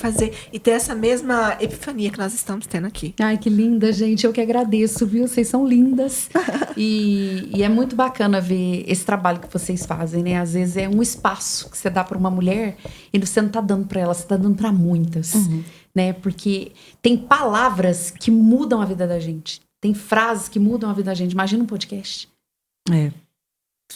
e ter essa mesma epifania que nós estamos tendo aqui. Ai, que linda, gente. Eu que agradeço, viu? Vocês são lindas. E é muito bacana ver esse trabalho que vocês fazem, né? Às vezes é um espaço que você dá para uma mulher e você não tá dando para ela, você tá dando para muitas, né? Porque tem palavras que mudam a vida da gente. Tem frases que mudam a vida da gente. Imagina um podcast.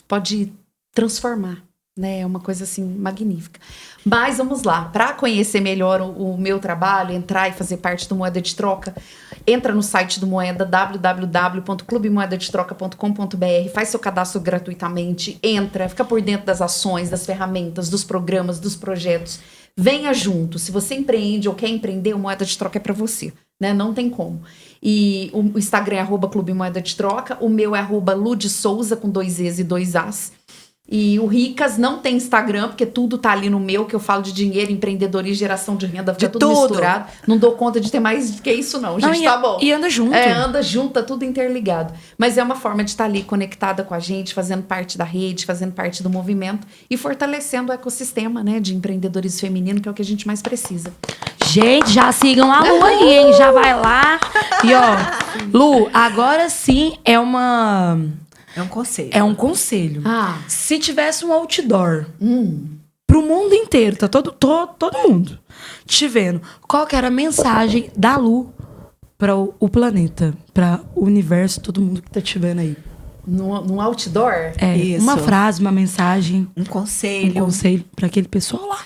Pode transformar. Né, é uma coisa assim magnífica. Mas vamos lá, para conhecer melhor o meu trabalho, entrar e fazer parte do Moeda de Troca, entra no site do Moeda, www.clubemoedadetroca.com.br, faz seu cadastro gratuitamente, entra, fica por dentro das ações, das ferramentas, dos programas, dos projetos. Venha junto. Se você empreende ou quer empreender, o Moeda de Troca é para você, né? Não tem como. E o Instagram é @Clube Moeda de Troca, o meu é @Ludesouza com 2 E's e 2 A's. E o Ricas não tem Instagram, porque tudo tá ali no meu, que eu falo de dinheiro, empreendedorismo, geração de renda, fica tudo misturado. Não dou conta de ter mais do que isso não, gente, tá bom. E anda junto. Anda junto, tá tudo interligado. Mas é uma forma de estar ali conectada com a gente, fazendo parte da rede, fazendo parte do movimento e fortalecendo o ecossistema, né, de empreendedorismo feminino, que é o que a gente mais precisa. Gente, já sigam a Lu aí, hein? Já vai lá. E ó, Lu, agora sim é um conselho. É um conselho. Se tivesse um outdoor pro mundo inteiro, tá todo mundo te vendo, qual que era a mensagem da Lu para o planeta, para o universo, todo mundo que tá te vendo aí? Num outdoor? Isso. Uma frase, uma mensagem. Um conselho. Um conselho para aquele pessoal lá.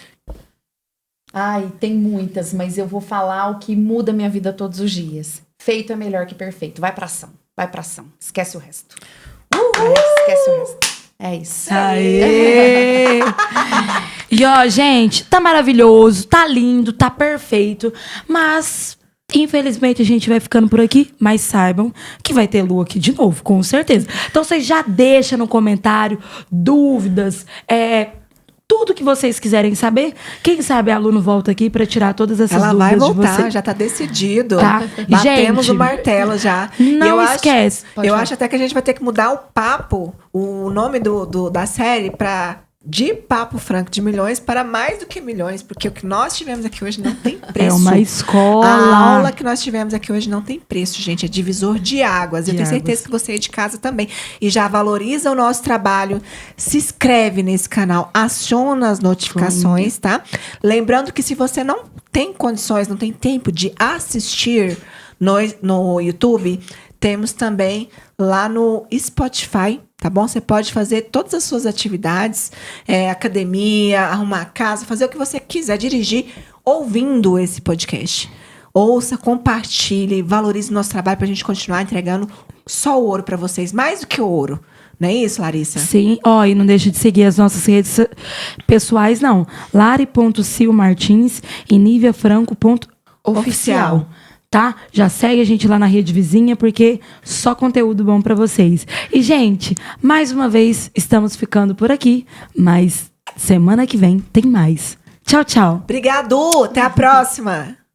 Ai, tem muitas, mas eu vou falar o que muda a minha vida todos os dias. Feito é melhor que perfeito. Vai pra ação. Vai pra ação. Esquece o resto. Esquece o resto. É isso. Aê! E ó, gente, tá maravilhoso, tá lindo, tá perfeito, mas infelizmente a gente vai ficando por aqui, mas saibam que vai ter Lu aqui de novo, com certeza. Então vocês já deixam no comentário dúvidas, tudo que vocês quiserem saber. Quem sabe a Lu não volta aqui pra tirar todas essas Ela dúvidas vai de voltar, vocês. já tá decidido. Tá. Batemos Gente, o martelo já. não eu esquece. Acho, Pode eu falar. acho até que a gente vai ter que mudar o papo, o nome da série pra De Papo Franco de Milhões para Mais do que Milhões, porque o que nós tivemos aqui hoje não tem preço. É uma escola. A aula que nós tivemos aqui hoje não tem preço, gente. É divisor de águas. Eu De tenho águas. certeza que você aí de casa também. E já valoriza o nosso trabalho. Se inscreve nesse canal. Aciona as notificações, tá? Lembrando que se você não tem condições, não tem tempo de assistir no YouTube, temos também lá no Spotify, tá bom? Você pode fazer todas as suas atividades, academia, arrumar a casa, fazer o que você quiser, dirigir, ouvindo esse podcast. Ouça, compartilhe, valorize o nosso trabalho pra gente continuar entregando só o ouro pra vocês, mais do que o ouro. Não é isso, Larissa? Sim, e não deixa de seguir as nossas redes pessoais, não. Lari.silmartins e niviafranco.oficial. Tá? Já segue a gente lá na rede vizinha, porque só conteúdo bom pra vocês. E, gente, mais uma vez, estamos ficando por aqui, mas semana que vem tem mais. Tchau, tchau. Obrigado! Até a próxima!